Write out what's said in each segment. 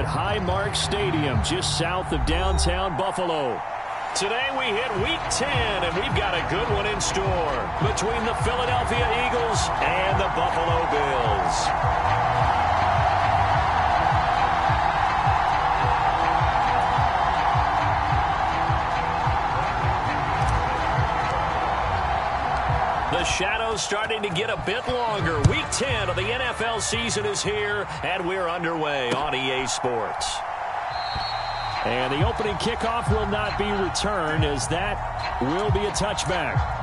at Highmark Stadium, just south of downtown Buffalo. Today we hit Week 10, and we've got a good one in store between the Philadelphia Eagles and the Buffalo Bills. The shadow's starting to get a bit longer. Week 10 of the NFL season is here, and we're underway on EA Sports. And the opening kickoff will not be returned, as that will be a touchback.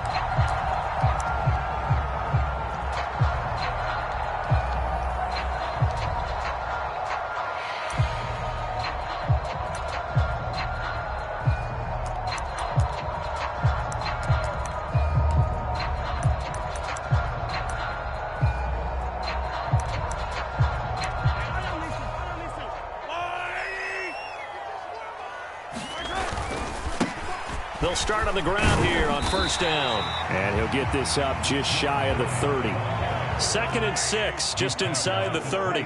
They'll start on the ground here on first down. And he'll get this up just shy of the 30. 2nd and 6, just inside the 30.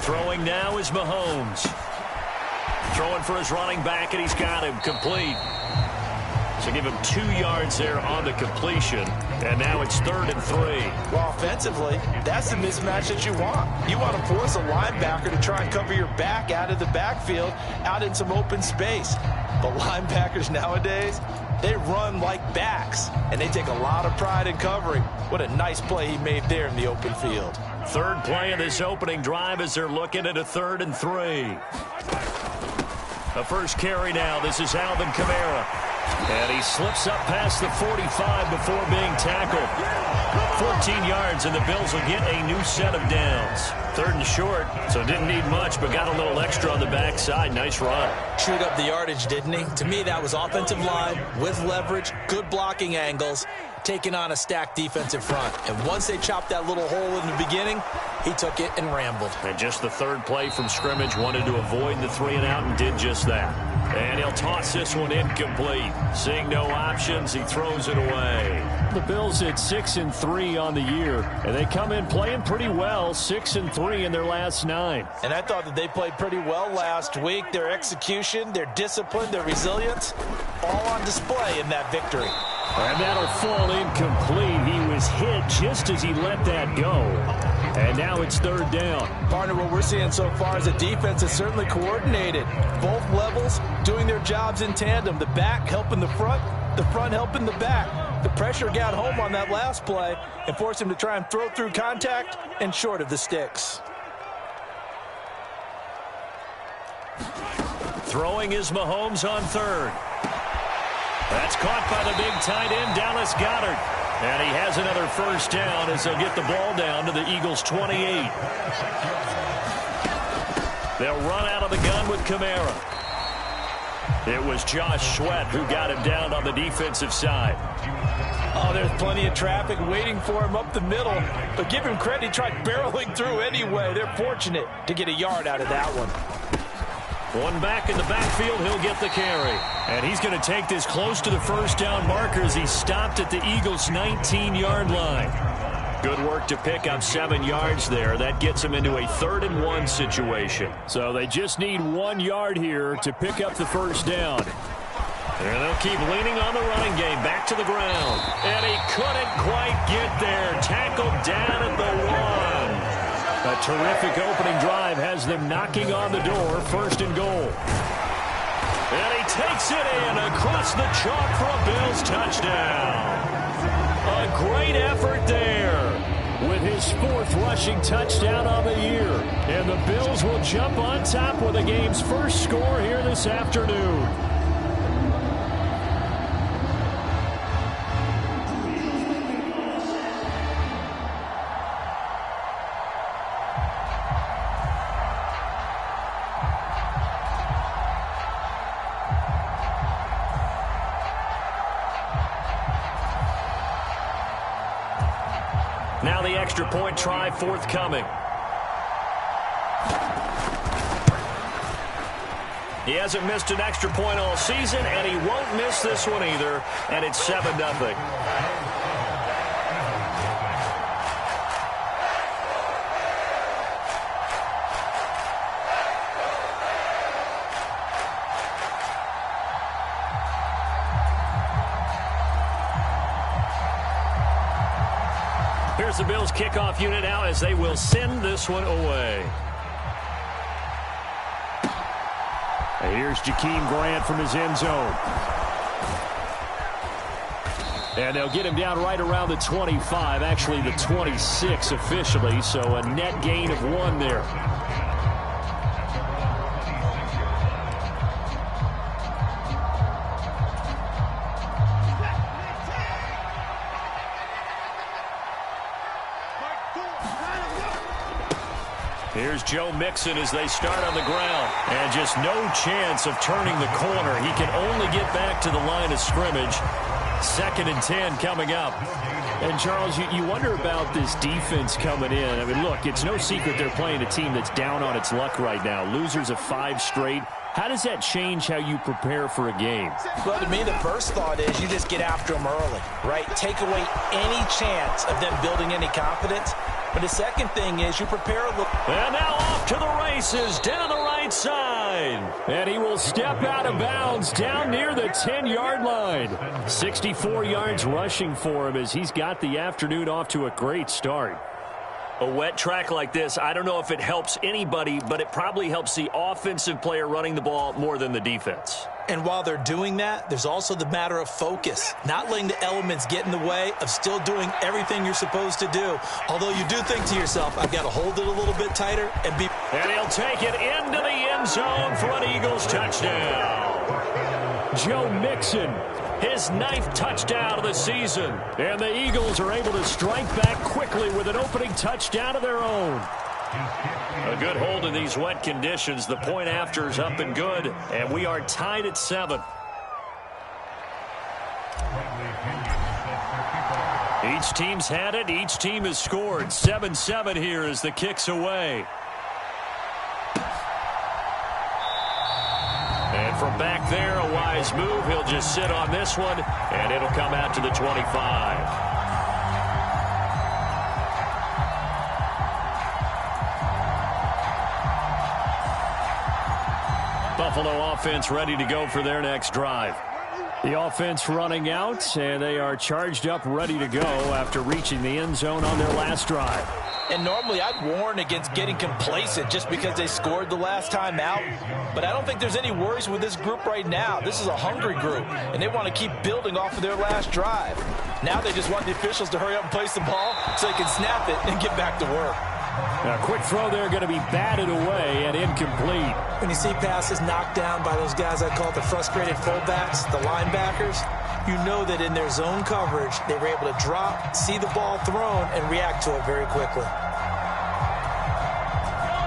Throwing now is Mahomes. Throwing for his running back, and he's got him complete. So give him 2 yards there on the completion. And now it's 3rd and 3. Well, offensively, that's the mismatch that you want. You want to force a linebacker to try and cover your back out of the backfield, out in some open space. But linebackers nowadays, they run like backs, and they take a lot of pride in covering. What a nice play he made there in the open field. 3rd play of this opening drive as they're looking at a 3rd and 3. The first carry now. This is Alvin Kamara. And he slips up past the 45 before being tackled. 14 yards, and the Bills will get a new set of downs. 3rd and short, so didn't need much, but got a little extra on the backside. Nice run. Chewed up the yardage, didn't he? To me, that was offensive line with leverage, good blocking angles, taking on a stacked defensive front. And once they chopped that little hole in the beginning, he took it and rambled. And just the 3rd play from scrimmage, wanted to avoid the 3 and out and did just that. And he'll toss this one incomplete. Seeing no options, he throws it away. The Bills at 6 and 3 on the year, and they come in playing pretty well, 6 and 3 in their last 9. And I thought that they played pretty well last week. Their execution, their discipline, their resilience, all on display in that victory. And that'll fall incomplete. He was hit just as he let that go. And now it's 3rd down. Partner, what we're seeing so far is a defense that's certainly coordinated. Both levels doing their jobs in tandem. The back helping the front helping the back. The pressure got home on that last play and forced him to try and throw through contact and short of the sticks. Throwing is Mahomes on 3rd. That's caught by the big tight end, Dallas Goedert. And he has another first down as they'll get the ball down to the Eagles' 28. They'll run out of the gun with Kamara. It was Josh Sweat who got him down on the defensive side. Oh, there's plenty of traffic waiting for him up the middle. But give him credit, he tried barreling through anyway. They're fortunate to get a yard out of that one. One back in the backfield, he'll get the carry. And he's going to take this close to the first down marker as he's stopped at the Eagles' 19-yard line. Good work to pick up 7 yards there. That gets him into a 3rd and 1 situation. So they just need 1 yard here to pick up the first down. And they'll keep leaning on the running game. Back to the ground. And he couldn't quite get there. Tackled down at the 1. A terrific opening drive has them knocking on the door. 1st and goal. And he takes it in across the chalk for a Bills touchdown. A great effort there with his 4th rushing touchdown on the year. And the Bills will jump on top with the game's first score here this afternoon. Now the extra point try forthcoming. He hasn't missed an extra point all season, and he won't miss this one either, and it's 7-0. Here's the Bills kickoff unit now as they will send this one away. And here's Jakeem Grant from his end zone. And they'll get him down right around the 25, actually the 26 officially, so a net gain of 1 there. Here's Joe Mixon as they start on the ground. And just no chance of turning the corner. He can only get back to the line of scrimmage. 2nd and 10 coming up. And, Charles, you wonder about this defense coming in. I mean, look, it's no secret they're playing a team that's down on its luck right now. Losers of 5 straight. How does that change how you prepare for a game? Well, to me, the first thought is you just get after them early, right? Take away any chance of them building any confidence. But the second thing is you prepare a little. And now off to the races down the right side. And he will step out of bounds down near the 10-yard line. 64 yards rushing for him as he's got the afternoon off to a great start. A wet track like this, I don't know if it helps anybody, but it probably helps the offensive player running the ball more than the defense. And while they're doing that, there's also the matter of focus. Not letting the elements get in the way of still doing everything you're supposed to do. Although you do think to yourself, I've got to hold it a little bit tighter and be... And he'll take it into the end zone for an Eagles touchdown. Joe Mixon, his 9th touchdown of the season. And the Eagles are able to strike back quickly with an opening touchdown of their own. A good hold in these wet conditions. The point after is up and good, and we are tied at 7. Each team's had it. Each team has scored. 7-7 here as the kick's away. And from back there, a wise move. He'll just sit on this one, and it'll come out to the 25. Buffalo offense ready to go for their next drive. The offense running out, and they are charged up, ready to go after reaching the end zone on their last drive. And normally I'd warn against getting complacent just because they scored the last time out. But I don't think there's any worries with this group right now. This is a hungry group, and they want to keep building off of their last drive. Now they just want the officials to hurry up and place the ball so they can snap it and get back to work. A quick throw there going to be batted away and incomplete. When you see passes knocked down by those guys I call the frustrated fullbacks, the linebackers, you know that in their zone coverage, they were able to drop, see the ball thrown, and react to it very quickly.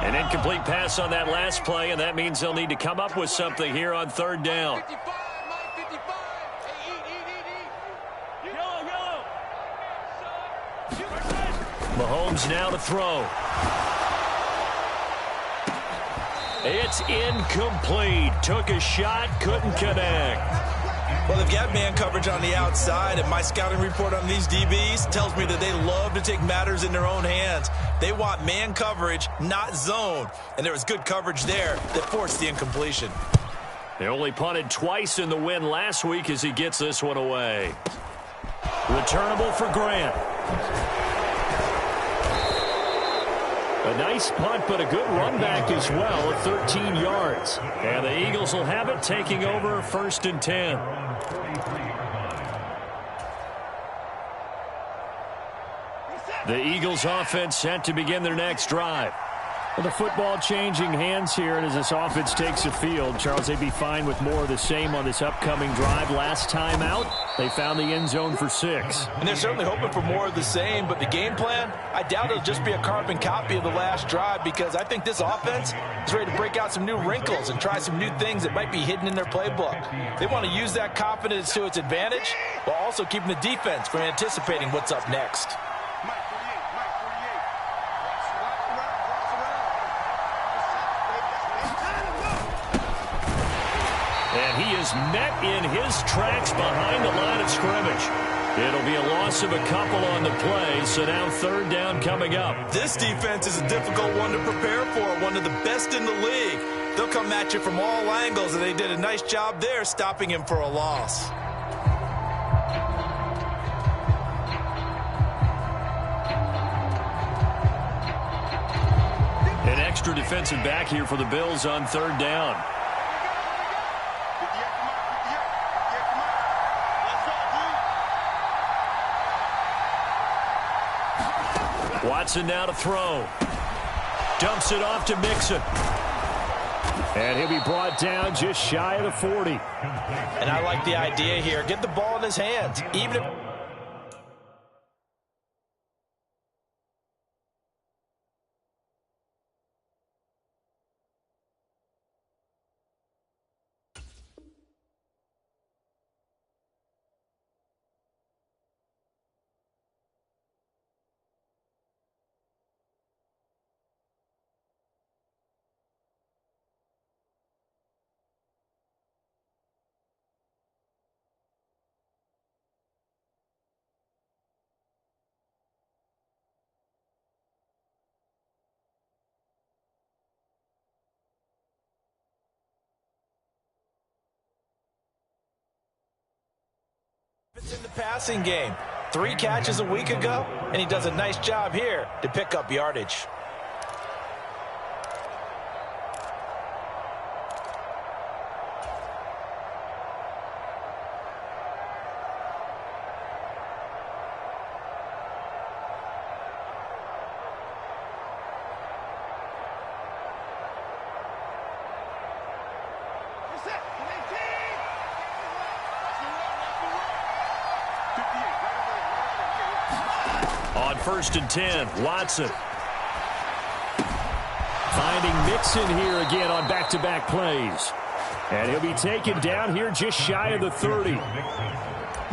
An incomplete pass on that last play, and that means they'll need to come up with something here on 3rd down. Mahomes now to throw. It's incomplete. Took a shot, couldn't connect. Well, they've got man coverage on the outside, and my scouting report on these DBs tells me that they love to take matters in their own hands. They want man coverage, not zone. And there was good coverage there that forced the incompletion. They only punted twice in the win last week as he gets this one away. Returnable for Grant. A nice punt, but a good run back as well at 13 yards. And the Eagles will have it, taking over 1st and 10. The Eagles offense set to begin their next drive. Well, the football changing hands here, and as this offense takes the field, Charles, they'd be fine with more of the same on this upcoming drive. Last time out, they found the end zone for 6. And they're certainly hoping for more of the same, but the game plan, I doubt it'll just be a carbon copy of the last drive, because I think this offense is ready to break out some new wrinkles and try some new things that might be hidden in their playbook. They want to use that confidence to its advantage while also keeping the defense from anticipating what's up next. And he is met in his tracks behind the line of scrimmage. It'll be a loss of a couple on the play, so now 3rd down coming up. This defense is a difficult one to prepare for, one of the best in the league. They'll come at you from all angles, and they did a nice job there stopping him for a loss. extra defensive back here for the Bills on third down. Watson now to throw. Dumps it off to Mixon. And he'll be brought down just shy of the 40. And I like the idea here. Get the ball in his hands. Even if... It's in the passing game. 3 catches a week ago, and he does a nice job here to pick up yardage. On 1st and 10, Watson. Finding Mixon here again on back-to-back plays. And he'll be taken down here just shy of the 30.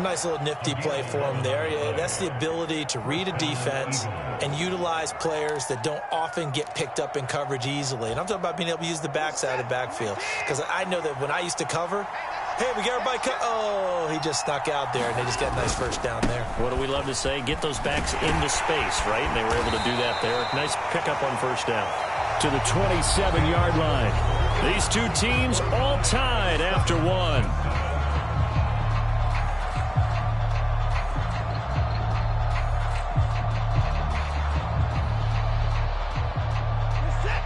Nice little nifty play for him there. Yeah, that's the ability to read a defense and utilize players that don't often get picked up in coverage easily. And I'm talking about being able to use the backside of the backfield. Because I know that when I used to cover, hey, we got everybody oh, he just snuck out there, and they just got a nice first down there. What do we love to say? Get those backs into space, right? And they were able to do that there. Nice pickup on first down. To the 27-yard line. These two teams all tied after one.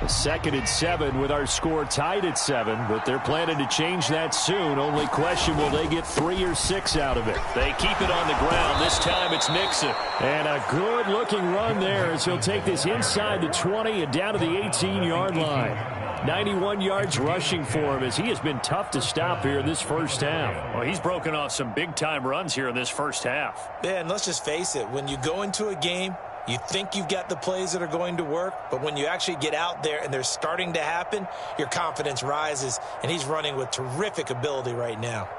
Second and 7 with our score tied at 7, but they're planning to change that soon. Only question, will they get 3 or 6 out of it? They keep it on the ground. This time it's Mixon. And a good-looking run there as he'll take this inside the 20 and down to the 18-yard line. 91 yards rushing for him as he has been tough to stop here in this first half. Well, he's broken off some big-time runs here in this first half. Yeah, and let's just face it. When you go into a game, you think you've got the plays that are going to work, but when you actually get out there and they're starting to happen, your confidence rises, and he's running with terrific ability right now.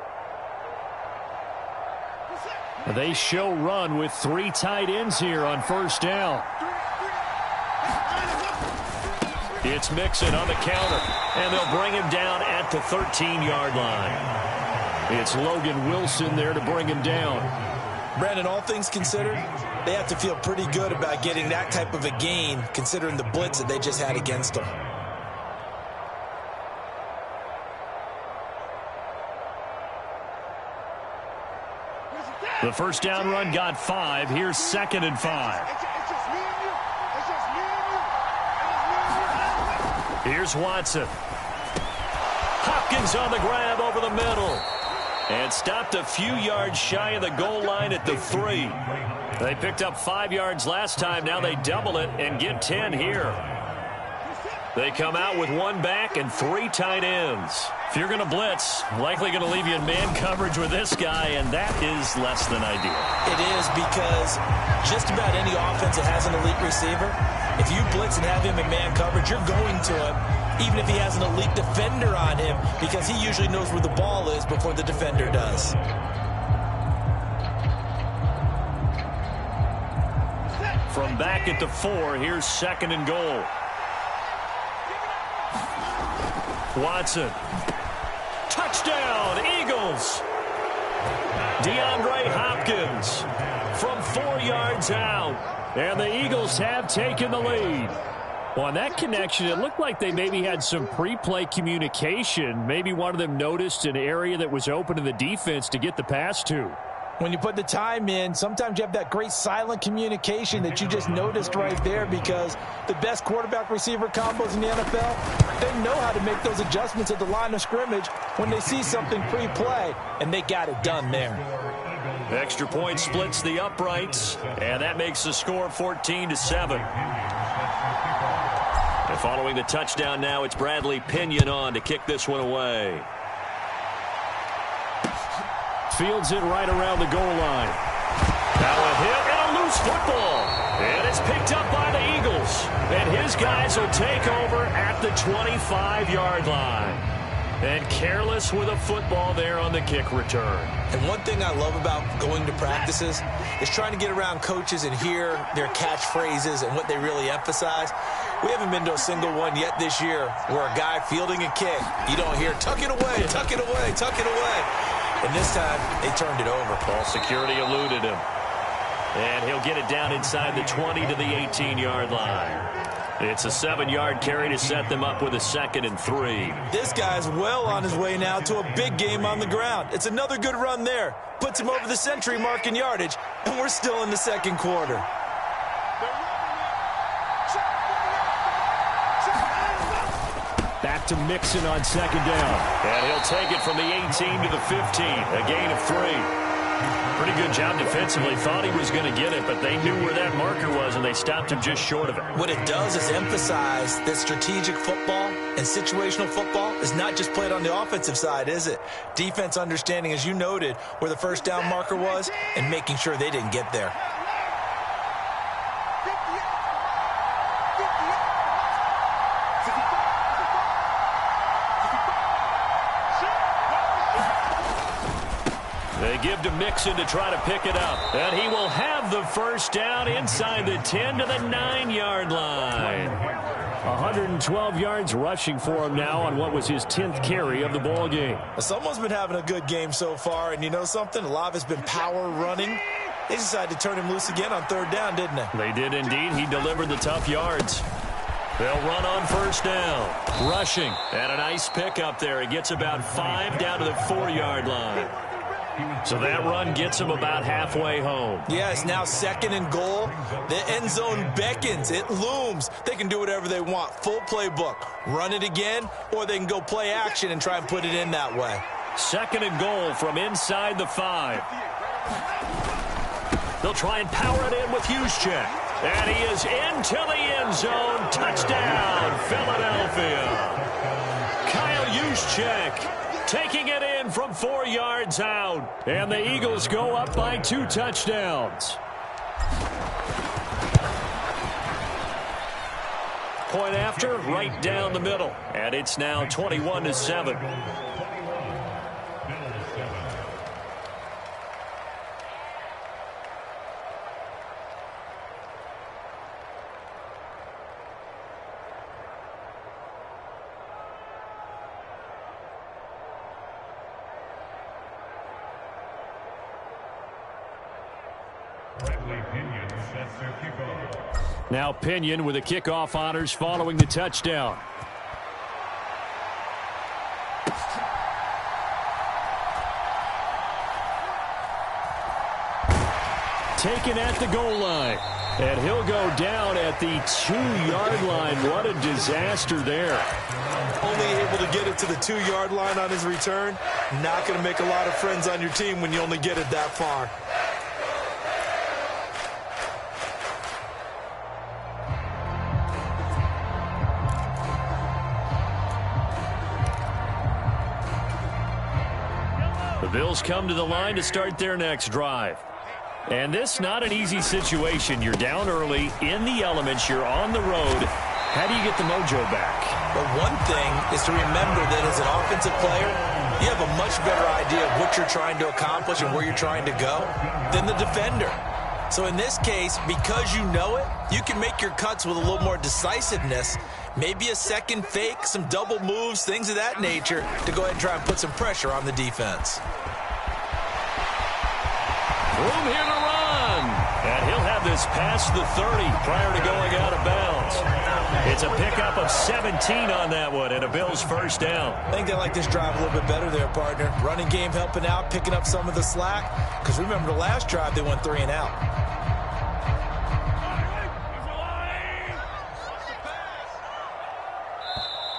They show run with 3 tight ends here on first down. It's Mixon on the counter, and they'll bring him down at the 13-yard line. It's Logan Wilson there to bring him down. Brandon, all things considered, they have to feel pretty good about getting that type of a gain, considering the blitz that they just had against them. The first down run got 5. Here's 2nd and 5. Here's Watson. Hopkins on the grab over the middle. And stopped a few yards shy of the goal line at the 3. They picked up 5 yards last time. Now they double it and get 10 here. They come out with 1 back and 3 tight ends. If you're going to blitz, likely going to leave you in man coverage with this guy, and that is less than ideal. It is, because just about any offense that has an elite receiver, if you blitz and have him in man coverage, you're going to him, even if he has an elite defender on him, because he usually knows where the ball is before the defender does. From back at the 4, here's 2nd and goal. Watson. Touchdown, Eagles. DeAndre Hopkins from 4 yards out. And the Eagles have taken the lead. Well, on that connection, it looked like they maybe had some pre-play communication. Maybe one of them noticed an area that was open to the defense to get the pass to. When you put the time in, sometimes you have that great silent communication that you just noticed right there, because the best quarterback-receiver combos in the NFL, they know how to make those adjustments at the line of scrimmage when they see something pre-play, and they got it done there. Extra point splits the uprights, and that makes the score 14-7. And following the touchdown now, it's Bradley Pinion on to kick this one away. Fields it right around the goal line. Now a hit and a loose football. And it's picked up by the Eagles. And his guys will take over at the 25-yard line. And careless with a football there on the kick return. And one thing I love about going to practices is trying to get around coaches and hear their catchphrases and what they really emphasize. We haven't been to a single one yet this year where a guy fielding a kick, you don't hear, tuck it away, tuck it away, tuck it away. And this time, they turned it over. Ball security eluded him. And he'll get it down inside the 20 to the 18-yard line. It's a 7-yard carry to set them up with a 2nd and 3. This guy's well on his way now to a big game on the ground. It's another good run there. Puts him over the century mark in yardage, and we're still in the second quarter. Back to Mixon on 2nd down. And he'll take it from the 18 to the 15. A gain of 3. Pretty good job defensively. Thought he was going to get it, but they knew where that marker was, and they stopped him just short of it. What it does is emphasize that strategic football and situational football is not just played on the offensive side, is it? Defense understanding, as you noted, where the first down marker was and making sure they didn't get there. They give to Mixon to try to pick it up. And he will have the first down inside the 10 to the 9-yard line. 112 yards rushing for him now on what was his 10th carry of the ball game. Someone's been having a good game so far, and you know something? A lot of it's been power running. They decided to turn him loose again on 3rd down, didn't they? They did indeed. He delivered the tough yards. They'll run on 1st down. Rushing. And a nice pickup there. He gets about 5 down to the 4-yard line. So that run gets him about halfway home. Yeah, it's now 2nd and goal. The end zone beckons. It looms. They can do whatever they want. Full playbook. Run it again, or they can go play action and try and put it in that way. 2nd and goal from inside the 5. They'll try and power it in with Juszczyk. And he is into the end zone. Touchdown, Philadelphia. Kyle Juszczyk taking it in from 4 yards out. And the Eagles go up by 2 touchdowns. Point after, right down the middle. And it's now 21-7. Now Pinion with the kickoff honors following the touchdown. Taken at the goal line. And he'll go down at the 2-yard line. What a disaster there. Only able to get it to the 2-yard line on his return. Not going to make a lot of friends on your team when you only get it that far. The Bills come to the line to start their next drive. And this not an easy situation. You're down early, in the elements, you're on the road. How do you get the mojo back? But one thing is to remember that as an offensive player, you have a much better idea of what you're trying to accomplish and where you're trying to go than the defender. So in this case, because you know it, you can make your cuts with a little more decisiveness. Maybe a second fake, some double moves, things of that nature to go ahead and try and put some pressure on the defense. Room here to run. And he'll have this past the 30 prior to going out of bounds. It's a pickup of 17 on that one, and a Bills first down. I think they like this drive a little bit better there, partner. Running game helping out, picking up some of the slack. Because remember the last drive, they went 3 and out.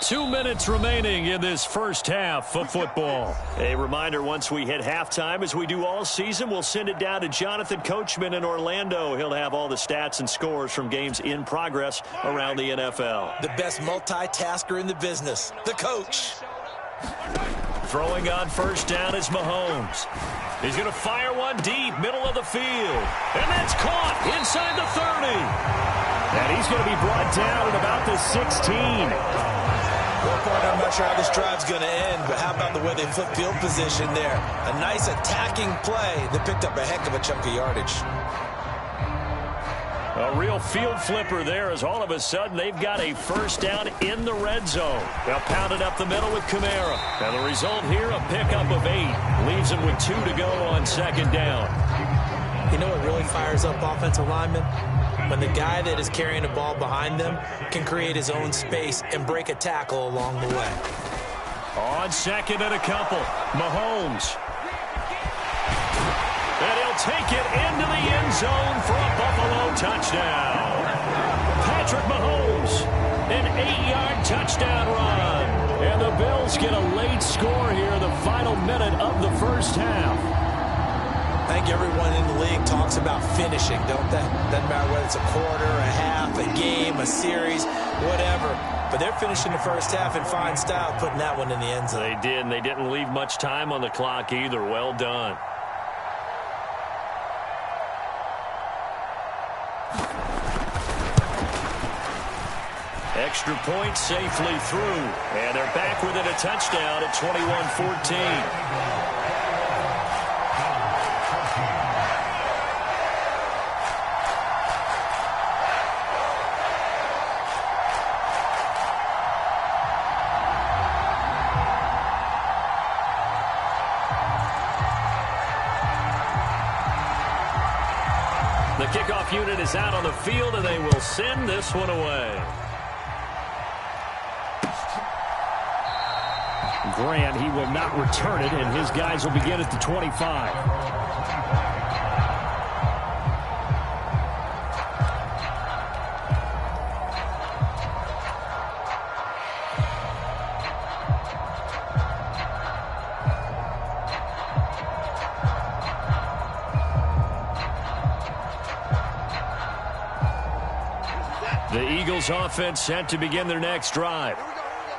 2 minutes remaining in this first half of football. A reminder, once we hit halftime, as we do all season, we'll send it down to Jonathan Coachman in Orlando. He'll have all the stats and scores from games in progress around the NFL. The best multitasker in the business, the coach. Throwing on first down is Mahomes. He's going to fire one deep, middle of the field. And that's caught inside the 30. And he's going to be brought down at about the 16. Well, partner, I'm not sure how this drive's going to end, but how about the way they flip field position there? A nice attacking play that picked up a heck of a chunk of yardage. A real field flipper there, as all of a sudden they've got a first down in the red zone. They'll pound it up the middle with Kamara. And the result here, a pickup of 8. Leaves them with 2 to go on second down. You know what really fires up offensive linemen? When the guy that is carrying the ball behind them can create his own space and break a tackle along the way. On second and a couple, Mahomes. And he'll take it into the end zone for a Buffalo touchdown. Patrick Mahomes, an 8-yard touchdown run. And the Bills get a late score here in the final minute of the first half. I think everyone in the league talks about finishing, don't they? Doesn't matter whether it's a quarter, a half, a game, a series, whatever. But they're finishing the first half in fine style, putting that one in the end zone. They did, and they didn't leave much time on the clock either. Well done. Extra point safely through. And they're back within a touchdown at 21-14. The kickoff unit is out on the field, and they will send this one away. Grant, he will not return it, and his guys will begin at the 25. The Eagles offense set to begin their next drive.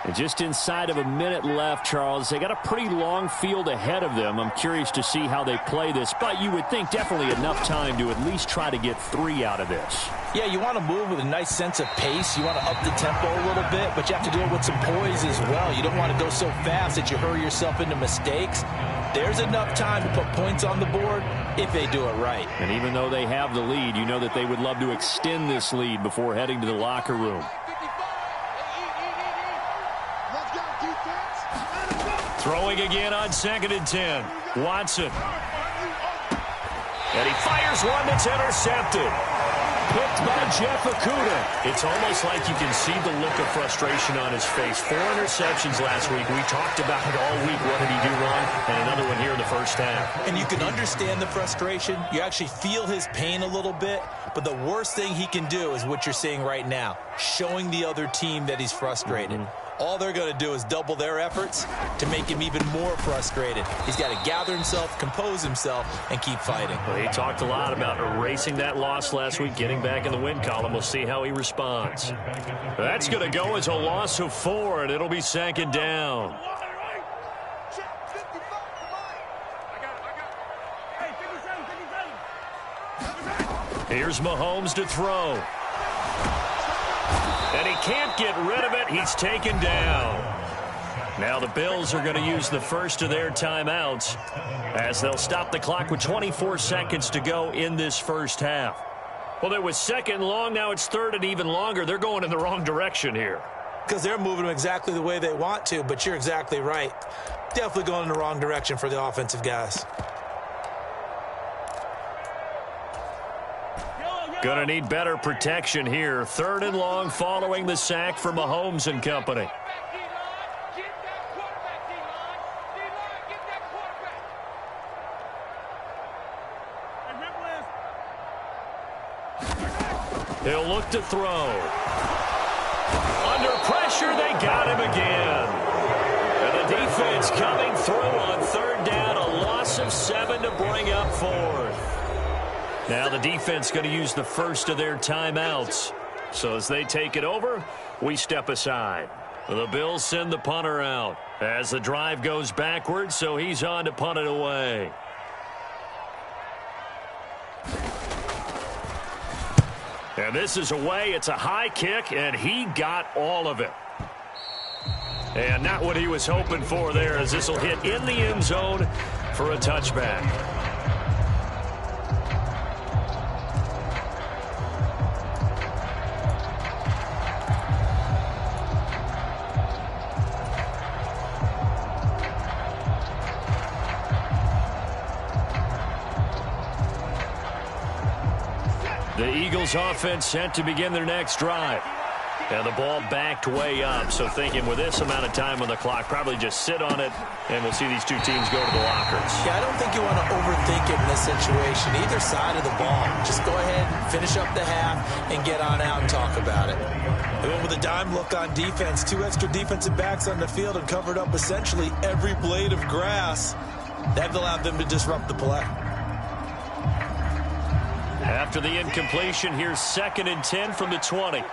And just inside of a minute left, Charles. They got a pretty long field ahead of them. I'm curious to see how they play this, but you would think definitely enough time to at least try to get 3 out of this. Yeah, you want to move with a nice sense of pace. You want to up the tempo a little bit, but you have to do it with some poise as well. You don't want to go so fast that you hurry yourself into mistakes. There's enough time to put points on the board if they do it right. And even though they have the lead, you know that they would love to extend this lead before heading to the locker room. Throwing again on 2nd and 10. Watson. And he fires one that's intercepted. Picked by Jeff Okudah. It's almost like you can see the look of frustration on his face. 4 interceptions last week. We talked about it all week. What did he do wrong? And another one here in the first half. And you can understand the frustration. You actually feel his pain a little bit. But the worst thing he can do is what you're seeing right now. Showing the other team that he's frustrated. All they're going to do is double their efforts to make him even more frustrated. He's got to gather himself, compose himself, and keep fighting. Well, he talked a lot about erasing that loss last week, getting back in the win column. We'll see how he responds. That's going to go as a loss of 4, and it'll be 2nd down. Here's Mahomes to throw. And he can't get rid of it. He's taken down. Now the Bills are going to use the first of their timeouts as they'll stop the clock with 24 seconds to go in this first half. Well, it was 2nd and long. Now it's 3rd and even longer. They're going in the wrong direction here. Because they're moving them exactly the way they want to, but you're exactly right. Definitely going in the wrong direction for the offensive guys. Going to need better protection here. 3rd and long following the sack for Mahomes and company. He'll look to throw. Under pressure, they got him again. And the defense coming through on 3rd down, a loss of 7 to bring up 4th. Now the defense going to use the first of their timeouts. So as they take it over, we step aside. The Bills send the punter out as the drive goes backwards, so he's on to punt it away. And this is away. It's a high kick, and he got all of it. And not what he was hoping for there, as this will hit in the end zone for a touchback. The Eagles offense set to begin their next drive. And the ball backed way up, so thinking with this amount of time on the clock, probably just sit on it, and we'll see these two teams go to the lockers. Yeah, I don't think you want to overthink it in this situation. Either side of the ball. Just go ahead, finish up the half, and get on out and talk about it. They went with a dime look on defense. 2 extra defensive backs on the field and covered up essentially every blade of grass. That allowed them to disrupt the play. After the incompletion, here's 2nd and 10 from the 20.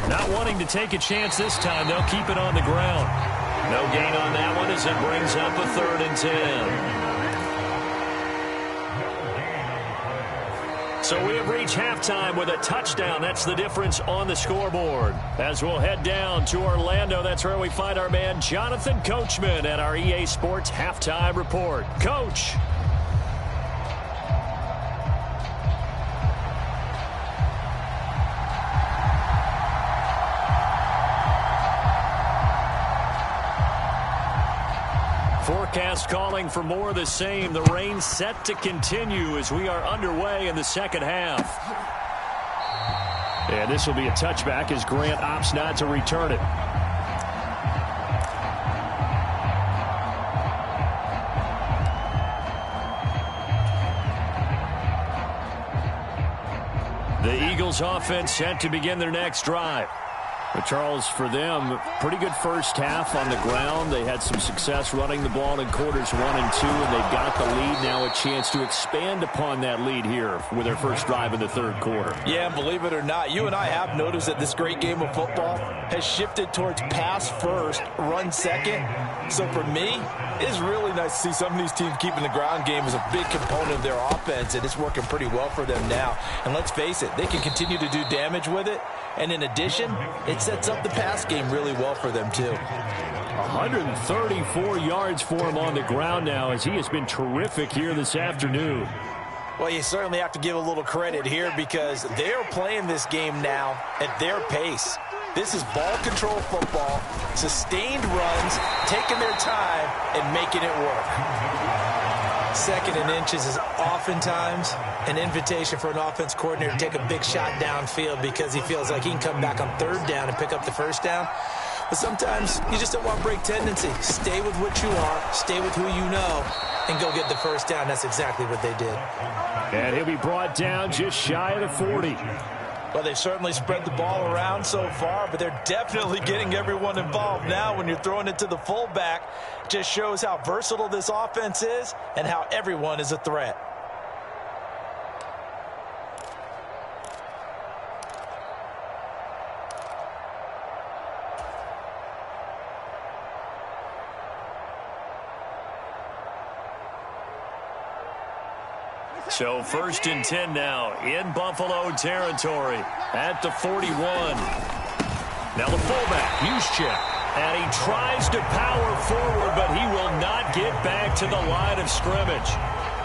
Not wanting to take a chance this time, they'll keep it on the ground. No gain on that one as it brings up a 3rd and 10. So we have reached halftime with a touchdown. That's the difference on the scoreboard. As we'll head down to Orlando, that's where we find our man Jonathan Coachman at our EA Sports Halftime Report. Coach. Forecast calling for more of the same. The rain set to continue as we are underway in the second half. And this will be a touchback as Grant opts not to return it. The Eagles offense set to begin their next drive. But Charles, for them, pretty good first half on the ground. They had some success running the ball in quarters 1 and 2, and they've got the lead. Now a chance to expand upon that lead here with their first drive in the 3rd quarter. Yeah, and believe it or not, you and I have noticed that this great game of football has shifted towards pass first, run second. So for me, it's really nice to see some of these teams keeping the ground game as a big component of their offense, and it's working pretty well for them now. And let's face it, they can continue to do damage with it. And in addition, it sets up the pass game really well for them, too. 134 yards for him on the ground now, as he has been terrific here this afternoon. Well, you certainly have to give a little credit here because they are playing this game now at their pace. This is ball control football, sustained runs, taking their time, and making it work. 2nd and inches is oftentimes an invitation for an offense coordinator to take a big shot downfield because he feels like he can come back on 3rd down and pick up the first down. But sometimes you just don't want break tendency. Stay with what you are, stay with who you know, and go get the first down. That's exactly what they did. And he'll be brought down just shy of the 40. Well, they've certainly spread the ball around so far, but they're definitely getting everyone involved now when you're throwing it to the fullback. Just shows how versatile this offense is and how everyone is a threat. So 1st and 10 now in Buffalo territory at the 41. Now the fullback, Juszczyk, and he tries to power forward, but he will not get back to the line of scrimmage.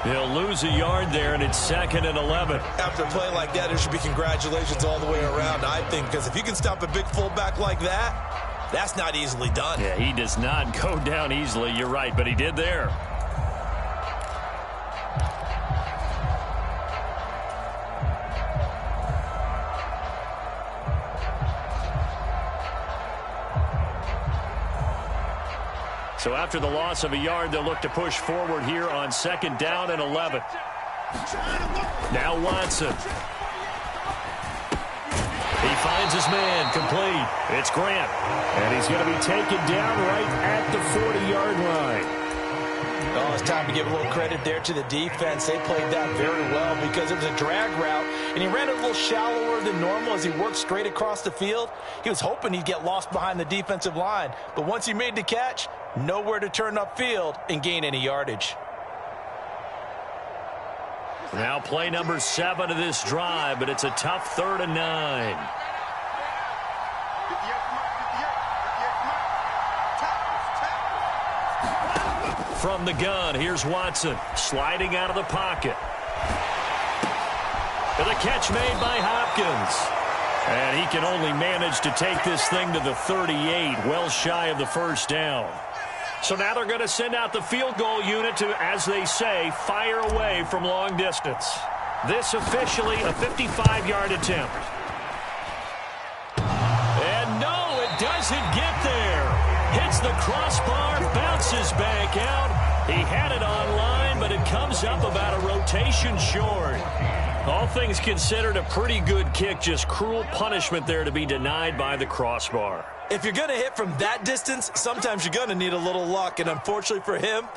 He'll lose a yard there, and it's 2nd and 11. After a play like that, there should be congratulations all the way around, I think, because if you can stop a big fullback like that, that's not easily done. Yeah, he does not go down easily. You're right, but he did there. So after the loss of a yard, they'll look to push forward here on 2nd down and 11. Now Watson. He finds his man, complete. It's Grant. And he's going to be taken down right at the 40-yard line. Oh, it's time to give a little credit there to the defense. They played that very well because it was a drag route, and he ran it a little shallower than normal as he worked straight across the field. He was hoping he'd get lost behind the defensive line, but once he made the catch, nowhere to turn upfield and gain any yardage. Now play number 7 of this drive, but it's a tough 3rd and 9. From the gun, here's Watson, sliding out of the pocket. And the catch made by Hopkins. And he can only manage to take this thing to the 38, well shy of the 1st down. So now they're going to send out the field goal unit to, as they say, fire away from long distance. This officially a 55-yard attempt. And no, it doesn't get there. Hits the crossbar, bounces back out. He had it online, but it comes up about a rotation short. All things considered, a pretty good kick, just cruel punishment there to be denied by the crossbar. If you're going to hit from that distance, sometimes you're going to need a little luck, and unfortunately for him,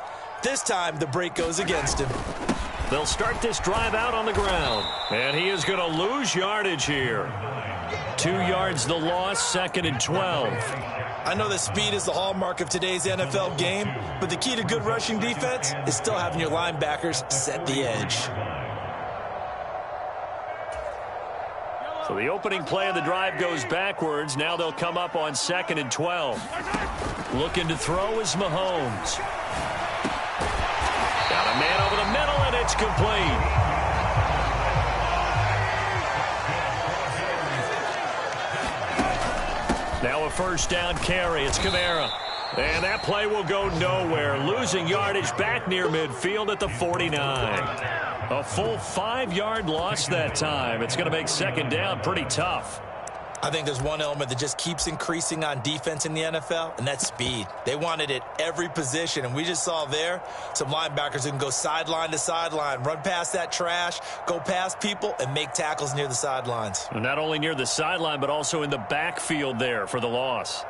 this time the break goes against him. They'll start this drive out on the ground, and he is going to lose yardage here. 2 yards the loss, 2nd and 12. I know that speed is the hallmark of today's NFL game, but the key to good rushing defense is still having your linebackers set the edge. So the opening play of the drive goes backwards. Now they'll come up on 2nd and 12. Looking to throw is Mahomes. Got a man over the middle, and it's complete. Now a 1st down carry. It's Kamara. And that play will go nowhere. Losing yardage back near midfield at the 49. A full 5-yard loss that time. It's going to make 2nd down pretty tough. I think there's one element that just keeps increasing on defense in the NFL, and that's speed. They want it at every position, and we just saw there some linebackers who can go sideline to sideline, run past that trash, go past people, and make tackles near the sidelines. And not only near the sideline, but also in the backfield there for the loss.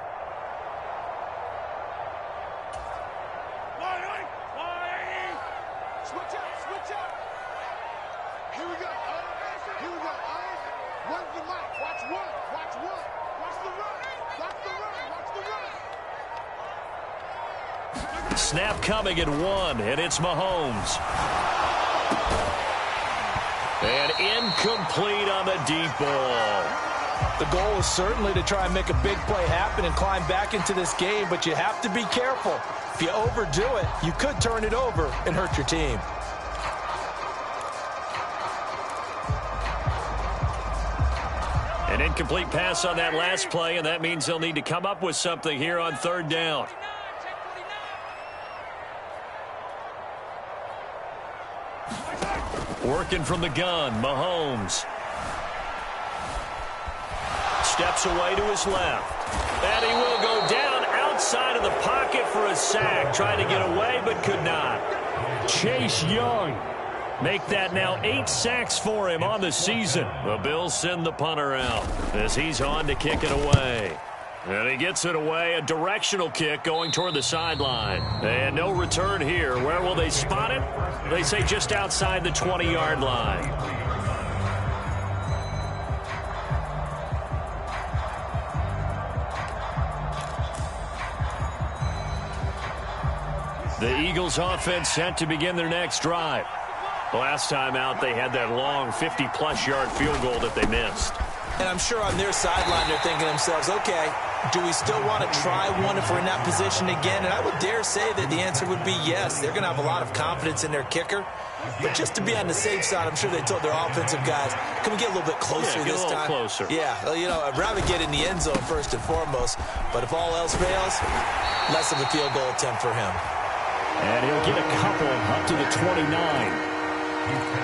Snap coming at 1, and it's Mahomes. And incomplete on the deep ball. The goal is certainly to try and make a big play happen and climb back into this game, but you have to be careful. If you overdo it, you could turn it over and hurt your team. An incomplete pass on that last play, and that means they'll need to come up with something here on 3rd down. Working from the gun, Mahomes. Steps away to his left. And he will go down outside of the pocket for a sack. Trying to get away, but could not. Chase Young. Make that now 8 sacks for him on the season. The Bills send the punter out as he's on to kick it away. And he gets it away, a directional kick going toward the sideline. And no return here. Where will they spot it? They say just outside the 20-yard line. The Eagles offense set to begin their next drive. Last time out, they had that long 50-plus yard field goal that they missed. And I'm sure on their sideline, they're thinking to themselves, okay, do we still want to try one if we're in that position again? And I would dare say that the answer would be yes. They're going to have a lot of confidence in their kicker. But just to be on the safe side, I'm sure they told their offensive guys, can we get a little bit closer this time? Closer. Yeah, well, you know, I'd rather get in the end zone first and foremost. But if all else fails, less of a field goal attempt for him. And he'll get a couple up to the 29.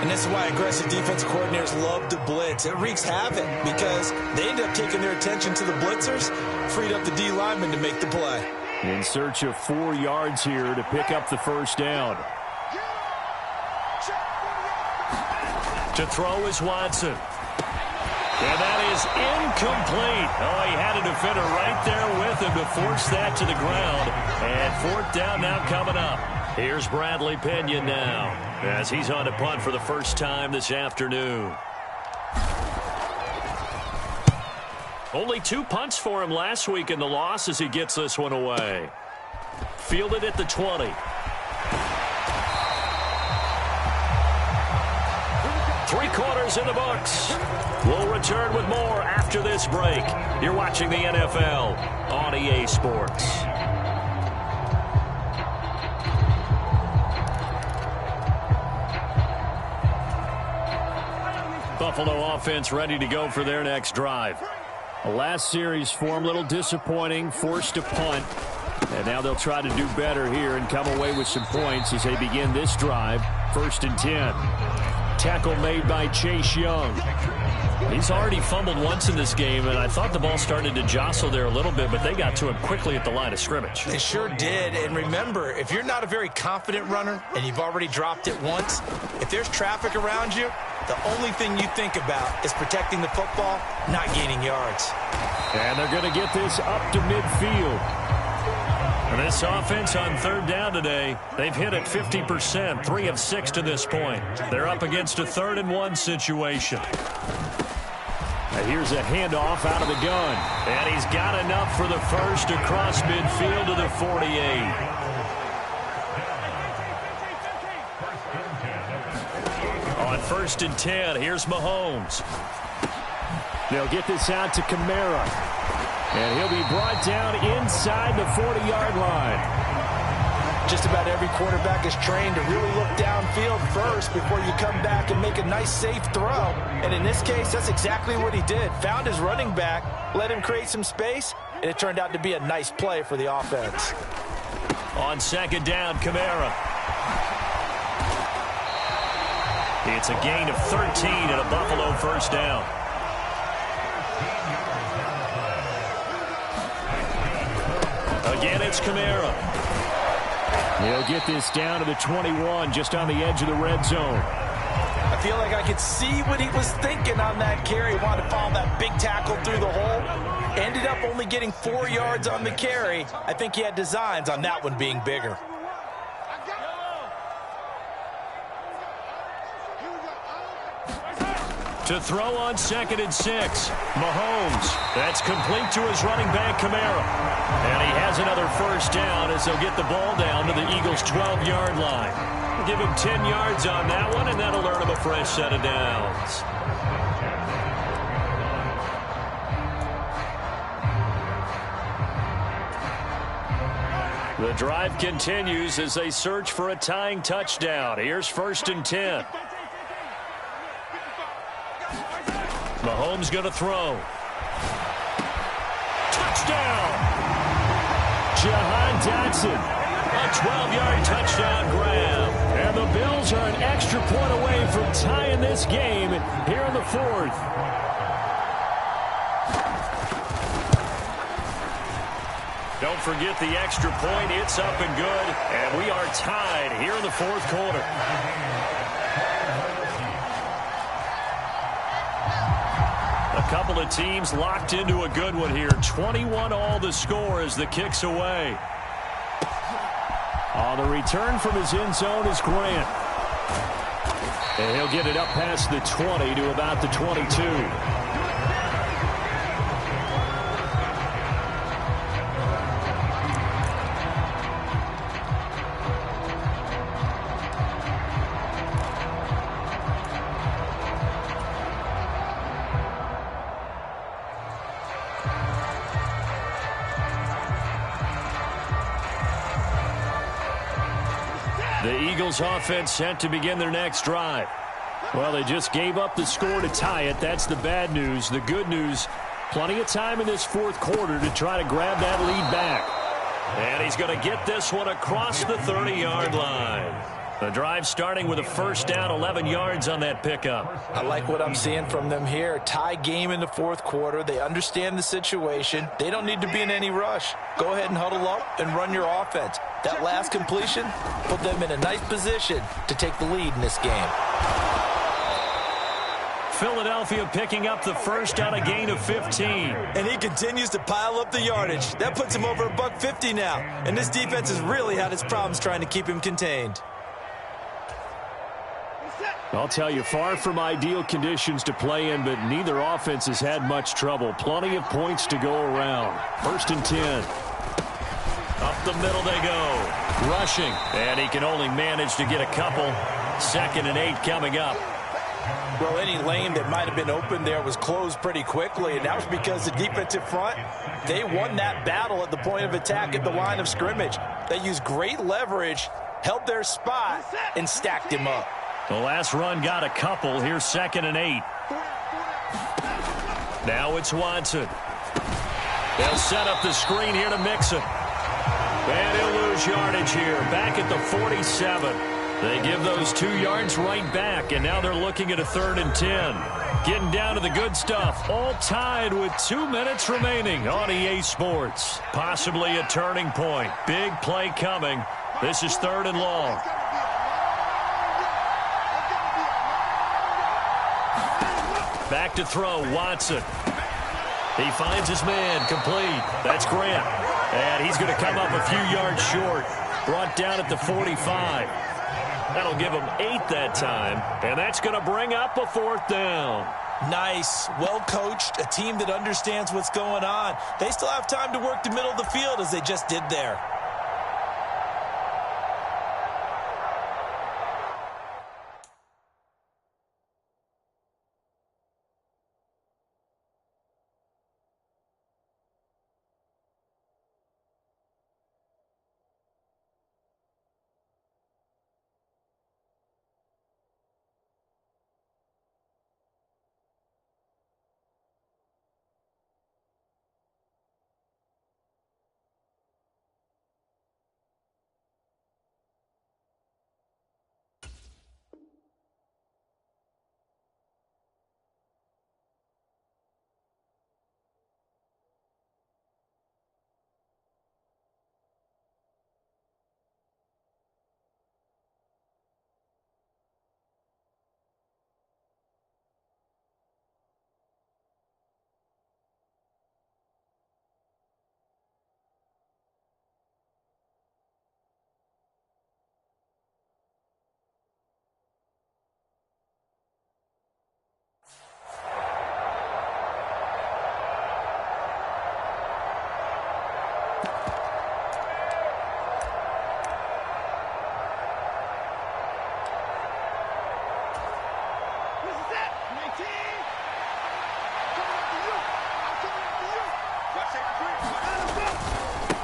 And this is why aggressive defensive coordinators love to blitz. It wreaks havoc because they end up taking their attention to the blitzers, freed up the D lineman to make the play. In search of 4 yards here to pick up the first down. To throw is Watson. And that is incomplete. Oh, he had a defender right there with him to force that to the ground. And 4th down now coming up. Here's Bradley Pinion now as he's on to punt for the first time this afternoon. Only 2 punts for him last week in the loss as he gets this one away. Fielded at the 20. 3 quarters in the books. We'll return with more after this break. You're watching the NFL on EA Sports. Buffalo offense ready to go for their next drive. The last series form a little disappointing, forced to punt. And now they'll try to do better here and come away with some points as they begin this drive. 1st and 10. Tackle made by Chase Young. He's already fumbled once in this game, and I thought the ball started to jostle there a little bit, but they got to him quickly at the line of scrimmage. They sure did. And remember, if you're not a very confident runner and you've already dropped it once, if there's traffic around you, the only thing you think about is protecting the football, not gaining yards. And they're going to get this up to midfield. And this offense on 3rd down today, they've hit it 50%, 3 of 6 to this point. They're up against a 3rd and 1 situation. Now here's a handoff out of the gun. And he's got enough for the first across midfield to the 48. On 1st and 10, here's Mahomes. They'll get this out to Kamara. And he'll be brought down inside the 40-yard line. Just about every quarterback is trained to really look downfield first before you come back and make a nice, safe throw. And in this case, that's exactly what he did. Found his running back, let him create some space, and it turned out to be a nice play for the offense. On 2nd down, Kamara. It's a gain of 13 and a Buffalo first down. Again, it's Kamara. He'll get this down to the 21, just on the edge of the red zone. I feel like I could see what he was thinking on that carry. He wanted to follow that big tackle through the hole. Ended up only getting 4 yards on the carry. I think he had designs on that one being bigger. To throw on 2nd and 6. Mahomes. That's complete to his running back, Kamara. And he has another first down as they'll get the ball down to the Eagles' 12-yard line. We'll give him 10 yards on that one, and that'll earn him a fresh set of downs. The drive continues as they search for a tying touchdown. Here's 1st and 10. Mahomes going to throw. Touchdown! Jahan Dotson. A 12-yard touchdown grab. And the Bills are an extra point away from tying this game here in the 4th. Don't forget the extra point. It's up and good. And we are tied here in the 4th quarter. A couple of teams locked into a good one here. 21-all the score as the kick's away. On the return from his end zone is Grant. And he'll get it up past the 20 to about the 22. The Eagles offense set to begin their next drive. Well, they just gave up the score to tie it. That's the bad news. The good news, plenty of time in this 4th quarter to try to grab that lead back. And he's going to get this one across the 30-yard line. The drive starting with a first down, 11 yards on that pickup. I like what I'm seeing from them here. Tie game in the fourth quarter. They understand the situation. They don't need to be in any rush. Go ahead and huddle up and run your offense. That last completion put them in a nice position to take the lead in this game. Philadelphia picking up the first on a gain of 15. And he continues to pile up the yardage. That puts him over $150 now. And this defense has really had its problems trying to keep him contained. I'll tell you, far from ideal conditions to play in, but neither offense has had much trouble. Plenty of points to go around. First and 10. Up the middle they go. Rushing. And he can only manage to get a couple. Second and 8 coming up. Well, any lane that might have been open there was closed pretty quickly, and that was because the defensive front, they won that battle at the point of attack at the line of scrimmage. They used great leverage, held their spot, and stacked him up. The last run got a couple. Here's second and 8. Now it's Watson. They'll set up the screen here to Mixon. And he'll lose yardage here. Back at the 47. They give those 2 yards right back, and now they're looking at a 3rd and 10. Getting down to the good stuff. All tied with 2 minutes remaining on EA Sports. Possibly a turning point. Big play coming. This is 3rd and long. Back to throw, Watson. He finds his man, complete. That's Grant. And he's going to come up a few yards short. Brought down at the 45. That'll give him 8 that time. And that's going to bring up a 4th down. Nice, well-coached, a team that understands what's going on. They still have time to work the middle of the field as they just did there.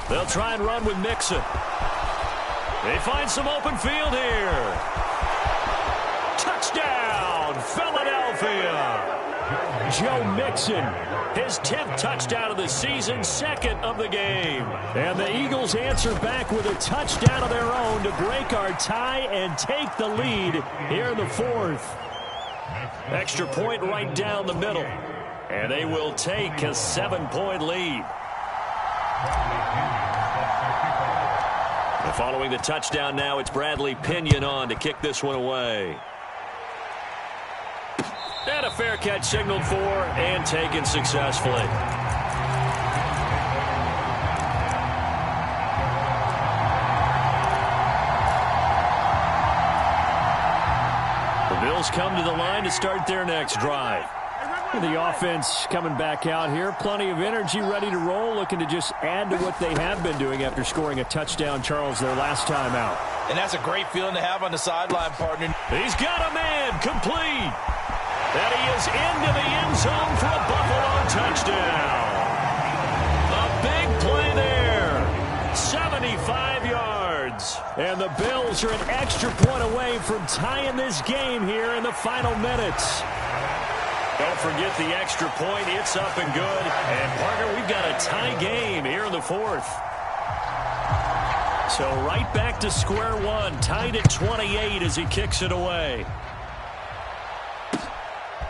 They'll try and run with Mixon. They find some open field here. Touchdown, Philadelphia. Joe Mixon, his 10th touchdown of the season, 2nd of the game. And the Eagles answer back with a touchdown of their own to break our tie and take the lead here in the 4th. Extra point right down the middle. And they will take a 7-point lead. And following the touchdown now, it's Bradley Pinion on to kick this one away. And a fair catch signaled for and taken successfully. The Bills come to the line to start their next drive. The offense coming back out here. Plenty of energy, ready to roll, looking to just add to what they have been doing after scoring a touchdown, Charles, their last time out. And that's a great feeling to have on the sideline, partner. He's got a man, complete. And he is into the end zone for a Buffalo touchdown. A big play there. 75 yards. And the Bills are an extra point away from tying this game here in the final minutes. Don't forget the extra point. It's up and good. And, partner, we've got a tie game here in the 4th. So right back to square one, tied at 28 as he kicks it away.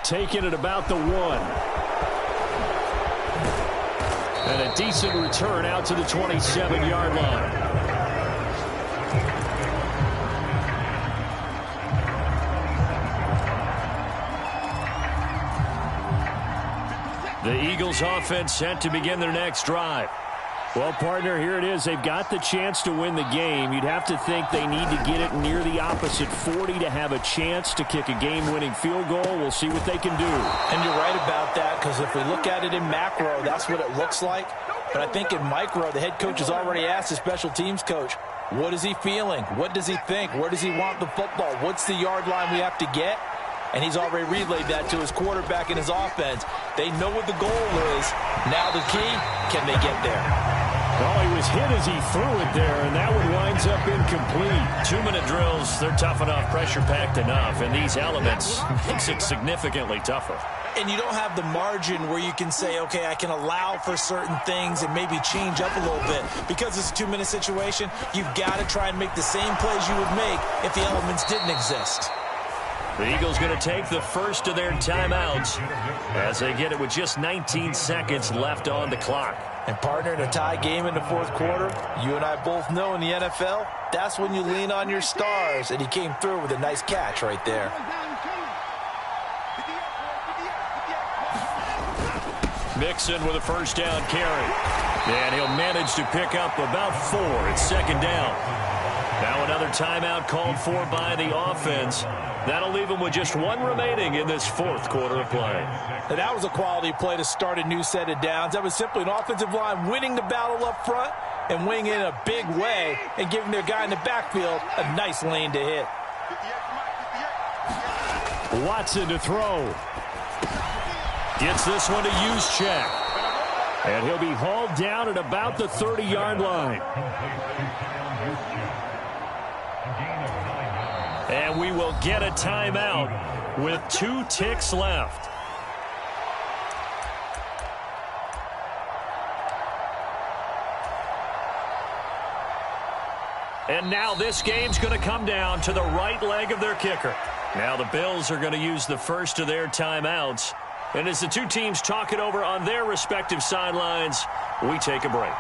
Taking it about the 1. And a decent return out to the 27-yard line. The Eagles offense set to begin their next drive. Well, partner, here it is. They've got the chance to win the game. You'd have to think they need to get it near the opposite 40 to have a chance to kick a game-winning field goal. We'll see what they can do. And you're right about that, because if we look at it in macro, that's what it looks like. But I think in micro, the head coach has already asked the special teams coach, what is he feeling? What does he think? Where does he want the football? What's the yard line we have to get? And he's already relayed that to his quarterback and his offense. They know what the goal is. Now the key, can they get there? Well, he was hit as he threw it there, and that one winds up incomplete. 2-minute drills, they're tough enough, pressure-packed enough, and these elements makes it significantly tougher. And you don't have the margin where you can say, okay, I can allow for certain things and maybe change up a little bit. Because it's a 2-minute situation, you've got to try and make the same plays you would make if the elements didn't exist. The Eagles going to take the first of their timeouts as they get it with just 19 seconds left on the clock. And partner, in a tie game in the fourth quarter, you and I both know in the NFL, that's when you lean on your stars. And he came through with a nice catch right there. Mixon with a first down carry. And he'll manage to pick up about 4. It's second down. Now another timeout called for by the offense. That'll leave him with just 1 remaining in this fourth quarter of play. And that was a quality play to start a new set of downs. That was simply an offensive line winning the battle up front and winning it in a big way and giving their guy in the backfield a nice lane to hit. Watson to throw. Gets this one to Juszczyk. And he'll be hauled down at about the 30-yard line. And we will get a timeout with 2 ticks left. And now this game's going to come down to the right leg of their kicker. Now the Bills are going to use the first of their timeouts. And as the two teams talk it over on their respective sidelines, we take a break.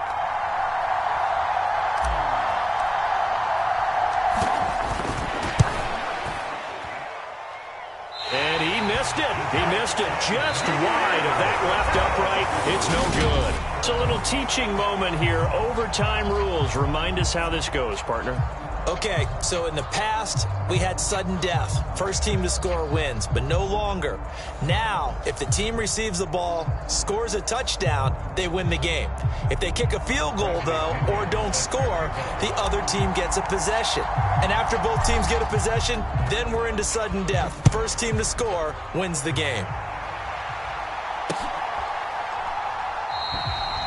And he missed it. He missed it just wide of that left upright. It's no good. It's a little teaching moment here. Overtime rules. Remind us how this goes, partner. Okay, so in the past, we had sudden death. First team to score wins, but no longer. Now, if the team receives the ball, scores a touchdown, they win the game. If they kick a field goal, though, or don't score, the other team gets a possession. And after both teams get a possession, then we're into sudden death. First team to score wins the game.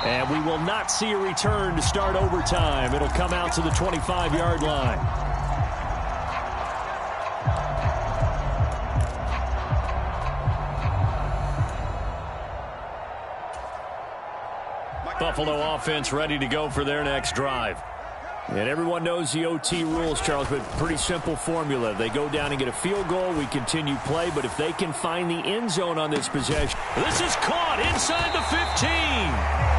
And we will not see a return to start overtime. It'll come out to the 25-yard line. Buffalo offense ready to go for their next drive. And everyone knows the OT rules, Charles, but pretty simple formula. They go down and get a field goal, we continue play, but if they can find the end zone on this possession. This is caught inside the 15.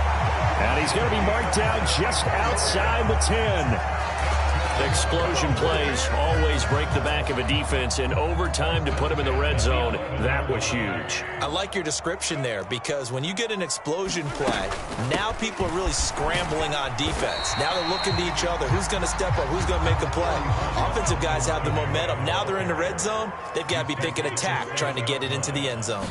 And he's going to be marked down just outside the 10. Explosion plays always break the back of a defense, and overtime to put him in the red zone, that was huge. I like your description there, because when you get an explosion play, now people are really scrambling on defense. Now they're looking to each other. Who's going to step up? Who's going to make a play? Offensive guys have the momentum. Now they're in the red zone. They've got to be thinking attack, trying to get it into the end zone.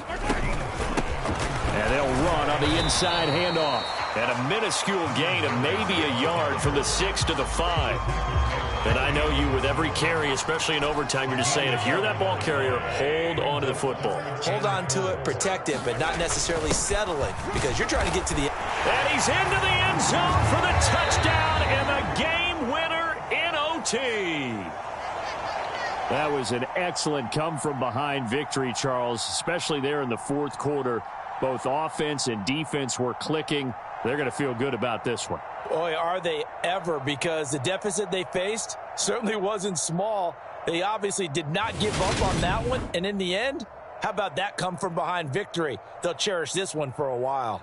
And they'll run on the inside handoff. And a minuscule gain of maybe a yard from the 6 to the 5. And I know you with every carry, especially in overtime, you're just saying if you're that ball carrier, hold on to the football. Hold on to it, protect it, but not necessarily settling, because you're trying to get to the... And he's into the end zone for the touchdown and the game winner in OT. That was an excellent come-from-behind victory, Charles, especially there in the fourth quarter. Both offense and defense were clicking. They're going to feel good about this one. Boy, are they ever, because the deficit they faced certainly wasn't small. They obviously did not give up on that one, and in the end, how about that come from behind victory? They'll cherish this one for a while.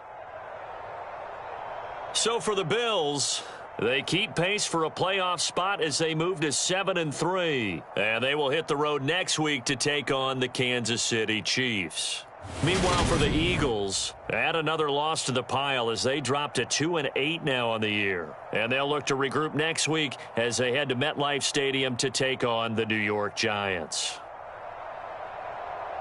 So for the Bills, they keep pace for a playoff spot as they move to 7-3. And they will hit the road next week to take on the Kansas City Chiefs. Meanwhile, for the Eagles, add another loss to the pile as they drop to 2-8 now on the year. And they'll look to regroup next week as they head to MetLife Stadium to take on the New York Giants.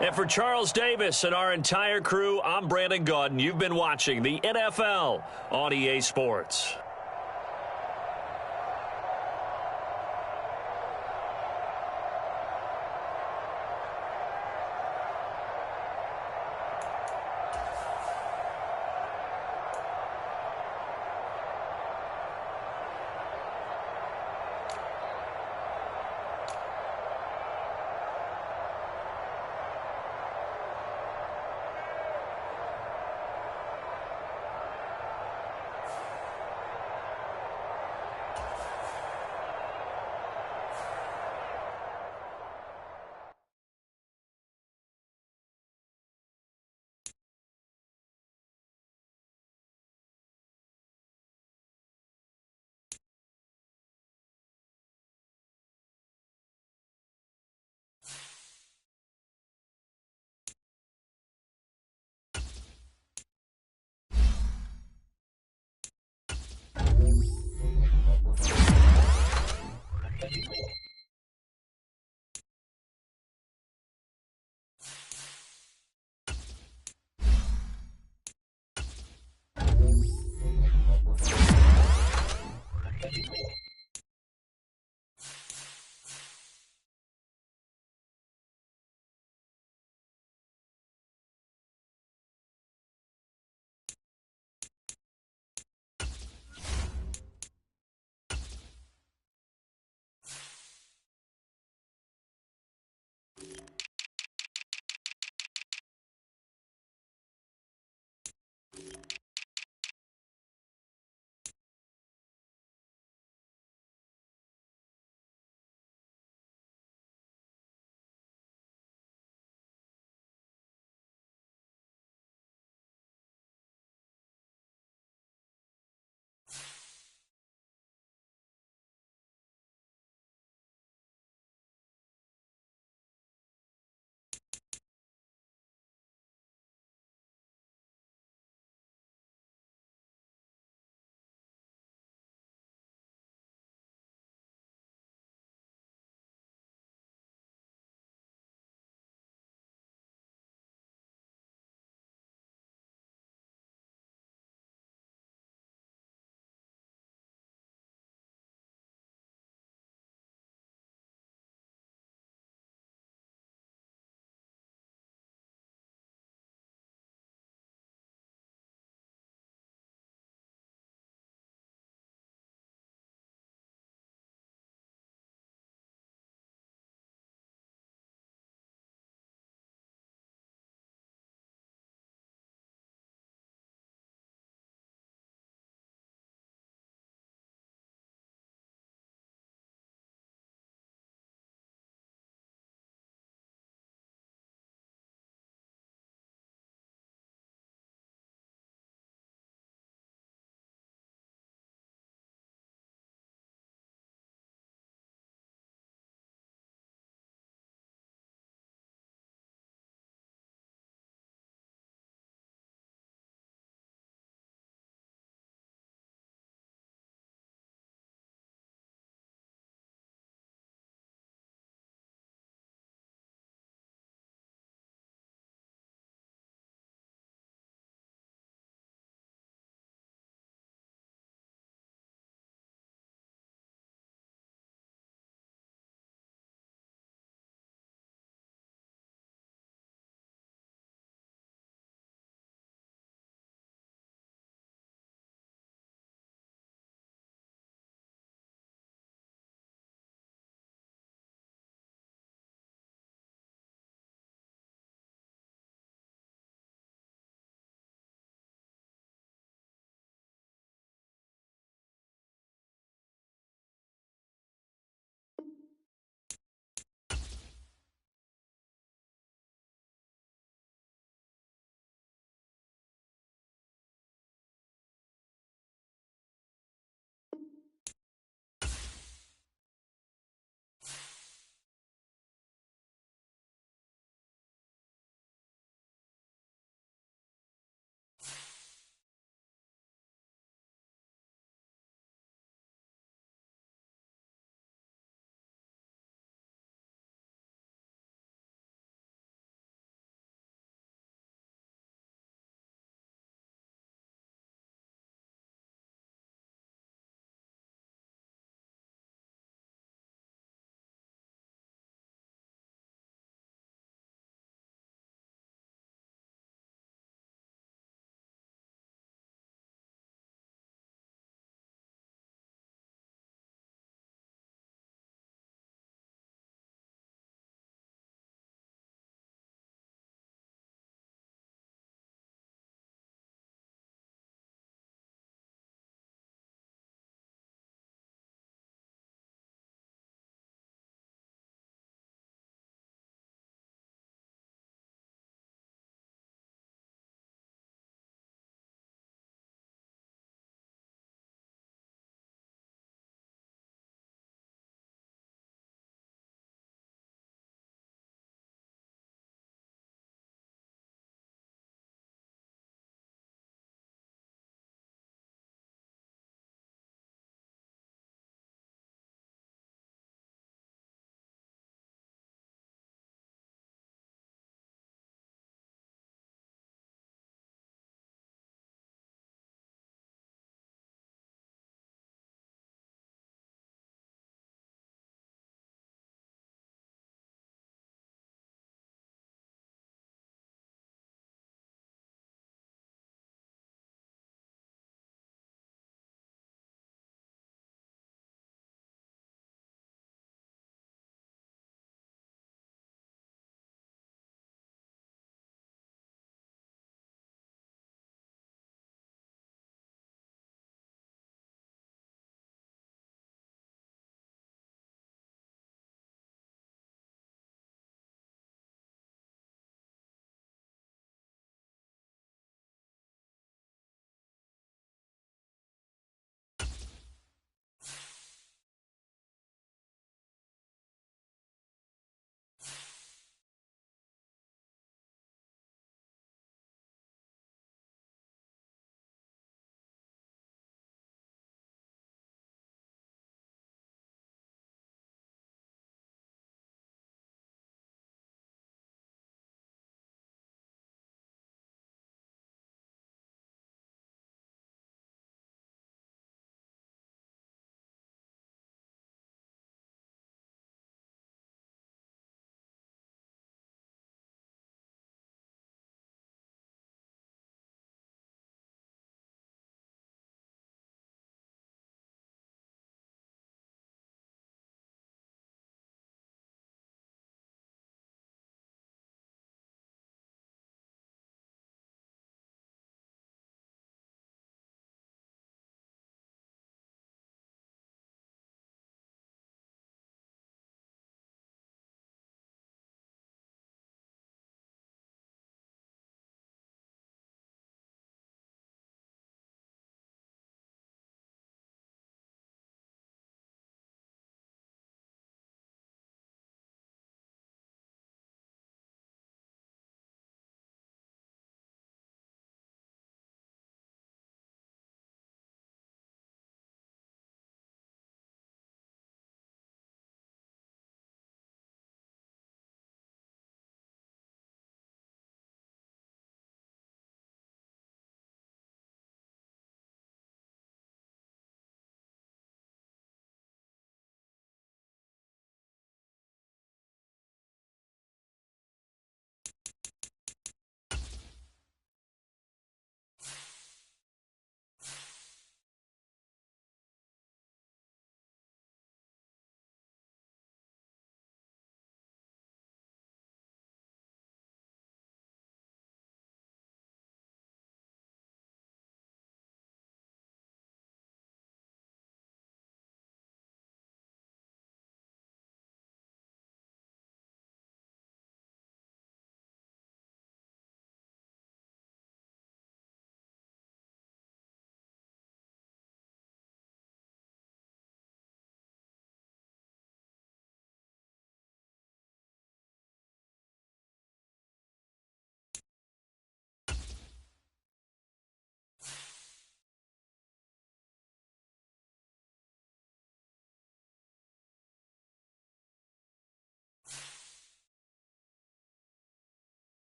And for Charles Davis and our entire crew, I'm Brandon Gaudin. You've been watching the NFL on EA Sports.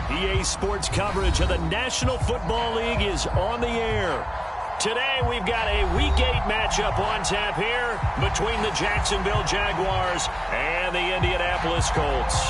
EA Sports coverage of the National Football League is on the air. Today we've got a Week 8 matchup on tap here between the Jacksonville Jaguars and the Indianapolis Colts.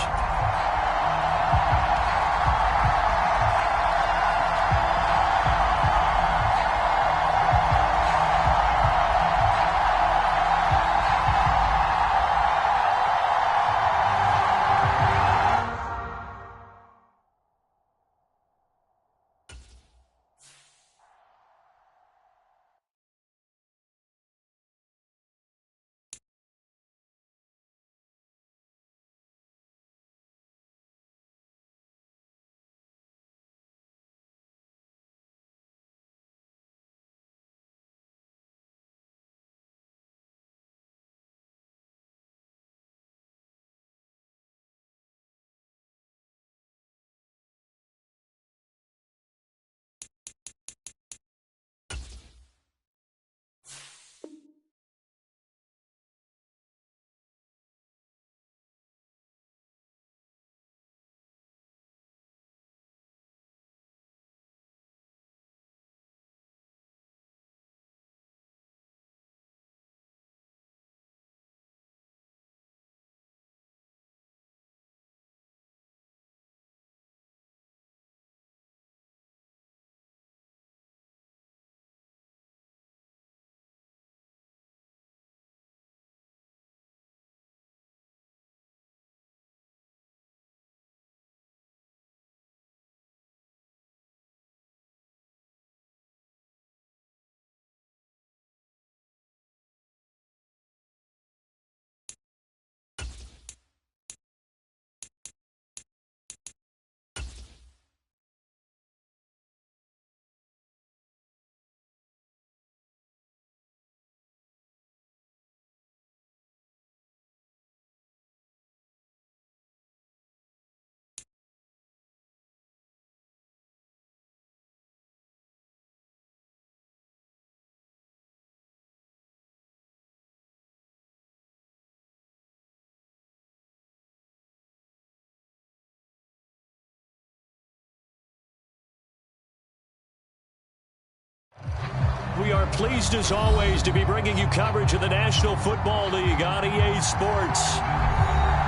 We are pleased, as always, to be bringing you coverage of the National Football League on EA Sports.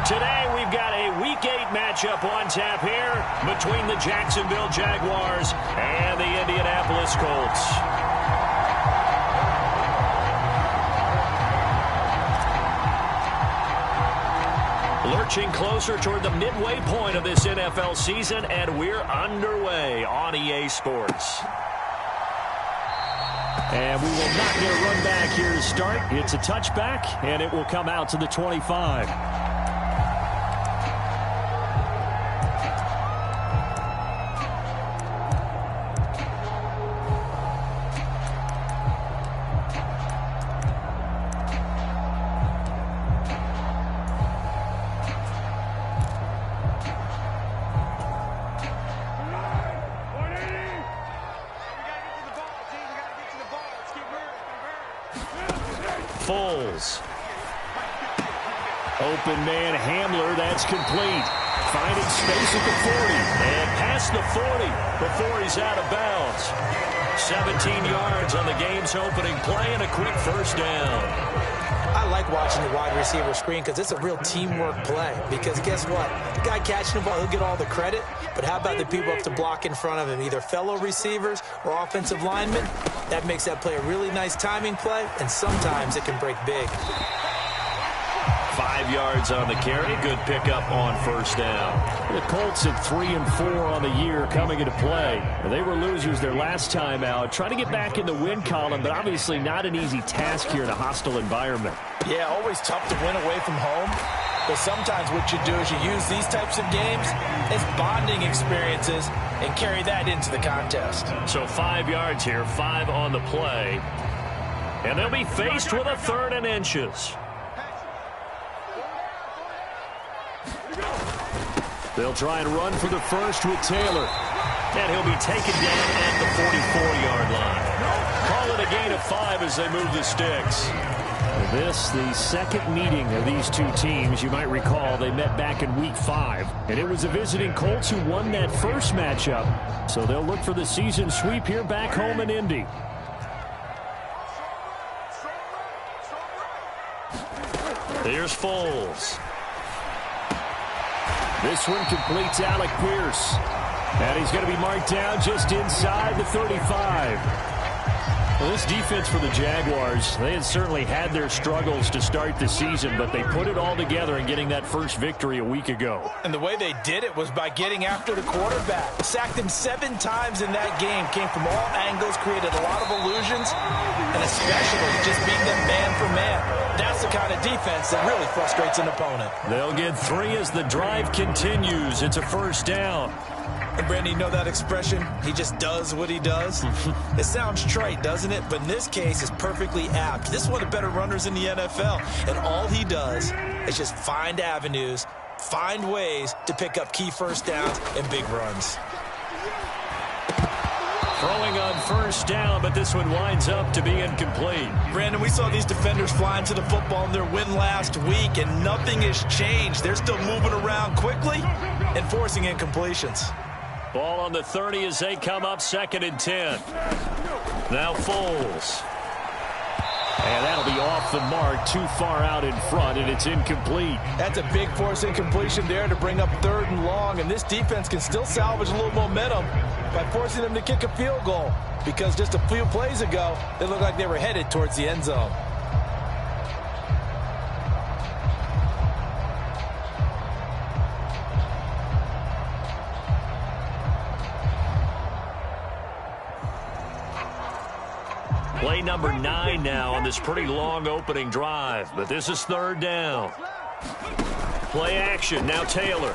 Today, we've got a Week 8 matchup on tap here between the Jacksonville Jaguars and the Indianapolis Colts. Lurching closer toward the midway point of this NFL season, and we're underway on EA Sports. And we will not get a run back here to start. It's a touchback, and it will come out to the 25. Open man Hamler, that's complete. Finding space at the 40 and past the 40 before he's out of bounds. 17 yards on the game's opening play and a quick first down. I like watching the wide receiver screen because it's a real teamwork play. Because guess what? The guy catching the ball, he'll get all the credit. But how about the people up to block in front of him, either fellow receivers or offensive linemen? That makes that play a really nice timing play, and sometimes it can break big. 5 yards on the carry. Good pickup on first down. The Colts at 3 and 4 on the year coming into play. They were losers their last time out. Trying to get back in the win column, but obviously not an easy task here in a hostile environment. Yeah, always tough to win away from home. But sometimes what you do is you use these types of games as bonding experiences and carry that into the contest. So 5 yards here, 5 on the play. And they'll be faced with a 3rd and inches. They'll try and run for the first with Taylor. And he'll be taken down at the 44-yard line. Call it a gain of 5 as they move the sticks. This, the second meeting of these two teams. You might recall they met back in Week 5, and it was the visiting Colts who won that first matchup. So they'll look for the season sweep here back home in Indy. Here's Foles. This one completes Alec Pierce. And he's going to be marked down just inside the 35. Well, this defense for the Jaguars, they had certainly had their struggles to start the season, but they put it all together in getting that first victory a week ago. And the way they did it was by getting after the quarterback. Sacked him 7 times in that game. Came from all angles, created a lot of illusions, and especially just beating them man for man. That's the kind of defense that really frustrates an opponent. They'll get 3 as the drive continues. It's a first down. And Brandon, you know that expression? He just does what he does. It sounds trite, doesn't it? But in this case, it's perfectly apt. This is one of the better runners in the NFL. And all he does is just find avenues, find ways to pick up key first downs and big runs. Throwing on first down, but this one winds up to be incomplete. Brandon, we saw these defenders flying to the football in their win last week, and nothing has changed. They're still moving around quickly and forcing incompletions. Ball on the 30 as they come up 2nd and 10. Now Foles. And that'll be off the mark, too far out in front, and it's incomplete. That's a big force incompletion there to bring up 3rd and long, and this defense can still salvage a little momentum by forcing them to kick a field goal, because just a few plays ago, they looked like they were headed towards the end zone. Play number 9 now on this pretty long opening drive, but this is 3rd down. Play action, now Taylor.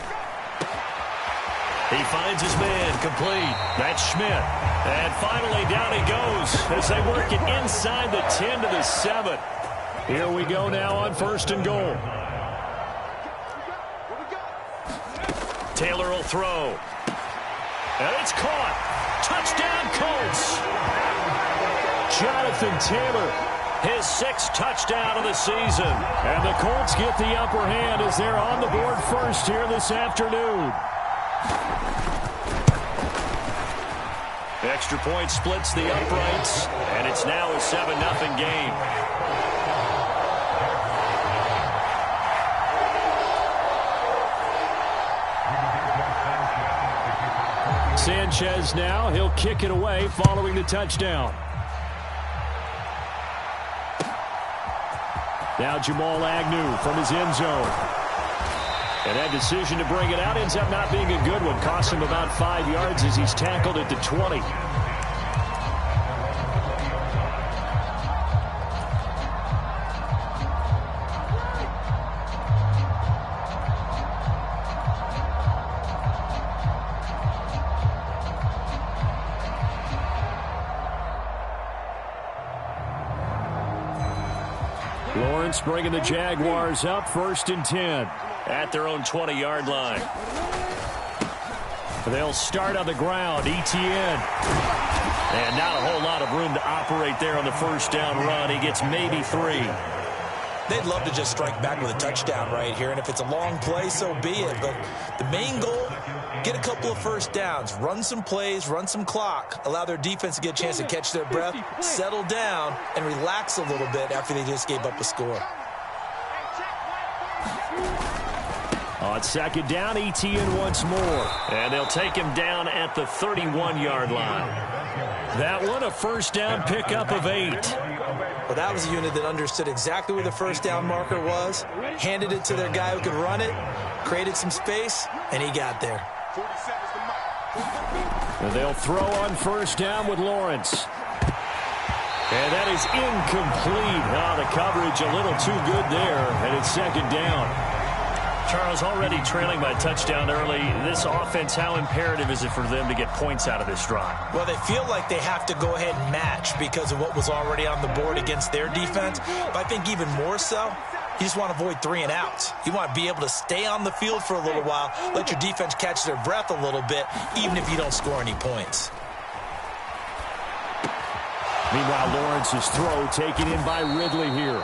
He finds his man, complete. That's Schmidt. And finally down he goes as they work it inside the 10 to the 7. Here we go now on 1st and goal. Taylor will throw. And it's caught. Touchdown Colts. Jonathan Taylor, his 6th touchdown of the season. And the Colts get the upper hand as they're on the board first here this afternoon. The extra point splits the uprights, and it's now a 7-0 game. Sanchez now, he'll kick it away following the touchdown. Now Jamal Agnew from his end zone. And that decision to bring it out ends up not being a good one. Costs him about 5 yards as he's tackled at the 20. Lawrence bringing the Jaguars up 1st and 10 at their own 20-yard line. They'll start on the ground. Etienne. And not a whole lot of room to operate there on the first down run. He gets maybe 3. They'd love to just strike back with a touchdown right here, and if it's a long play, so be it. But the main goal, get a couple of first downs, run some plays, run some clock, allow their defense to get a chance to catch their breath, settle down, and relax a little bit after they just gave up a score. On 2nd down, Etienne once more. And they'll take him down at the 31-yard line. That one, a first down pickup of 8. Well, that was a unit that understood exactly where the first down marker was, handed it to their guy who could run it, created some space, and he got there. And they'll throw on first down with Lawrence. And that is incomplete. The coverage a little too good there, and it's 2nd down. Charles, already trailing by touchdown early. This offense, how imperative is it for them to get points out of this drive? Well, they feel like they have to go ahead and match because of what was already on the board against their defense. But I think even more so, you just want to avoid 3 and outs. You want to be able to stay on the field for a little while, let your defense catch their breath a little bit, even if you don't score any points. Meanwhile, Lawrence's throw taken in by Ridley here.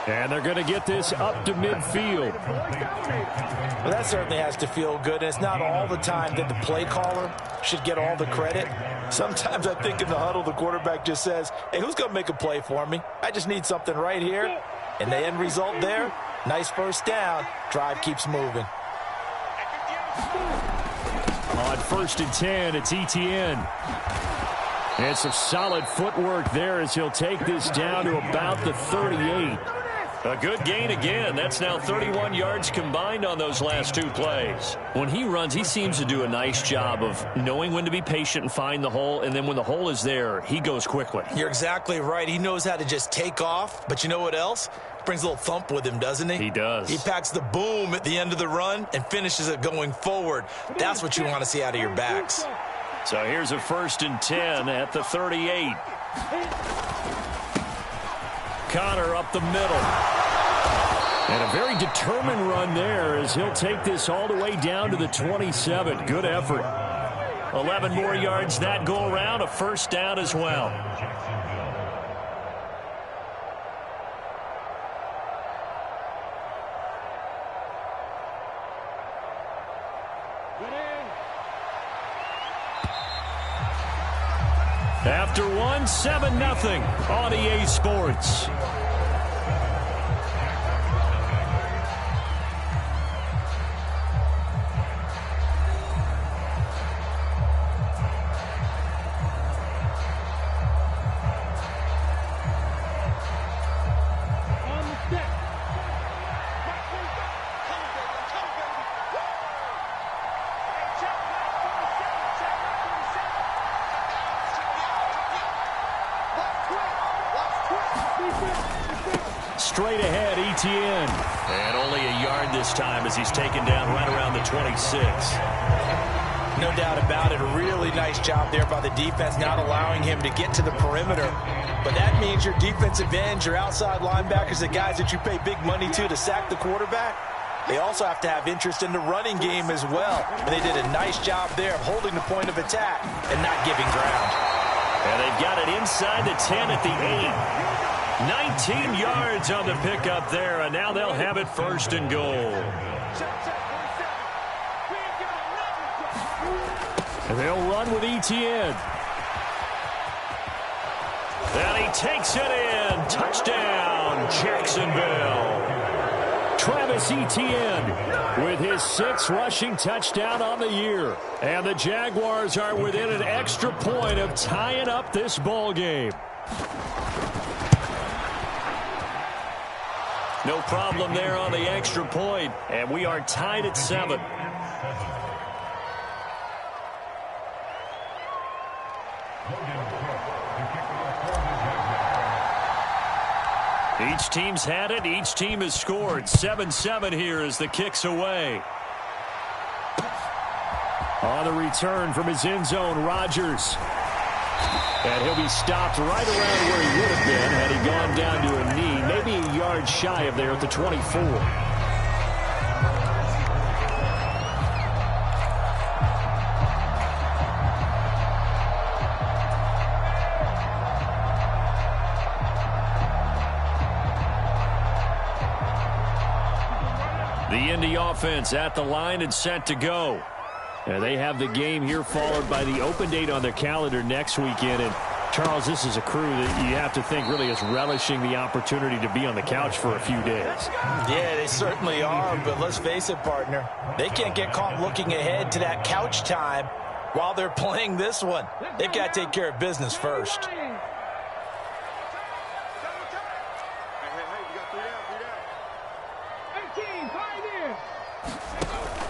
And they're going to get this up to midfield. Well, that certainly has to feel good. And it's not all the time that the play caller should get all the credit. Sometimes I think in the huddle, the quarterback just says, hey, who's going to make a play for me? I just need something right here. And the end result there, nice first down. Drive keeps moving. On 1st and 10, it's Etienne. And some solid footwork there as he'll take this down to about the 38. A good gain again. That's now 31 yards combined on those last 2 plays. When he runs, he seems to do a nice job of knowing when to be patient and find the hole, and then when the hole is there, he goes quickly. You're exactly right. He knows how to just take off, but you know what else? Brings a little thump with him, doesn't he? He does. He packs the boom at the end of the run and finishes it going forward. That's what you want to see out of your backs. So here's a 1st and 10 at the 38. Connor up the middle. And a very determined run there as he'll take this all the way down to the 27. Good effort. 11 more yards that go around, a 1st down as well. After 1, 7-0 on EA Sports. Straight ahead, Etienne. And only a yard this time as he's taken down right around the 26. No doubt about it. A really nice job there by the defense, not allowing him to get to the perimeter. But that means your defensive ends, your outside linebackers, the guys that you pay big money to sack the quarterback, they also have to have interest in the running game as well. And they did a nice job there of holding the point of attack and not giving ground. And they've got it inside the 10 at the 8. 19 yards on the pickup there, and now they'll have it 1st and goal. And they'll run with Etienne. And he takes it in. Touchdown, Jacksonville. Travis Etienne with his 6th rushing touchdown on the year. And the Jaguars are within an extra point of tying up this ball game. No problem there on the extra point, and we are tied at 7. Each team's had it. Each team has scored. 7-7 here as the kick's away. On the return from his end zone, Rodgers. And he'll be stopped right around where he would have been had he gone down to a knee, maybe a yard shy of there at the 24. The Indy offense at the line and set to go. And they have the game here followed by the open date on their calendar next weekend. And, Charles, this is a crew that you have to think really is relishing the opportunity to be on the couch for a few days. Yeah, they certainly are, but let's face it, partner. They can't get caught looking ahead to that couch time while they're playing this one. They've got to take care of business first.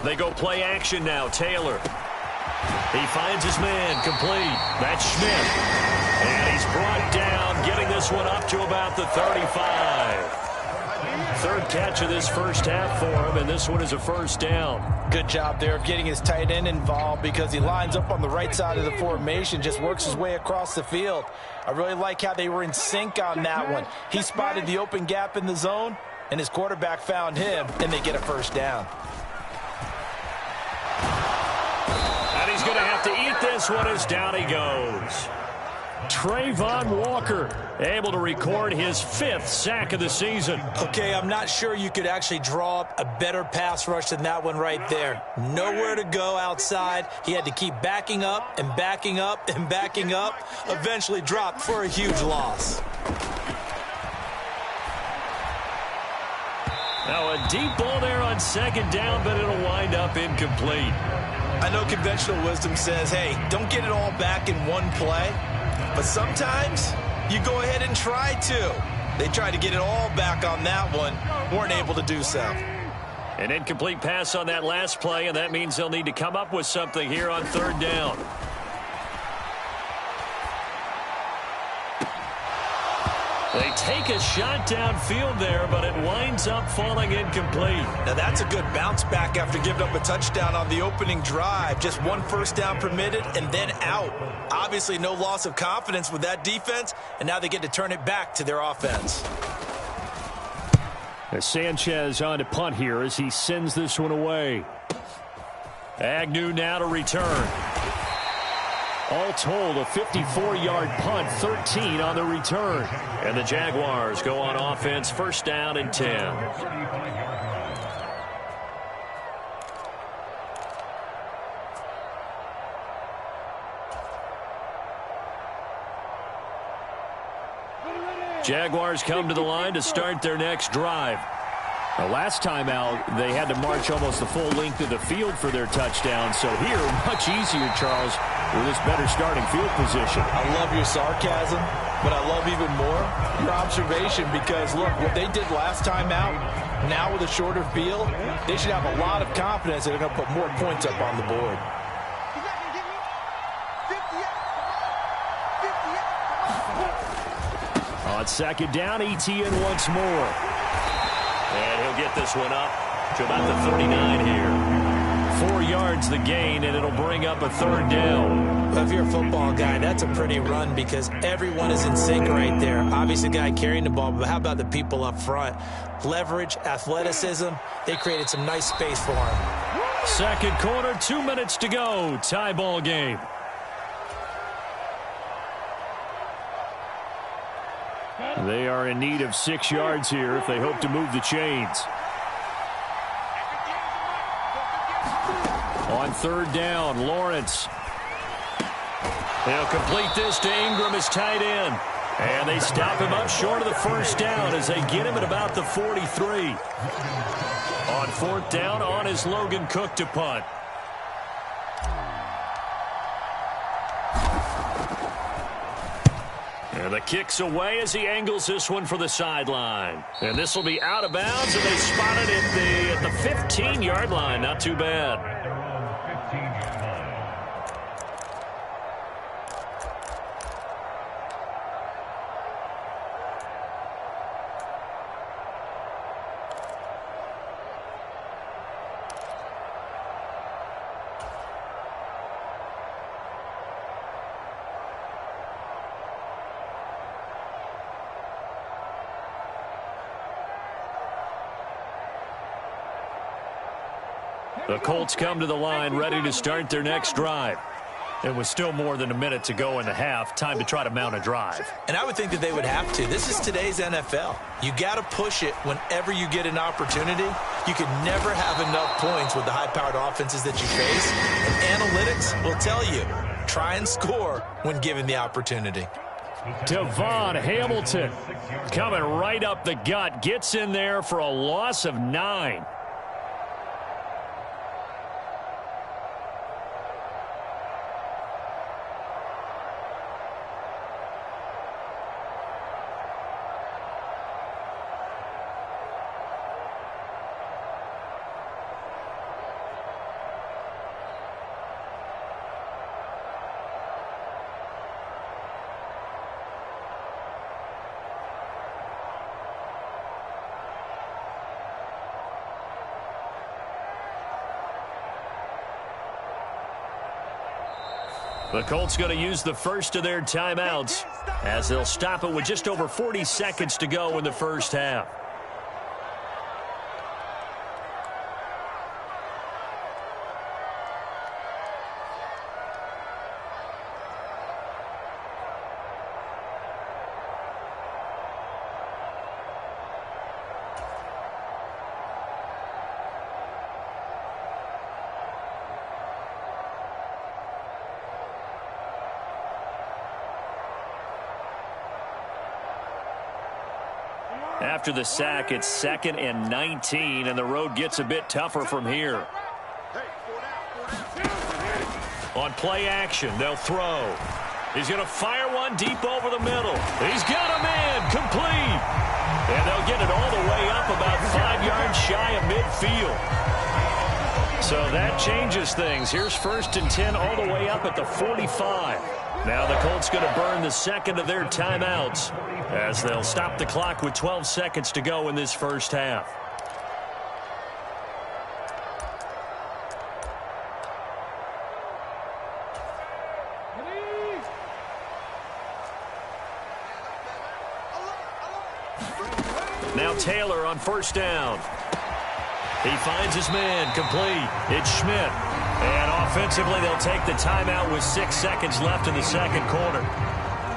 They go play action now. Taylor. He finds his man complete. That's Schmidt. And he's brought down, getting this one up to about the 35. 3rd catch of this first half for him, and this one is a 1st down. Good job there of getting his tight end involved because he lines up on the right side of the formation, just works his way across the field. I really like how they were in sync on that one. He spotted the open gap in the zone, and his quarterback found him, and they get a 1st down. And he's going to have to eat this one as down he goes. Trayvon Walker able to record his 5th sack of the season. Okay, I'm not sure you could actually draw up a better pass rush than that one right there. Nowhere to go outside. He had to keep backing up and backing up and backing up. Eventually dropped for a huge loss. Now a deep ball there on 2nd down, but it'll wind up incomplete. I know conventional wisdom says, hey, don't get it all back in one play. But sometimes you go ahead and try to. They tried to get it all back on that one. Weren't able to do so. An incomplete pass on that last play, and that means they'll need to come up with something here on 3rd down. They take a shot downfield there, but it winds up falling incomplete. Now that's a good bounce back after giving up a touchdown on the opening drive. Just 1 first down permitted and then out. Obviously no loss of confidence with that defense, and now they get to turn it back to their offense. As Sanchez on to punt here as he sends this one away. Agnew now to return. All told, a 54-yard punt, 13 on the return. And the Jaguars go on offense, 1st down and 10. Jaguars come to the line to start their next drive. Now, last time out, they had to march almost the full length of the field for their touchdown. So here, much easier, Charles, with this better starting field position. I love your sarcasm, but I love even more your observation because, look, what they did last time out, now with a shorter field, they should have a lot of confidence that they're going to put more points up on the board. On 2nd down, ETN once more. And he'll get this one up to about the 39 here. 4 yards the gain, and it'll bring up a 3rd down. Well, if you're a football guy, that's a pretty run because everyone is in sync right there. Obviously, the guy carrying the ball, but how about the people up front? Leverage, athleticism, they created some nice space for him. 2nd quarter, 2 minutes to go. Tie ball game. They are in need of 6 yards here if they hope to move the chains. On 3rd down, Lawrence. They'll complete this to Ingram as tight end. And they stop him up short of the 1st down as they get him at about the 43. On 4th down, on is Logan Cook to punt. And the kick's away as he angles this one for the sideline. And this will be out of bounds, and they spot it at the 15-yard line. Not too bad. The Colts come to the line ready to start their next drive. It was still more than a minute to go in the half. Time to try to mount a drive. And I would think that they would have to. This is today's NFL. You got to push it whenever you get an opportunity. You can never have enough points with the high-powered offenses that you face. And analytics will tell you, try and score when given the opportunity. Devon Hamilton coming right up the gut. Gets in there for a loss of 9. The Colts going to use the first of their timeouts as they'll stop it with just over 40 seconds to go in the first half. after the sack, it's 2nd and 19, and the road gets a bit tougher from here. On play action, they'll throw. He's going to fire one deep over the middle. He's got a man, complete. And they'll get it all the way up about 5 yards shy of midfield. So that changes things. Here's 1st and 10 all the way up at the 45. Now the Colts going to burn the second of their timeouts as they'll stop the clock with 12 seconds to go in this first half. Now Taylor on 1st down. He finds his man, complete. It's Schmidt. And offensively, they'll take the timeout with 6 seconds left in the second quarter.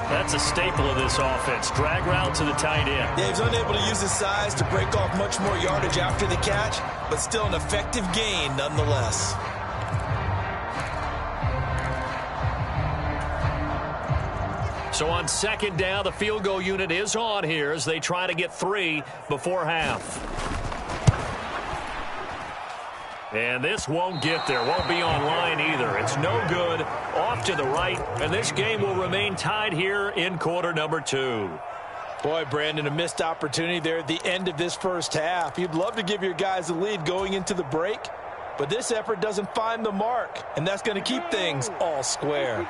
That's a staple of this offense. Drag route to the tight end. Yeah, he's unable to use his size to break off much more yardage after the catch, but still an effective gain nonetheless. So on 2nd down, the field goal unit is on here as they try to get 3 before half. And this won't get there, won't be online either. It's no good, off to the right, and this game will remain tied here in quarter number 2. Boy, Brandon, a missed opportunity there at the end of this first half. You'd love to give your guys a lead going into the break, but this effort doesn't find the mark, and that's going to keep things all square.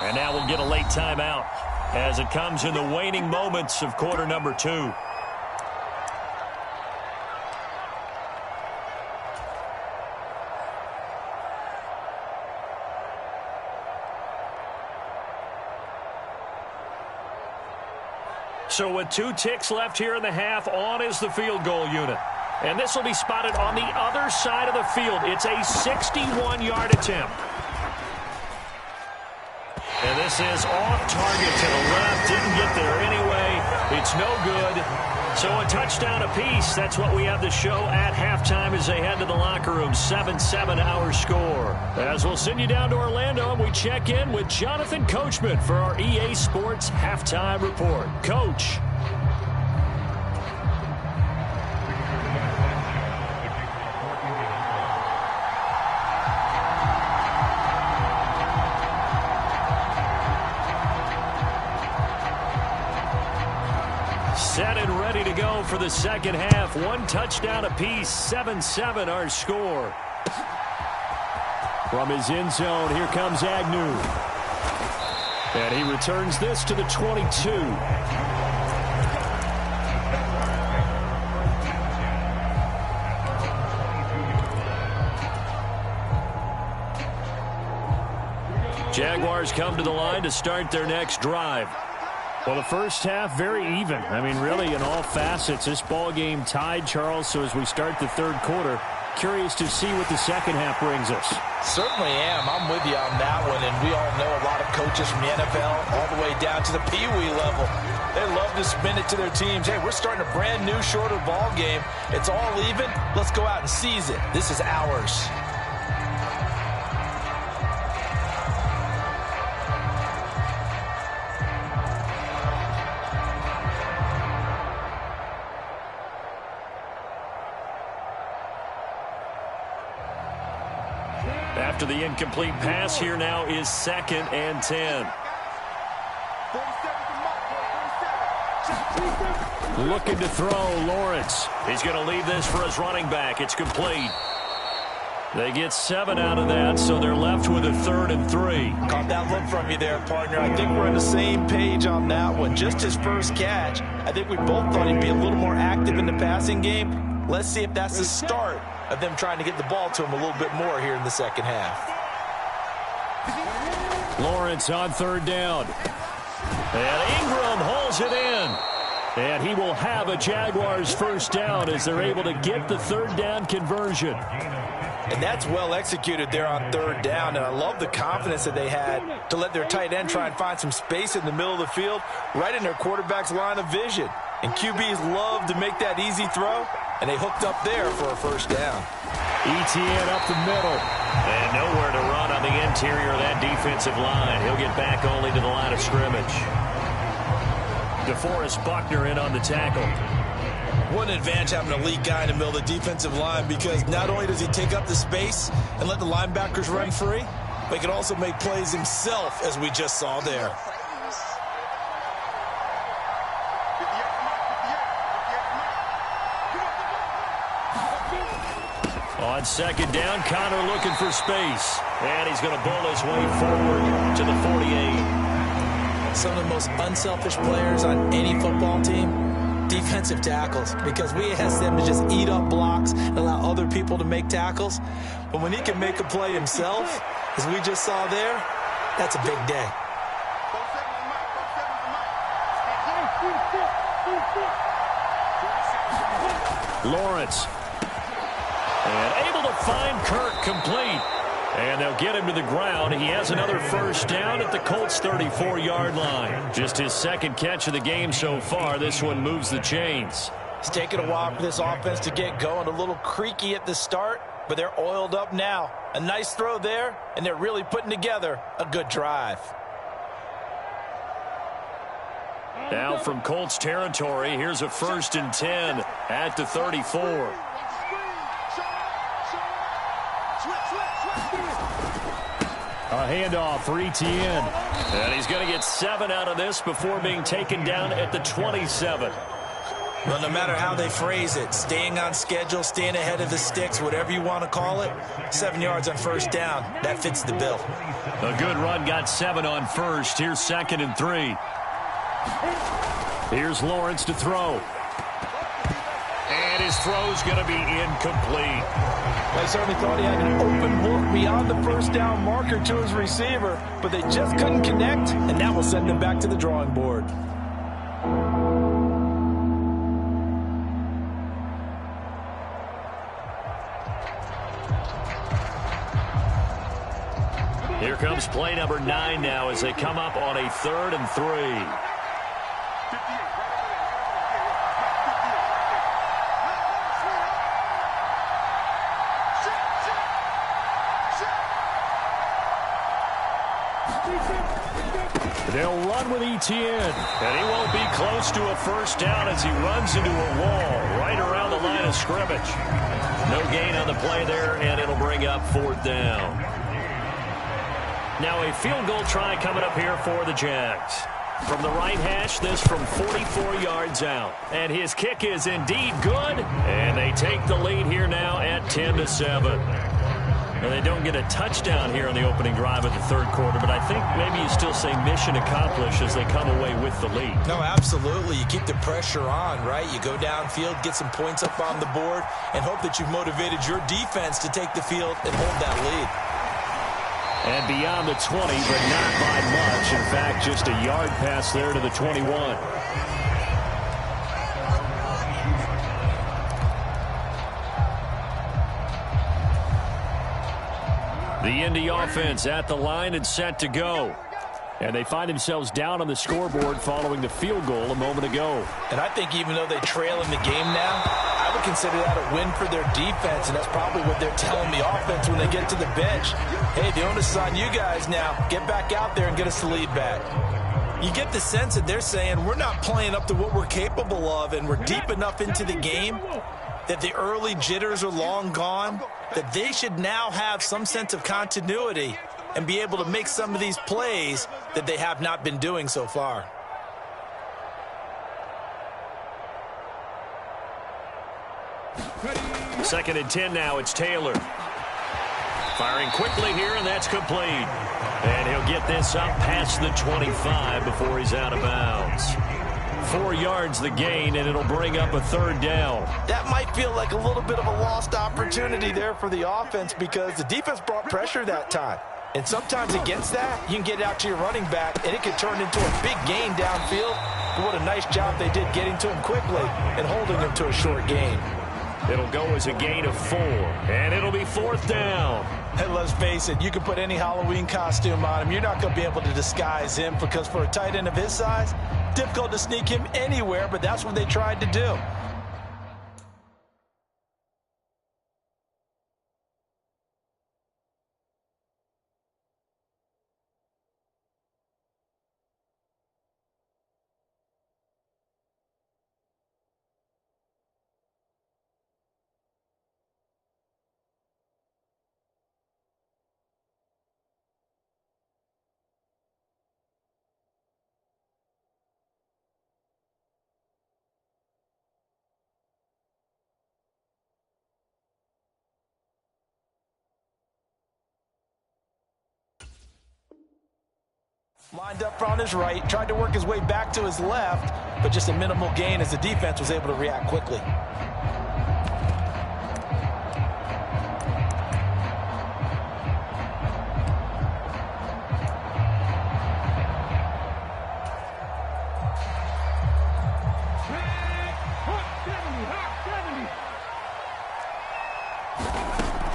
And now we'll get a late timeout as it comes in the waning moments of quarter number 2. So with 2 ticks left here in the half, on is the field goal unit. And this will be spotted on the other side of the field. It's a 61-yard attempt. And this is off target to the left. Didn't get there anyway. It's no good. So a touchdown apiece. That's what we have to show at halftime as they head to the locker room. 7-7 our score. As we'll send you down to Orlando, and we check in with Jonathan Coachman for our EA Sports Halftime Report. Coach. Set and ready to go for the second half. 1 touchdown apiece. 7-7 our score. From his end zone, here comes Agnew. And he returns this to the 22. Jaguars come to the line to start their next drive. Well, the first half, very even. I mean, really, in all facets, this ball game tied, Charles. So as we start the third quarter, curious to see what the second half brings us. Certainly am. I'm with you on that one. And we all know a lot of coaches from the NFL all the way down to the Pee-wee level. They love to spin it to their teams. Hey, we're starting a brand new, shorter ball game. It's all even. Let's go out and seize it. This is ours. After the incomplete pass, here now is 2nd and 10. Looking to throw, Lawrence. He's going to leave this for his running back. It's complete. They get 7 out of that, so they're left with a 3rd and 3. Caught that look from you there, partner. I think we're on the same page on that one. Just his first catch. I think we both thought he'd be a little more active in the passing game. Let's see if that's the start of them trying to get the ball to him a little bit more here in the second half. Lawrence on 3rd down. And Ingram holds it in. And he will have a Jaguars first down as they're able to get the 3rd down conversion. And that's well executed there on 3rd down. And I love the confidence that they had to let their tight end try and find some space in the middle of the field, right in their quarterback's line of vision. And QBs love to make that easy throw. and they hooked up there for a first down. ETN up the middle. And nowhere to run on the interior of that defensive line. He'll get back only to the line of scrimmage. DeForest Buckner in on the tackle. What an advantage having an elite guy in the middle of the defensive line, because not only does he take up the space and let the linebackers run free, but he can also make plays himself, as we just saw there. On second down, Connor looking for space. And he's going to bull his way forward to the 48. Some of the most unselfish players on any football team, defensive tackles, because we ask them to just eat up blocks and allow other people to make tackles. But when he can make a play himself, as we just saw there, that's a big day. Lawrence. And able to find Kirk complete. And they'll get him to the ground. He has another first down at the Colts' 34-yard line. Just his second catch of the game so far. This one moves the chains. It's taken a while for this offense to get going. A little creaky at the start, but they're oiled up now. A nice throw there, and they're really putting together a good drive. Now from Colts territory, here's a 1st and 10 at the 34. A handoff for ETN. And he's going to get 7 out of this before being taken down at the 27. Well, no matter how they phrase it, staying on schedule, staying ahead of the sticks, whatever you want to call it, 7 yards on first down, that fits the bill. A good run got 7 on first. Here's 2nd and 3. Here's Lawrence to throw. And his throw's going to be incomplete. They certainly thought he had an open look beyond the first down marker to his receiver, but they just couldn't connect, and that will send them back to the drawing board. Here comes play number 9 now as they come up on a 3rd and 3. They'll run with ETN, and he won't be close to a first down as he runs into a wall right around the line of scrimmage. No gain on the play there, and it'll bring up 4th down. Now a field goal try coming up here for the Jags. From the right hash, this from 44 yards out. And his kick is indeed good, and they take the lead here now at 10-7. Now, they don't get a touchdown here on the opening drive of the 3rd quarter, but I think maybe you still say mission accomplished as they come away with the lead. No, absolutely. You keep the pressure on, right? You go downfield, get some points up on the board, and hope that you've motivated your defense to take the field and hold that lead. And beyond the 20, but not by much. In fact, just a yard pass there to the 21. The Indy offense at the line and set to go. And they find themselves down on the scoreboard following the field goal a moment ago. And I think even though they trail in the game now, I would consider that a win for their defense, and that's probably what they're telling the offense when they get to the bench. Hey, the onus is on you guys now. Get back out there and get us the lead back. You get the sense that they're saying we're not playing up to what we're capable of, and we're deep enough into the game that the early jitters are long gone, that they should now have some sense of continuity and be able to make some of these plays that they have not been doing so far. Second and 10 now, it's Taylor. Firing quickly here, and that's complete. And he'll get this up past the 25 before he's out of bounds. 4 yards the gain, and it'll bring up a 3rd down. That might feel like a little bit of a lost opportunity there for the offense because the defense brought pressure that time. And sometimes against that, you can get out to your running back, and it can turn into a big gain downfield. But what a nice job they did getting to him quickly and holding him to a short gain. It'll go as a gain of 4, and it'll be 4th down. And let's face it, you can put any Halloween costume on him. You're not going to be able to disguise him because for a tight end of his size, difficult to sneak him anywhere, but that's what they tried to do. Lined up on his right, tried to work his way back to his left, but just a minimal gain as the defense was able to react quickly.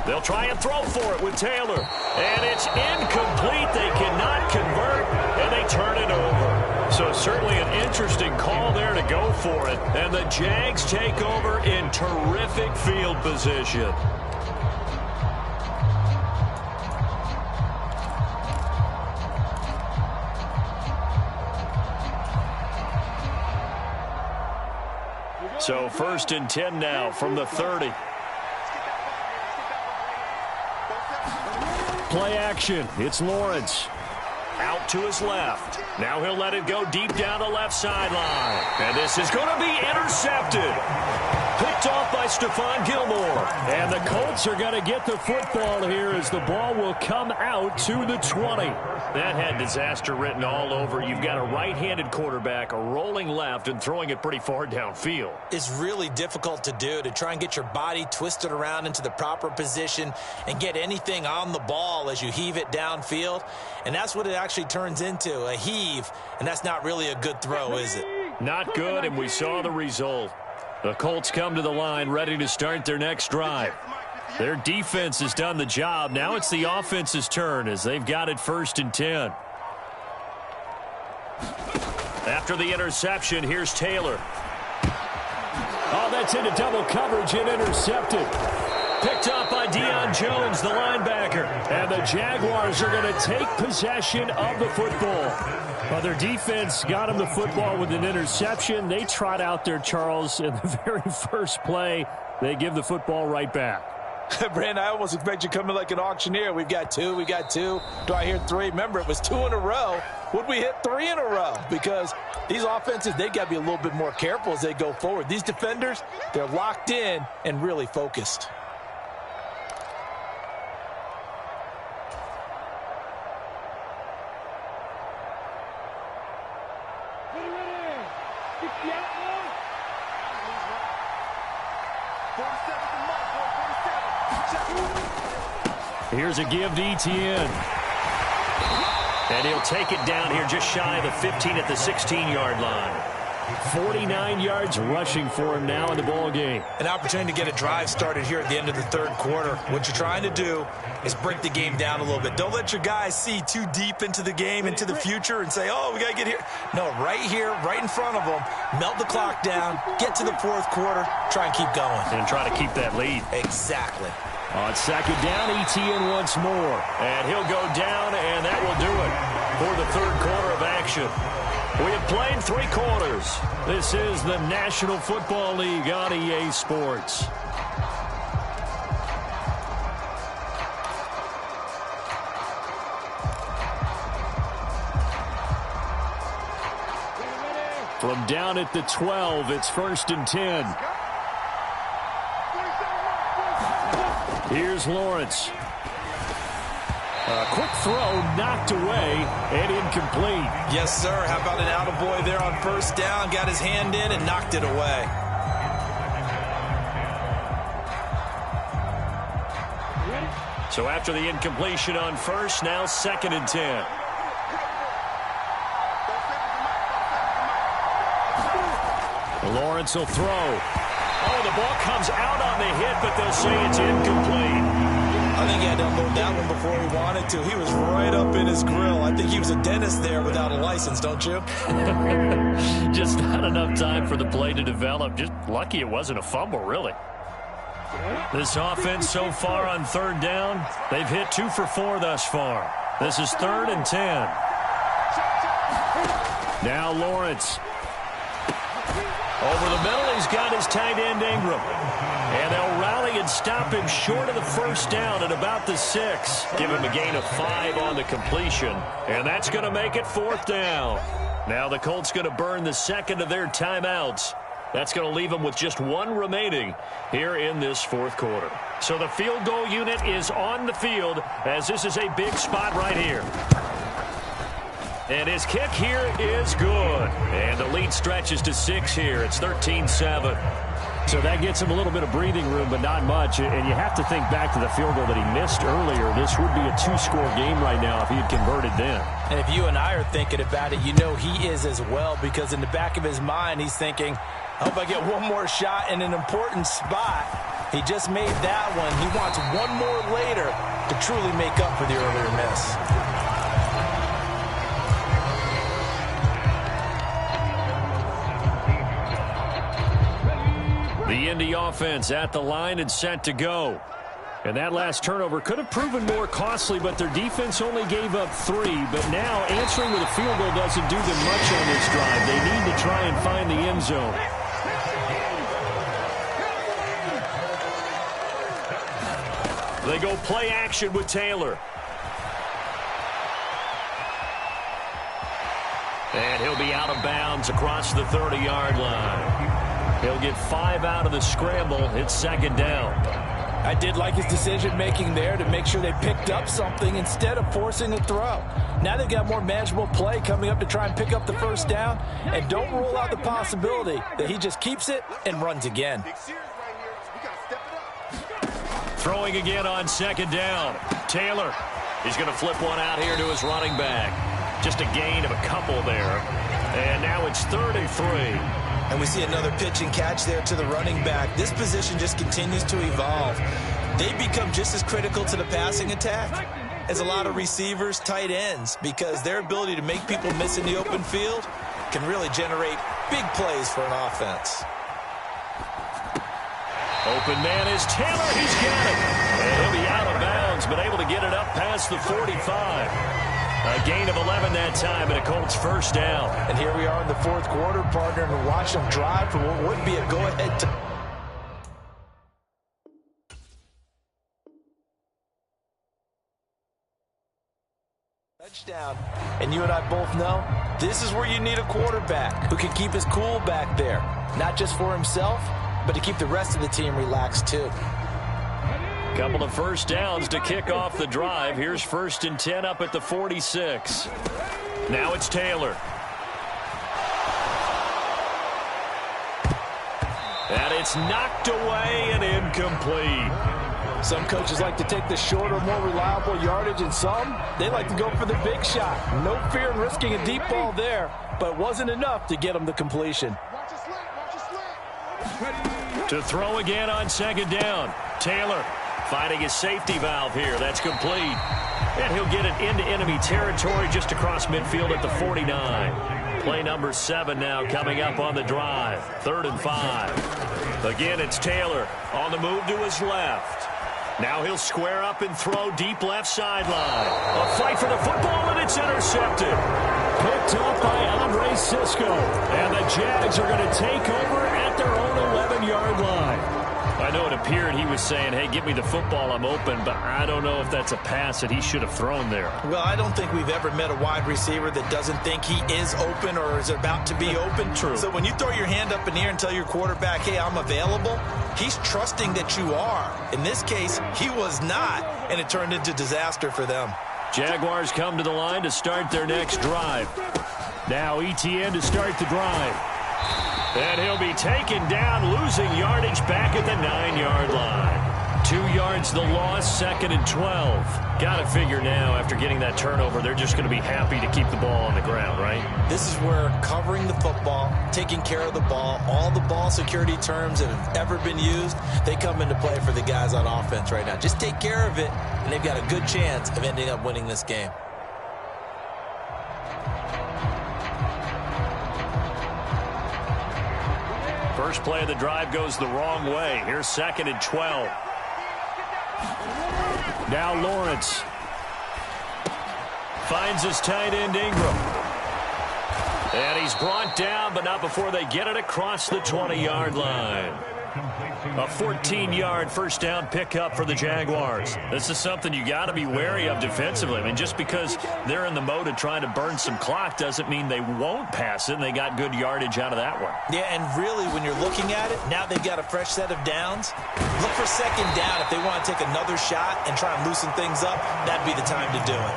They'll try and throw for it with Taylor. And it's incomplete. They cannot convert, and they turn it over. So certainly an interesting call there to go for it. And the Jags take over in terrific field position. So 1st and 10 now from the 30. Play action. It's Lawrence. Out to his left. Now he'll let it go deep down the left sideline. And this is going to be intercepted. Picked off by Stephon Gilmore. And the Colts are going to get the football here as the ball will come out to the 20. That had disaster written all over. You've got a right-handed quarterback, a rolling left, and throwing it pretty far downfield. It's really difficult to do, to try and get your body twisted around into the proper position and get anything on the ball as you heave it downfield. And that's what it actually turns into, a heave. And that's not really a good throw, is it? Not good, and we saw the result. The Colts come to the line ready to start their next drive. Their defense has done the job. Now it's the offense's turn as they've got it 1st and 10. After the interception, here's Taylor. Oh, that's into double coverage and intercepted. Picked up by Deion Jones, the linebacker. And the Jaguars are going to take possession of the football. Well, their defense got him the football with an interception. They trot out there, Charles, in the very first play. They give the football right back. Brandon, I almost expect you coming like an auctioneer. We've got two. Do I hear three? Remember, it was 2 in a row. Would we hit 3 in a row? Because these offenses, they got to be a little bit more careful as they go forward. These defenders, they're locked in and really focused. Here's a give to Etienne. And he'll take it down here just shy of the 15 at the 16-yard line. 49 yards rushing for him now in the ball game. An opportunity to get a drive started here at the end of the 3rd quarter. What you're trying to do is break the game down a little bit. Don't let your guys see too deep into the game, into the future, and say, oh, we got to get here. No, right here, right in front of them, melt the clock down, get to the 4th quarter, try and keep going. And try to keep that lead. Exactly. On 2nd down, Etienne once more. And he'll go down, and that will do it for the 3rd quarter of action. We have played 3 quarters. This is the National Football League on EA Sports. From down at the 12, it's 1st and 10. Here's Lawrence. A quick throw knocked away and incomplete. Yes, sir. How about an attaboy there on 1st down? Got his hand in and knocked it away. So after the incompletion on 1st, now 2nd and 10. Lawrence will throw. Oh, the ball comes out on the hit, but they'll say it's incomplete. I think he had to unload that one before he wanted to. He was right up in his grill. I think he was a dentist there without a license, don't you? Just not enough time for the play to develop. Just lucky it wasn't a fumble, really. This offense so far on 3rd down, they've hit 2 for 4 thus far. This is 3rd and 10. Now Lawrence. Over the middle, he's got his tight end Ingram. And they'll rally and stop him short of the 1st down at about the 6. Give him a gain of 5 on the completion. And that's going to make it 4th down. Now the Colts going to burn the 2nd of their timeouts. That's going to leave them with just 1 remaining here in this 4th quarter. So the field goal unit is on the field as this is a big spot right here. And his kick here is good. And the lead stretches to 6 here. It's 13-7. So that gets him a little bit of breathing room, but not much. And you have to think back to the field goal that he missed earlier. This would be a 2-score game right now if he had converted then. And if you and I are thinking about it, you know he is as well, because in the back of his mind, he's thinking, I hope I get one more shot in an important spot. He just made that one. He wants one more later to truly make up for the earlier miss. The Indy offense at the line and set to go. And that last turnover could have proven more costly, but their defense only gave up 3. But now answering with a field goal doesn't do them much on this drive. They need to try and find the end zone. They go play action with Taylor. And he'll be out of bounds across the 30-yard line. He'll get 5 out of the scramble. It's second down. I did like his decision-making there to make sure they picked up something instead of forcing a throw. Now they've got more manageable play coming up to try and pick up the first down. And don't rule out the possibility that he just keeps it and runs again. Throwing again on second down. Taylor. He's going to flip one out here to his running back. Just a gain of a couple there. And now it's 3rd and 3. And we see another pitch and catch there to the running back. This position just continues to evolve. They become just as critical to the passing attack as a lot of receivers, tight ends, because their ability to make people miss in the open field can really generate big plays for an offense. Open man is Taylor. He's got it. And he'll be out of bounds, but able to get it up past the 45. A gain of 11 that time, and a Colts first down. And here we are in the 4th quarter, partner, and watch them drive for what would be a go-ahead touchdown. And you and I both know this is where you need a quarterback who can keep his cool back there, not just for himself, but to keep the rest of the team relaxed too. Couple of first downs to kick off the drive. Here's 1st and 10 up at the 46. Now it's Taylor. And it's knocked away and incomplete. Some coaches like to take the shorter, more reliable yardage, and some, they like to go for the big shot. No fear in risking a deep ball there, but it wasn't enough to get them the completion. To throw again on second down. Taylor finding his safety valve here. That's complete. And he'll get it into enemy territory just across midfield at the 49. Play number 7 now coming up on the drive. 3rd and 5. Again, it's Taylor on the move to his left. Now he'll square up and throw deep left sideline. A fight for the football, and it's intercepted. Picked up by Andre Sisco. And the Jags are going to take over at their own 11-yard line. I know it appeared he was saying, hey, give me the football, I'm open, but I don't know if that's a pass that he should have thrown there. Well, I don't think we've ever met a wide receiver that doesn't think he is open or is about to be open. True. So when you throw your hand up in the air and tell your quarterback, hey, I'm available, he's trusting that you are. In this case, he was not, and it turned into disaster for them. Jaguars come to the line to start their next drive. Now Etienne to start the drive. And he'll be taken down, losing yardage back at the 9-yard line. 2 yards the loss, 2nd and 12. Got to figure now, after getting that turnover, they're just going to be happy to keep the ball on the ground, right? This is where covering the football, taking care of the ball, all the ball security terms that have ever been used, they come into play for the guys on offense right now. Just take care of it, and they've got a good chance of ending up winning this game. First play of the drive goes the wrong way. Here's 2nd and 12. Now Lawrence finds his tight end Ingram. And he's brought down, but not before they get it across the 20-yard line. A 14-yard first down pickup for the Jaguars. This is something you got to be wary of defensively. I mean, just because they're in the mode of trying to burn some clock doesn't mean they won't pass it, and they got good yardage out of that one. Yeah, and really, when you're looking at it, now they've got a fresh set of downs. Look for second down if they want to take another shot and try and loosen things up. That'd be the time to do it.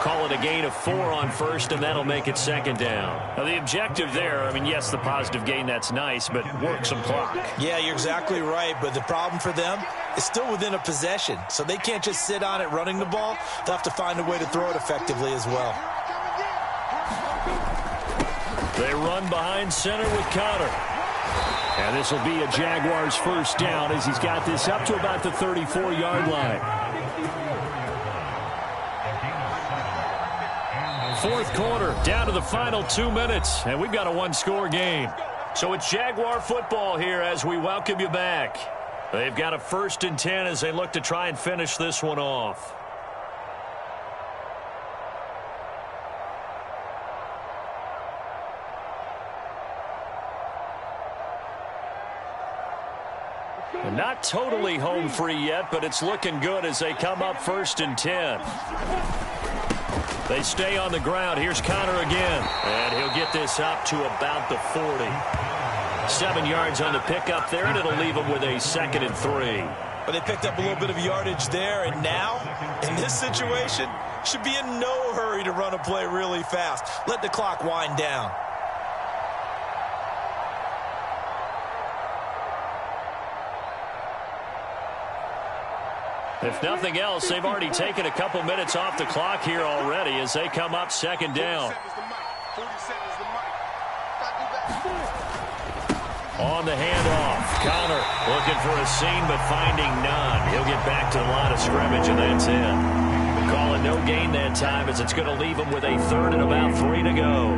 call it a gain of 4 on first, and that'll make it second down. Now, the objective there, I mean, yes, the positive gain, that's nice, but work some clock. Yeah, you're exactly right, but the problem for them is still within a possession, so they can't just sit on it running the ball. They'll have to find a way to throw it effectively as well. They run behind center with Connor. And this will be a Jaguars first down as he's got this up to about the 34-yard line. Fourth quarter, down to the final 2 minutes, and we've got a one-score game. So it's Jaguar football here as we welcome you back. They've got a 1st and 10 as they look to try and finish this one off. Not totally home free yet, but it's looking good as they come up 1st and 10. They stay on the ground. Here's Connor again. And he'll get this up to about the 40. 7 yards on the pickup there, and it'll leave him with a 2nd and 3. But they picked up a little bit of yardage there, and now, in this situation, should be in no hurry to run a play really fast. Let the clock wind down. If nothing else, they've already taken a couple minutes off the clock here already as they come up 2nd down. On the handoff, Connor looking for a seam but finding none. He'll get back to the line of scrimmage, and that's it. We'll call it no gain that time as it's going to leave him with a 3rd and about 3 to go.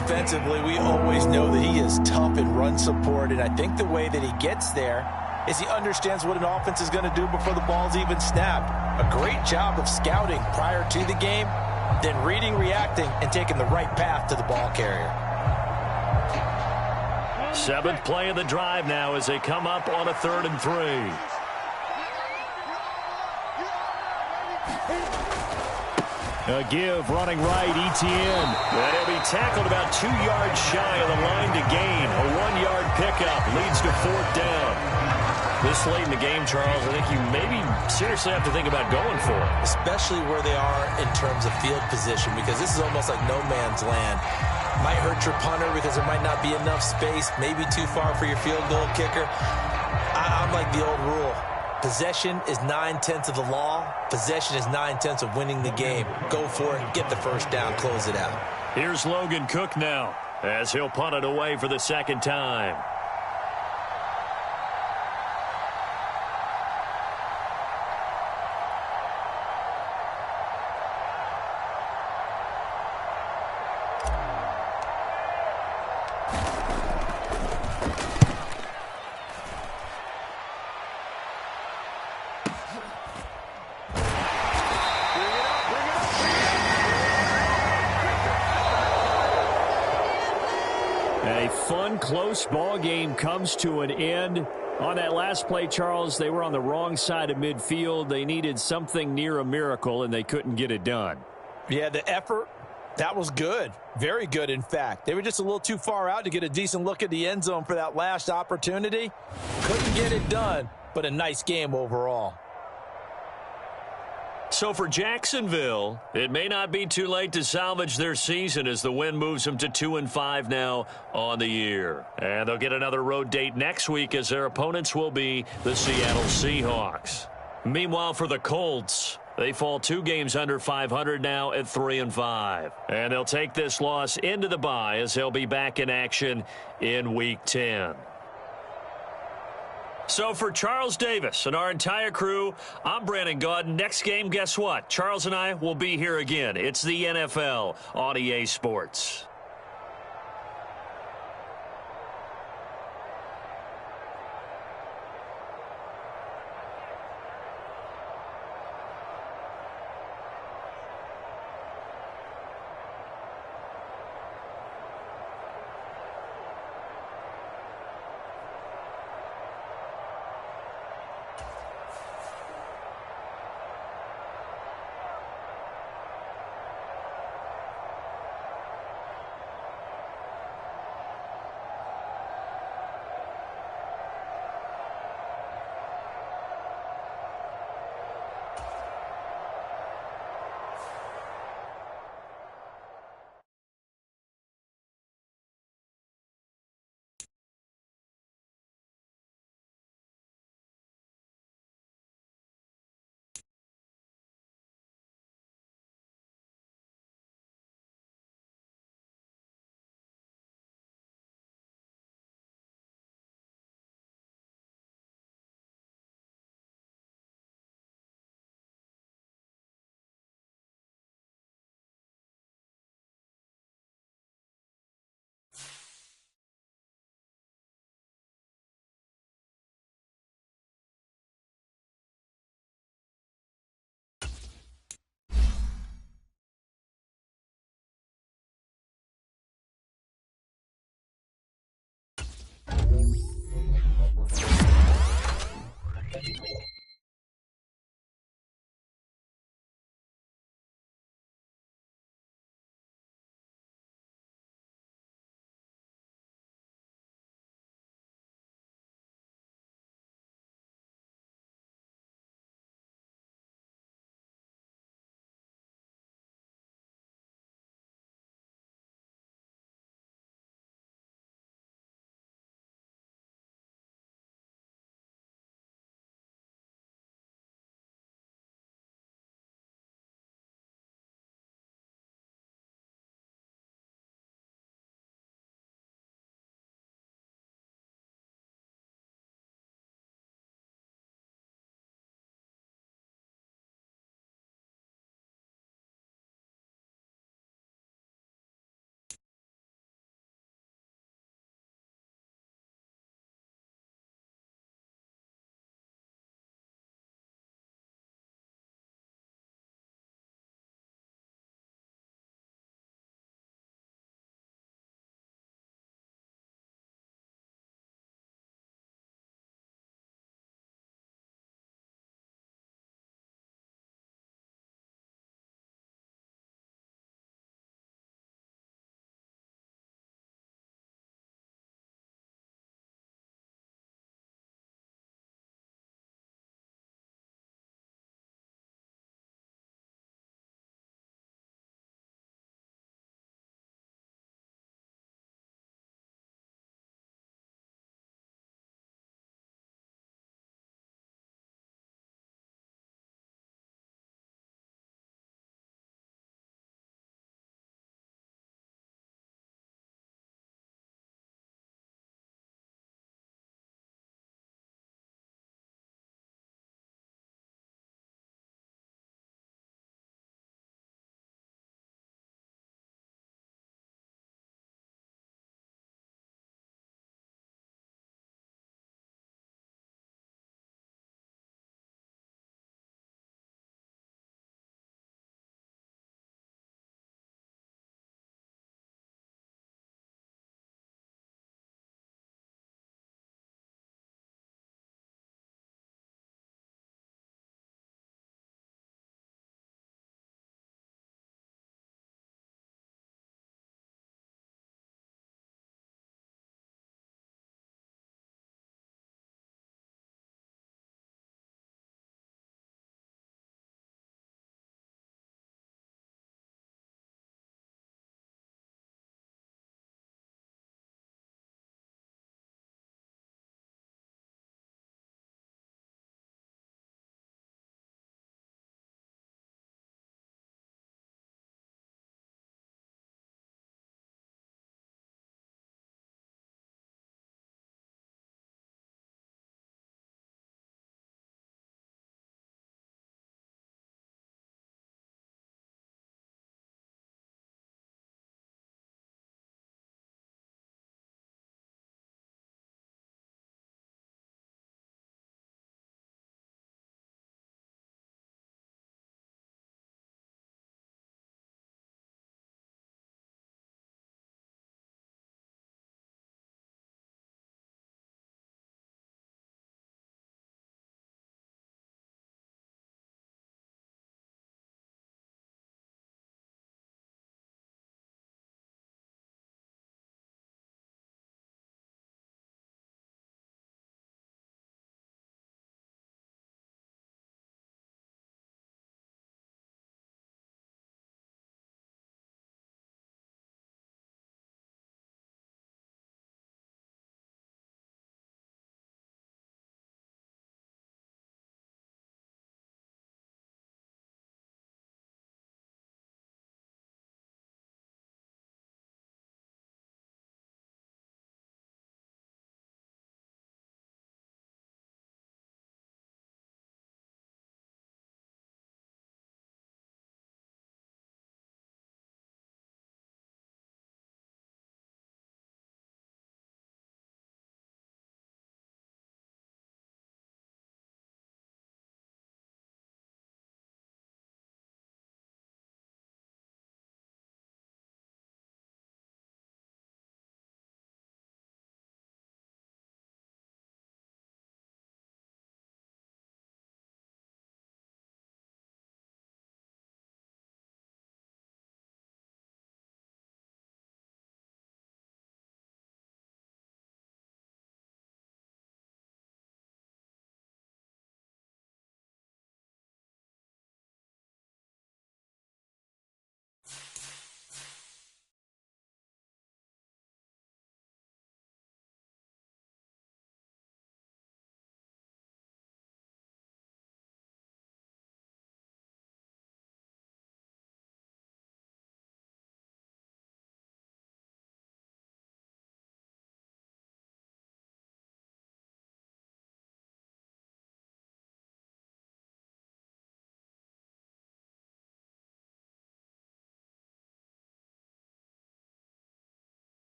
Defensively, we always know that he is tough in run support, and I think the way that he gets there is he understands what an offense is going to do before the ball's even snapped. A great job of scouting prior to the game, then reading, reacting, and taking the right path to the ball carrier. 7th play of the drive now as they come up on a 3rd and 3. A give, running right, Etienne. And he'll be tackled about 2 yards shy of the line to gain. A 1-yard pickup leads to 4th down. This late in the game, Charles, I think you maybe seriously have to think about going for it. Especially where they are in terms of field position, because this is almost like no man's land. Might hurt your punter because there might not be enough space, maybe too far for your field goal kicker. I'm like the old rule. Possession is 9/10 of the law. Possession is 9/10 of winning the game. Go for it, get the first down, close it out. Here's Logan Cook now as he'll punt it away for the 2nd time. A fun, close ball game comes to an end. On that last play, Charles, they were on the wrong side of midfield. They needed something near a miracle, and they couldn't get it done. Yeah, the effort, that was good. Very good, in fact. They were just a little too far out to get a decent look at the end zone for that last opportunity. Couldn't get it done, but a nice game overall. So for Jacksonville, it may not be too late to salvage their season as the win moves them to 2-5 now on the year. And they'll get another road date next week as their opponents will be the Seattle Seahawks. Meanwhile, for the Colts, they fall 2 games under 500 now at 3-5. And they'll take this loss into the bye as they'll be back in action in Week 10. So for Charles Davis and our entire crew, I'm Brandon Gaudin. Next game, guess what? Charles and I will be here again. It's the NFL on EA Sports.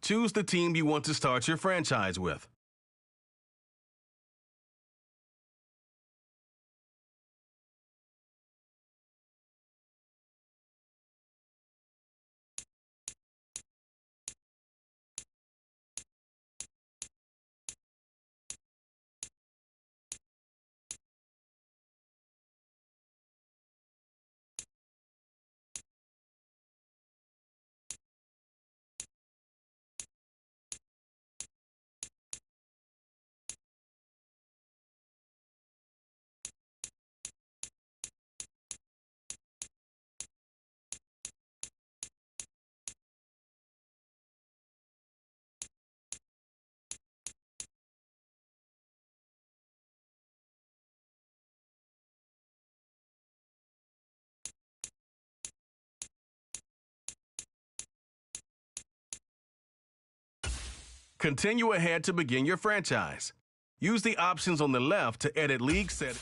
Choose the team you want to start your franchise with. Continue ahead to begin your franchise. Use the options on the left to edit league settings.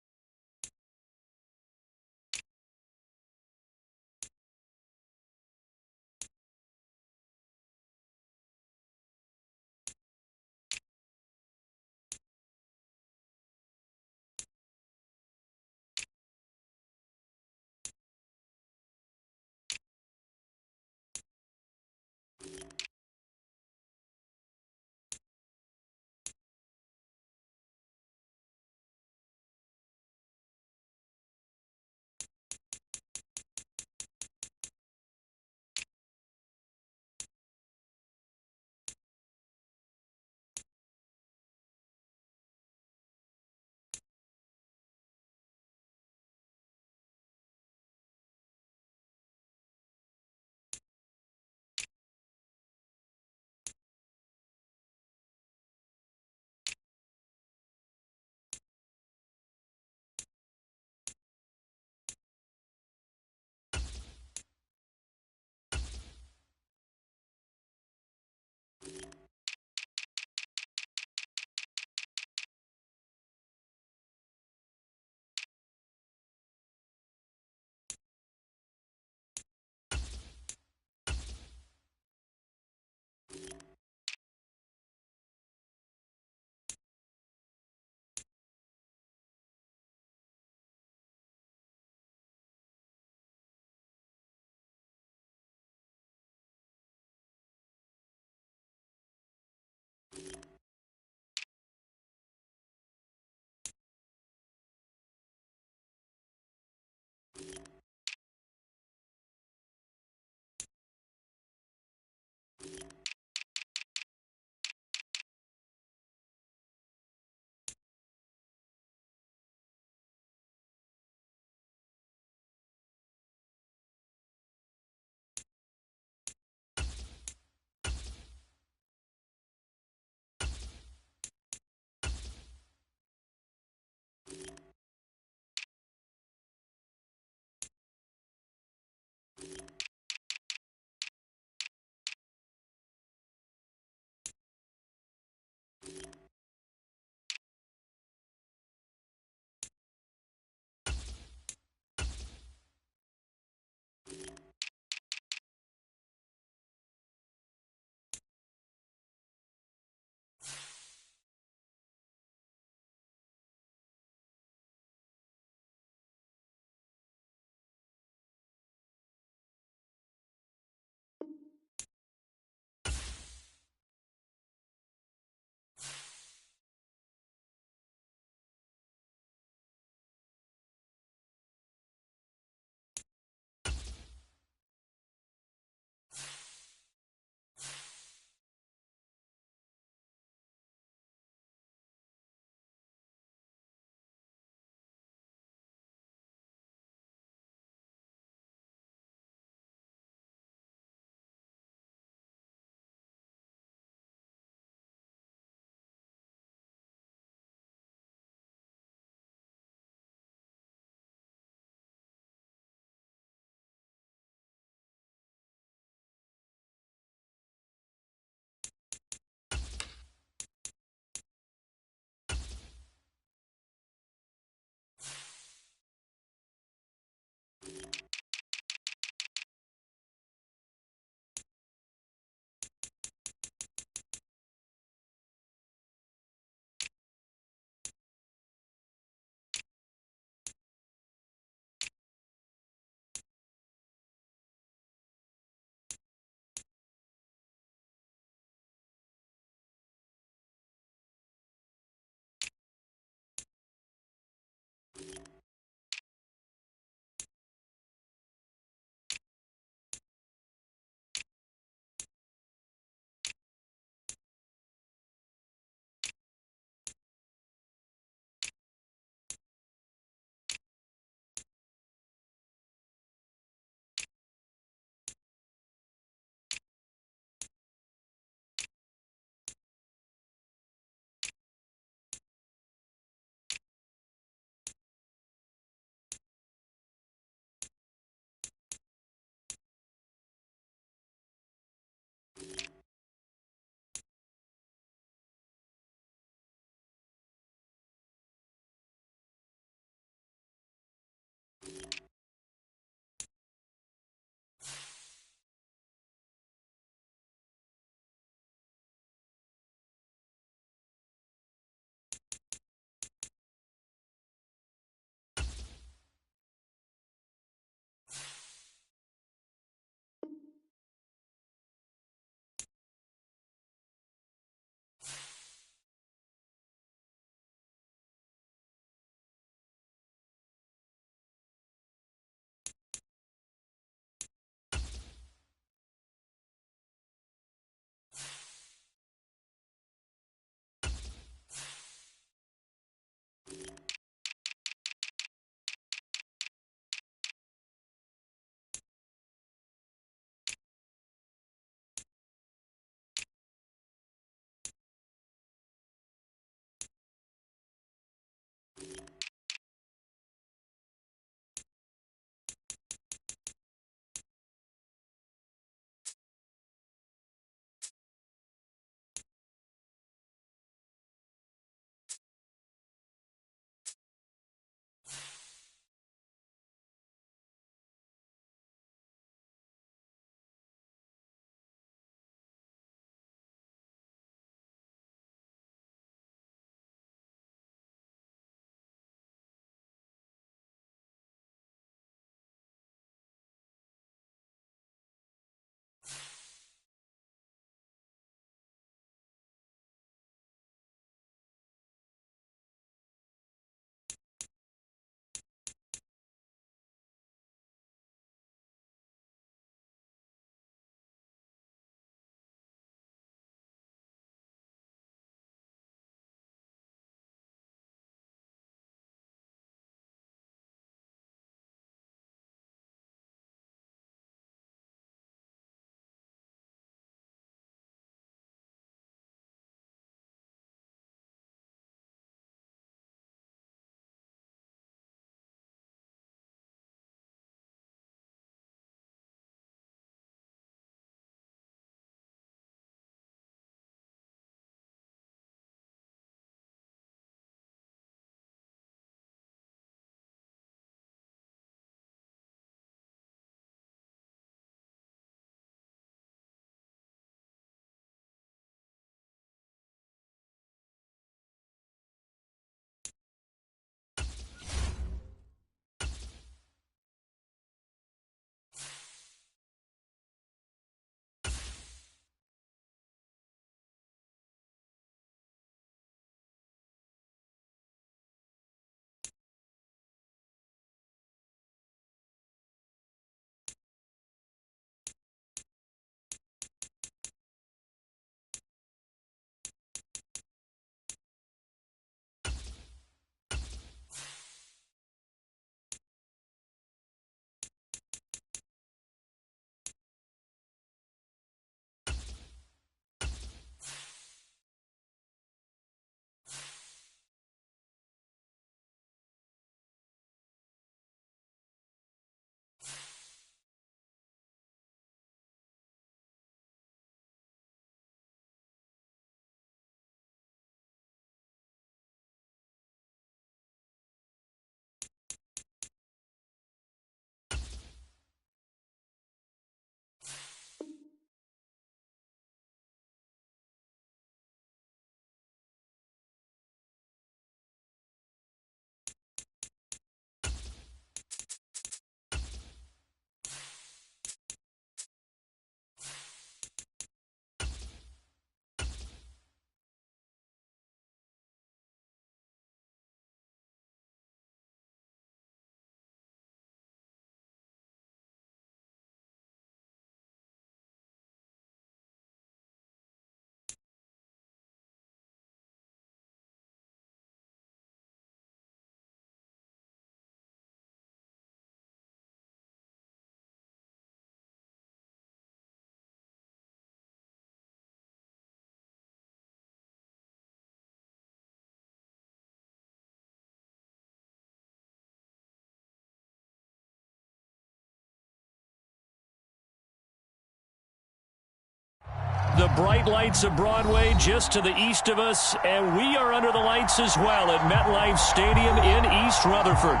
the bright lights of Broadway just to the east of us, and we are under the lights as well at MetLife Stadium in East Rutherford.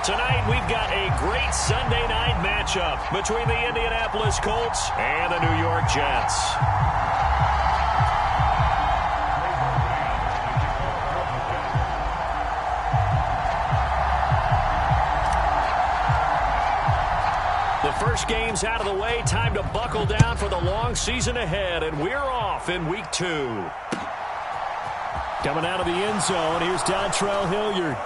Tonight, we've got a great Sunday night matchup between the Indianapolis Colts and the New York Jets. The first game's out of the way. Time to buckle down for the long season ahead, and we're off in week 2. Coming out of the end zone, here's Dontrell Hilliard.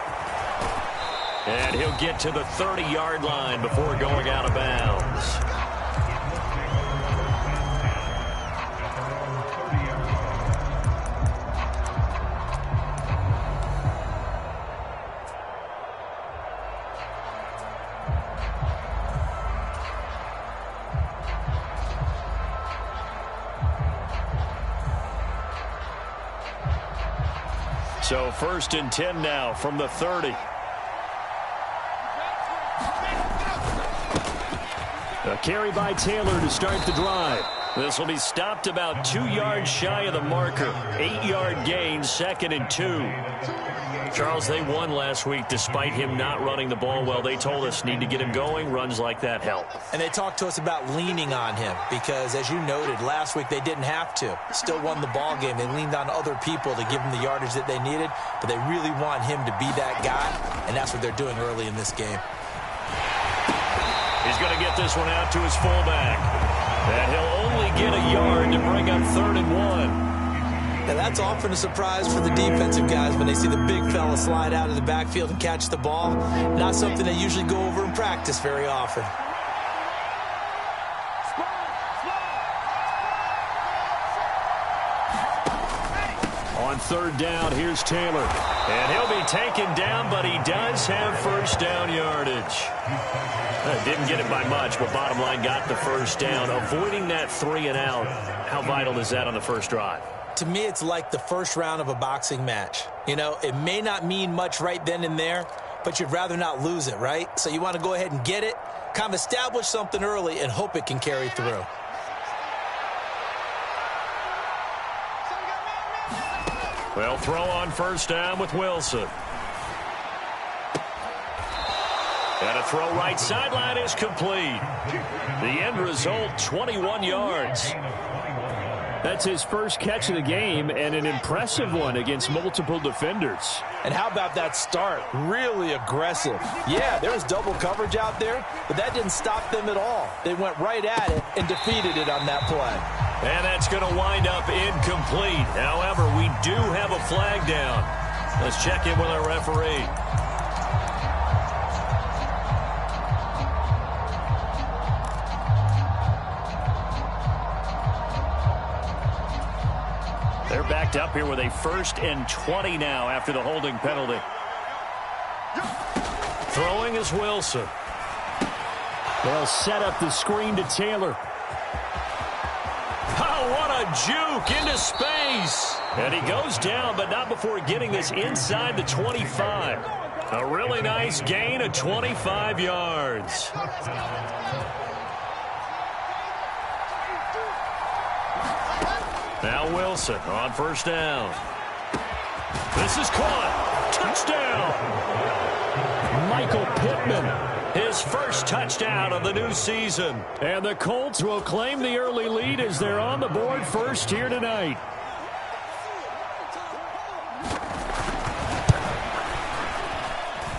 And he'll get to the 30-yard line before going out of bounds. So 1st and 10 now from the 30. A carry by Taylor to start the drive. This will be stopped about 2 yards shy of the marker. 8-yard gain, 2nd and 2. Charles, they won last week despite him not running the ball well. They told us need to get him going. Runs like that help. And they talked to us about leaning on him because, as you noted, last week they didn't have to. Still won the ball game. They leaned on other people to give them the yardage that they needed, but they really want him to be that guy, and that's what they're doing early in this game. He's going to get this one out to his fullback. And he'll only get a yard to bring up 3rd and 1. Now, that's often a surprise for the defensive guys when they see the big fella slide out of the backfield and catch the ball. Not something they usually go over in practice very often. On 3rd down, here's Taylor. And he'll be taken down, but he does have 1st down yardage. Didn't get it by much, but bottom line got the 1st down. Avoiding that 3 and out, how vital is that on the first drive? To me, it's like the first round of a boxing match. You know, it may not mean much right then and there, but you'd rather not lose it, right? So you want to go ahead and get it, kind of establish something early, and hope it can carry through. Well, throw on 1st down with Wilson. And a throw right sideline is complete. The end result, 21 yards. That's his first catch of the game, and an impressive one against multiple defenders. And how about that start? Really aggressive. Yeah, there was double coverage out there, but that didn't stop them at all. They went right at it and defeated it on that play. And that's going to wind up incomplete. However, we do have a flag down. Let's check in with our referee. They're backed up here with a 1st and 20 now after the holding penalty. Throwing is Wilson. They'll set up the screen to Taylor. Oh, what a juke into space. And he goes down, but not before getting this inside the 25. A really nice gain of 25 yards. Now Wilson on 1st down. This is caught. Touchdown. Michael Pittman. His first touchdown of the new season. And the Colts will claim the early lead as they're on the board first here tonight.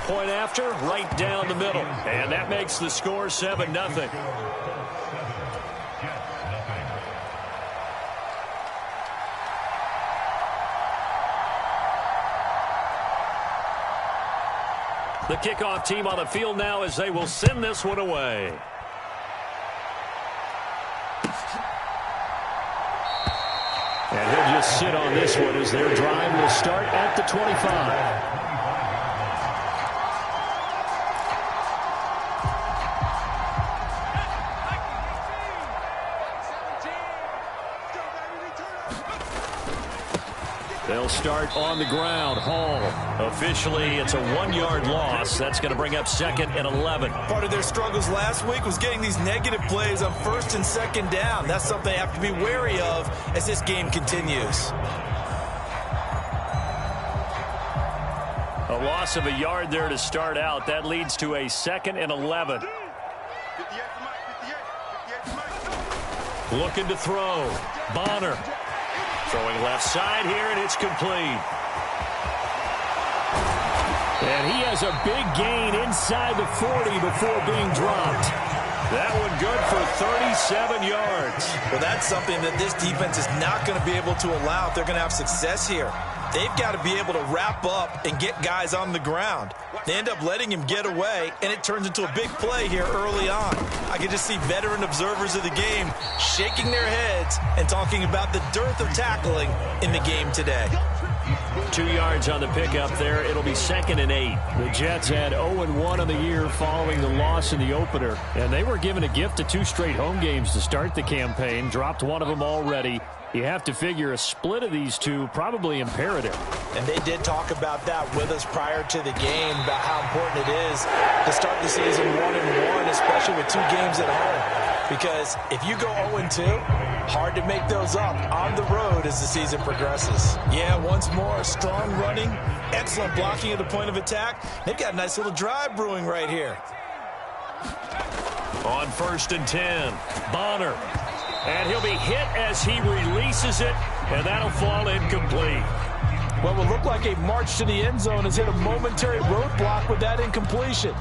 Point after, right down the middle. And that makes the score 7-0. The kickoff team on the field now as they will send this one away. And he'll just sit on this one as their drive will start at the 25. They'll start on the ground. Hall. Officially, it's a 1-yard loss. That's going to bring up 2nd and 11. Part of their struggles last week was getting these negative plays on 1st and 2nd down. That's something they have to be wary of as this game continues. A loss of a yard there to start out. That leads to a 2nd and 11. Looking to throw. Bonner. Throwing left side here, and it's complete. And he has a big gain inside the 40 before being dropped. That one good for 37 yards. Well, that's something that this defense is not going to be able to allow if they're going to have success here. They've got to be able to wrap up and get guys on the ground. They end up letting him get away, and it turns into a big play here early on. I can just see veteran observers of the game shaking their heads and talking about the dearth of tackling in the game today. 2 yards on the pickup there. It'll be 2nd and 8. The Jets had 0-1 on the year following the loss in the opener, and they were given a gift of 2 straight home games to start the campaign. Dropped one of them already. You have to figure a split of these two probably imperative. And they did talk about that with us prior to the game, about how important it is to start the season 1-1, especially with 2 games at home. Because if you go 0-2, hard to make those up on the road as the season progresses. Yeah, once more, strong running, excellent blocking at the point of attack. They've got a nice little drive brewing right here. On 1st and 10, Bonner. And he'll be hit as he releases it, and that'll fall incomplete. What will look like a march to the end zone has hit a momentary roadblock with that incompletion.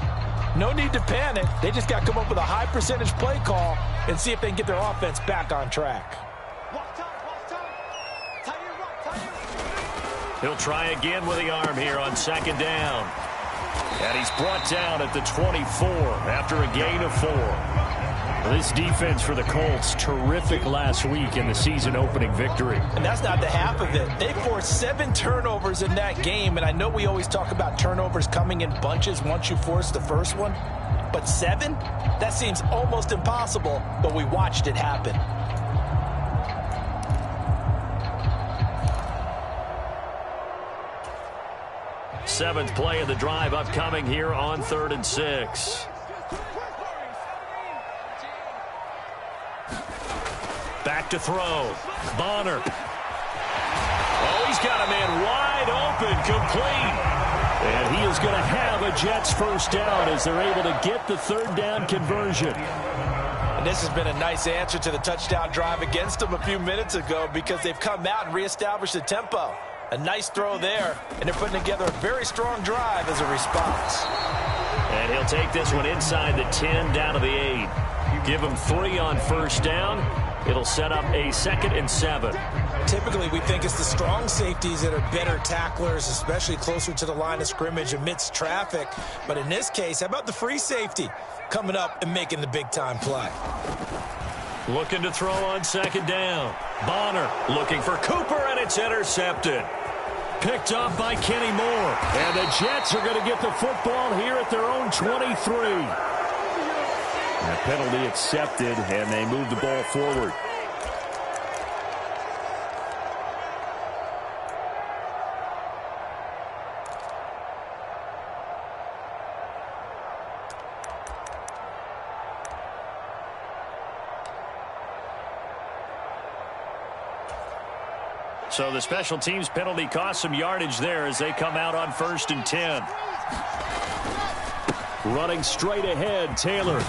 No need to panic. They just got to come up with a high percentage play call and see if they can get their offense back on track. He'll try again with the arm here on 2nd down. And he's brought down at the 24 after a gain of 4. This defense for the Colts, terrific last week in the season-opening victory. And that's not the half of it. They forced 7 turnovers in that game, and I know we always talk about turnovers coming in bunches once you force the first one, but 7? That seems almost impossible, but we watched it happen. Seventh play of the drive upcoming here on 3rd and 6. Back to throw. Bonner. Oh, he's got a man wide open, complete. And he is going to have a Jets first down as they're able to get the 3rd down conversion. And this has been a nice answer to the touchdown drive against them a few minutes ago because they've come out and reestablished the tempo. A nice throw there, and they're putting together a very strong drive as a response. And he'll take this one inside the 10 down to the 8. Give him 3 on 1st down. It'll set up a 2nd and 7. Typically, we think it's the strong safeties that are better tacklers, especially closer to the line of scrimmage amidst traffic. But in this case, how about the free safety coming up and making the big-time play? Looking to throw on 2nd down. Bonner looking for Cooper, and it's intercepted. Picked up by Kenny Moore. And the Jets are going to get the football here at their own 23. And a penalty accepted, and they move the ball forward. So the special teams penalty cost some yardage there as they come out on 1st and 10. Running straight ahead, Taylor.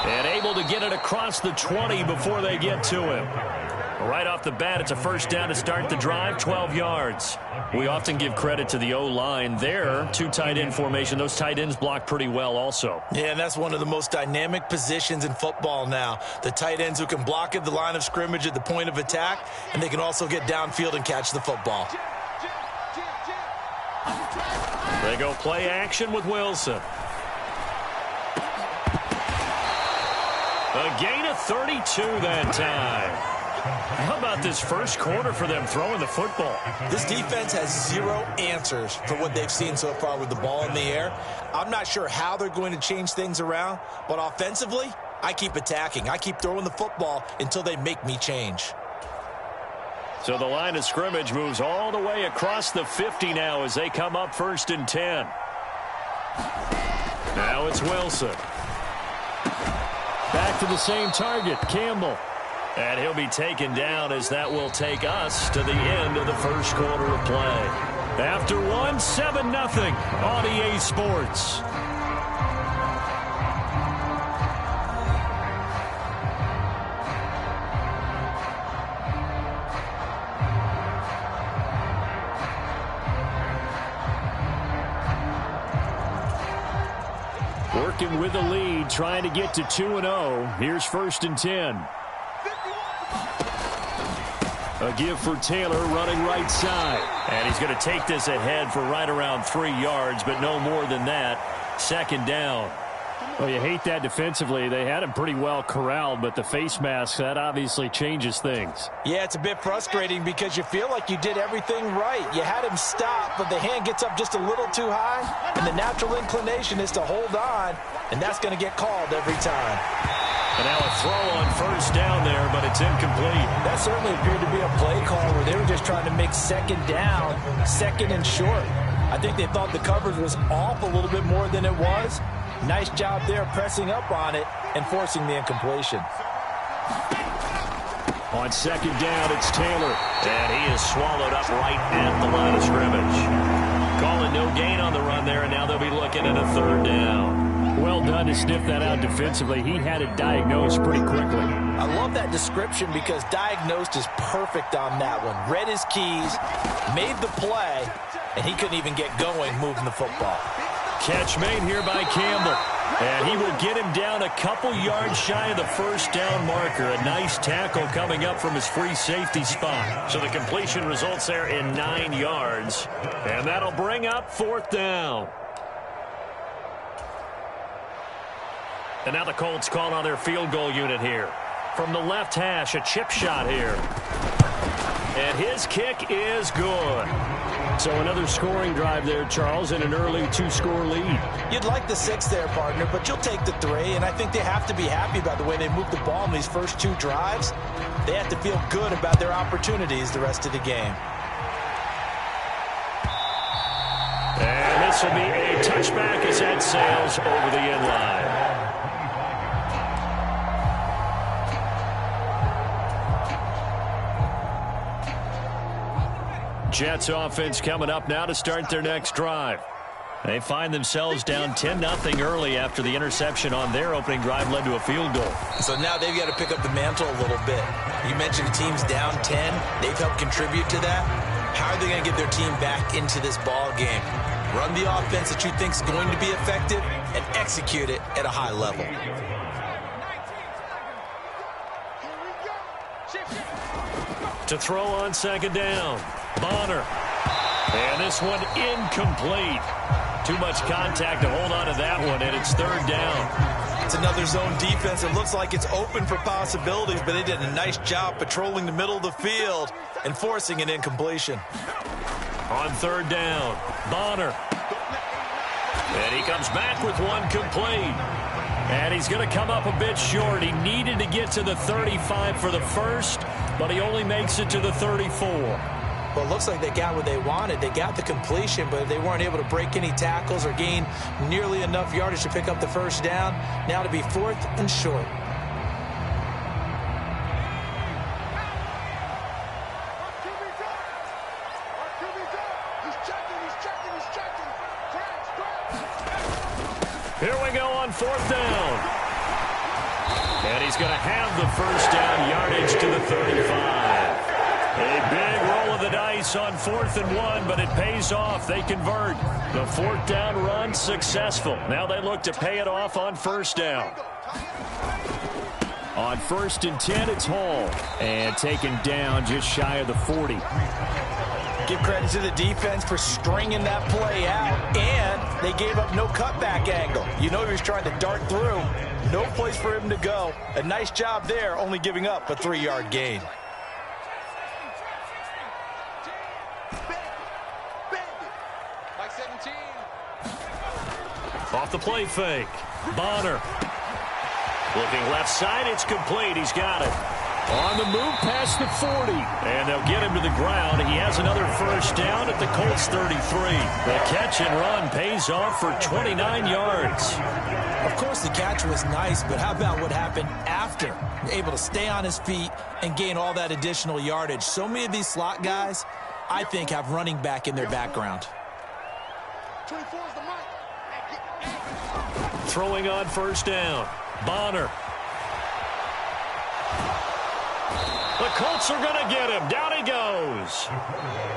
And able to get it across the 20 before they get to him. Right off the bat, it's a first down to start the drive, 12 yards. We often give credit to the O-line there. 2 tight end formation. Those tight ends block pretty well also. Yeah, and that's one of the most dynamic positions in football now. The tight ends who can block at the line of scrimmage at the point of attack, and they can also get downfield and catch the football. They go play action with Wilson. A gain of 32 that time. How about this first quarter for them throwing the football? This defense has 0 answers for what they've seen so far with the ball in the air. I'm not sure how they're going to change things around, but offensively, I keep attacking. I keep throwing the football until they make me change. So the line of scrimmage moves all the way across the 50 now as they come up 1st and 10. Now it's Wilson. Back to the same target, Campbell. And he'll be taken down as that will take us to the end of the first quarter of play. After 7-0 on EA Sports. Working with the lead, trying to get to 2-0. Here's 1st and 10. A give for Taylor running right side. And he's going to take this ahead for right around 3 yards, but no more than that. 2nd down. Well, you hate that defensively. They had him pretty well corralled, but the face mask, that obviously changes things. Yeah, it's a bit frustrating because you feel like you did everything right. You had him stop, but the hand gets up just a little too high, and the natural inclination is to hold on, and that's going to get called every time. And now a throw on 1st down there, but it's incomplete. That certainly appeared to be a play call where they were just trying to make 2nd down, 2nd and short. I think they thought the coverage was off a little bit more than it was. Nice job there pressing up on it and forcing the incompletion. On 2nd down, it's Taylor. And he is swallowed up right at the line of scrimmage. Calling no gain on the run there, and now they'll be looking at a 3rd down. Well done to sniff that out defensively. He had it diagnosed pretty quickly. I love that description because diagnosed is perfect on that one. Read his keys, made the play, and he couldn't even get going moving the football. Catch made here by Campbell. And he will get him down a couple yards shy of the 1st down marker. A nice tackle coming up from his free safety spot. So the completion results there in 9 yards. And that'll bring up 4th down. And now the Colts call on their field goal unit here. From the left hash, a chip shot here. And his kick is good. So another scoring drive there, Charles, and an early 2-score lead. You'd like the 6 there, partner, but you'll take the 3, and I think they have to be happy about the way they moved the ball in these first 2 drives. They have to feel good about their opportunities the rest of the game. And this will be a touchback as that sails over the end line. Jets offense coming up now to start their next drive. They find themselves down 10-0 early after the interception on their opening drive led to a field goal. So now they've got to pick up the mantle a little bit. You mentioned the team's down 10. They've helped contribute to that. How are they going to get their team back into this ball game? Run the offense that you think is going to be effective and execute it at a high level. To throw on 2nd down. Bonner. And this one incomplete. Too much contact to hold on to that one, and it's 3rd down. It's another zone defense. It looks like it's open for possibilities, but they did a nice job patrolling the middle of the field and forcing an incompletion. On 3rd down, Bonner. And he comes back with one complete. And he's going to come up a bit short. He needed to get to the 35 for the first, but he only makes it to the 34. Well, it looks like they got what they wanted. They got the completion, but they weren't able to break any tackles or gain nearly enough yardage to pick up the 1st down. Now to be 4th and short. Here we go on 4th down. And he's going to have the 1st down yardage to the 35. A big roll of the dice on 4th and 1, but it pays off. They convert. The 4th down run successful. Now they look to pay it off on 1st down. On 1st and 10, it's Hall. And taken down just shy of the 40. Give credit to the defense for stringing that play out, and they gave up no cutback angle. You know he was trying to dart through. No place for him to go. A nice job there, only giving up a 3-yard gain. Off the play fake. Bonner. Looking left side, it's complete. He's got it. On the move past the 40. And they'll get him to the ground. He has another first down at the Colts 33. The catch and run pays off for 29 yards. Of course, the catch was nice, but how about what happened after? Able to stay on his feet and gain all that additional yardage. So many of these slot guys, I think, have running back in their background. Throwing on first down. Bonner. The Colts are going to get him. Down he goes.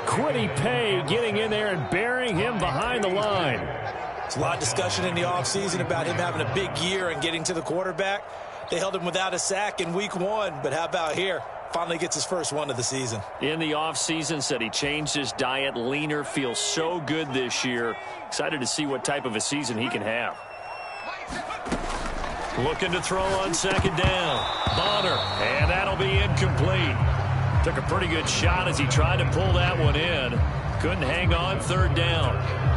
Quiddy Pay getting in there and burying him behind the line. There's a lot of discussion in the offseason about him having a big year and getting to the quarterback. They held him without a sack in week 1, but how about here? Finally gets his first one of the season. In the offseason, said he changed his diet, leaner, feels so good this year. Excited to see what type of a season he can have. Looking to throw on second down. Bonner, and that'll be incomplete. Took a pretty good shot as he tried to pull that one in. Couldn't hang on third down.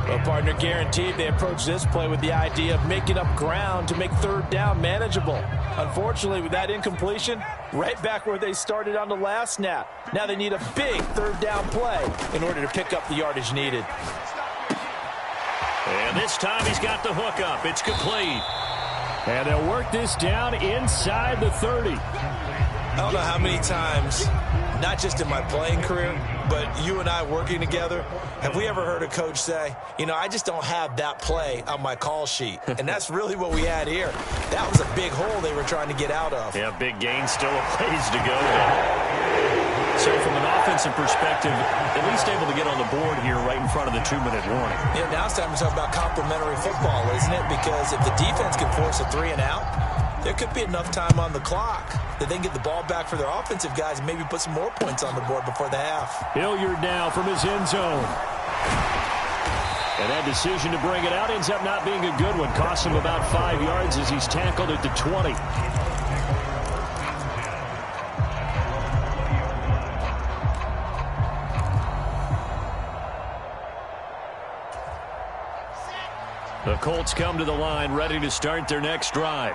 Well, partner, guaranteed they approach this play with the idea of making up ground to make third down manageable. Unfortunately, with that incompletion, right back where they started on the last snap. Now they need a big third down play in order to pick up the yardage needed. And this time he's got the hook up. It's complete. And they'll work this down inside the 30. I don't know how many times, not just in my playing career, but you and I working together, have we ever heard a coach say, you know, I just don't have that play on my call sheet. And that's really what we had here. That was a big hole they were trying to get out of. Yeah, big gain, still a ways to go. So from an offensive perspective, at least able to get on the board here right in front of the 2-minute warning. Yeah, now it's time to talk about complementary football, isn't it? Because if the defense can force a 3 and out, there could be enough time on the clock that they can get the ball back for their offensive guys and maybe put some more points on the board before the half. Hilliard now from his end zone. And that decision to bring it out ends up not being a good one. Costs him about 5 yards as he's tackled at the 20. The Colts come to the line ready to start their next drive.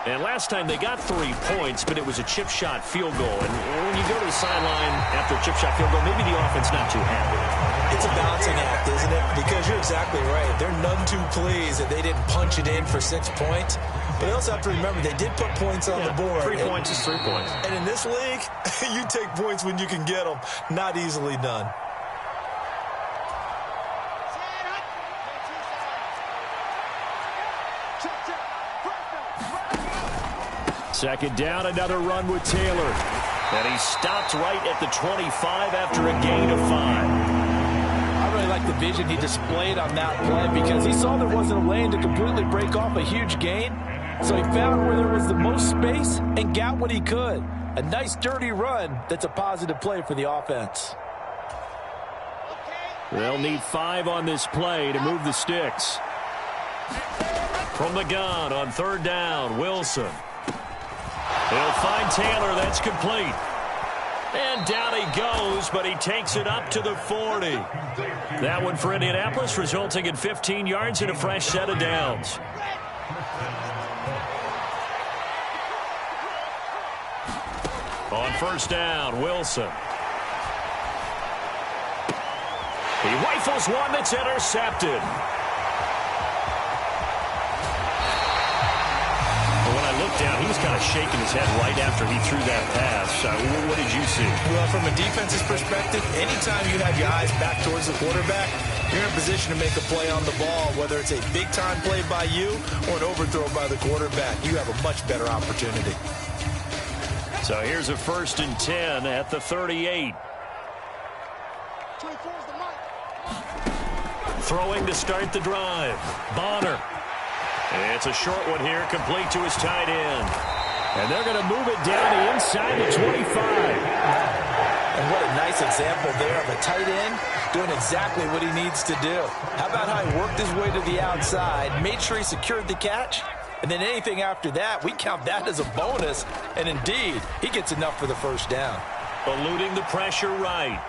And last time they got 3 points, but it was a chip shot field goal. And when you go to the sideline after a chip shot field goal, maybe the offense not too happy. It's a balancing act, isn't it? Because you're exactly right. They're none too pleased that they didn't punch it in for 6 points. But they also have to remember they did put points on the board. 3 points is 3 points. And in this league, you take points when you can get them. Not easily done. Second down, another run with Taylor. And he stopped right at the 25 after a gain of 5. I really like the vision he displayed on that play because he saw there wasn't a lane to completely break off a huge gain. So he found where there was the most space and got what he could. A nice dirty run that's a positive play for the offense. They'll need 5 on this play to move the sticks. From the gun on third down, Wilson. He'll find Taylor. That's complete. And down he goes, but he takes it up to the 40. That one for Indianapolis, resulting in 15 yards and a fresh set of downs. On first down, Wilson. He rifles one that's intercepted. Down. He was kind of shaking his head right after he threw that pass. What did you see? Well, from a defense's perspective, anytime you have your eyes back towards the quarterback, you're in a position to make a play on the ball, whether it's a big-time play by you or an overthrow by the quarterback. You have a much better opportunity. So here's a 1st and 10 at the 38. Throwing to start the drive. Bonner. It's a short one here, complete to his tight end. And they're going to move it down the inside the 25. And what a nice example there of a tight end doing exactly what he needs to do. How about how he worked his way to the outside, made sure he secured the catch, and then anything after that, we count that as a bonus. And indeed, he gets enough for the first down. Eluding the pressure right.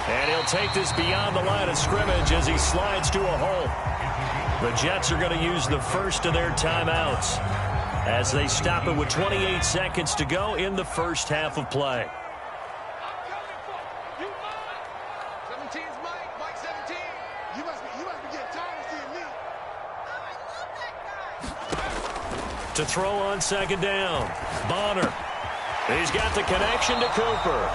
And he'll take this beyond the line of scrimmage as he slides to a hole. The Jets are going to use the first of their timeouts. as they stop it with 28 seconds to go in the first half of play. 17's Mike 17. You must be getting tired of seeing me. To throw on second down, Bonner. He's got the connection to Cooper.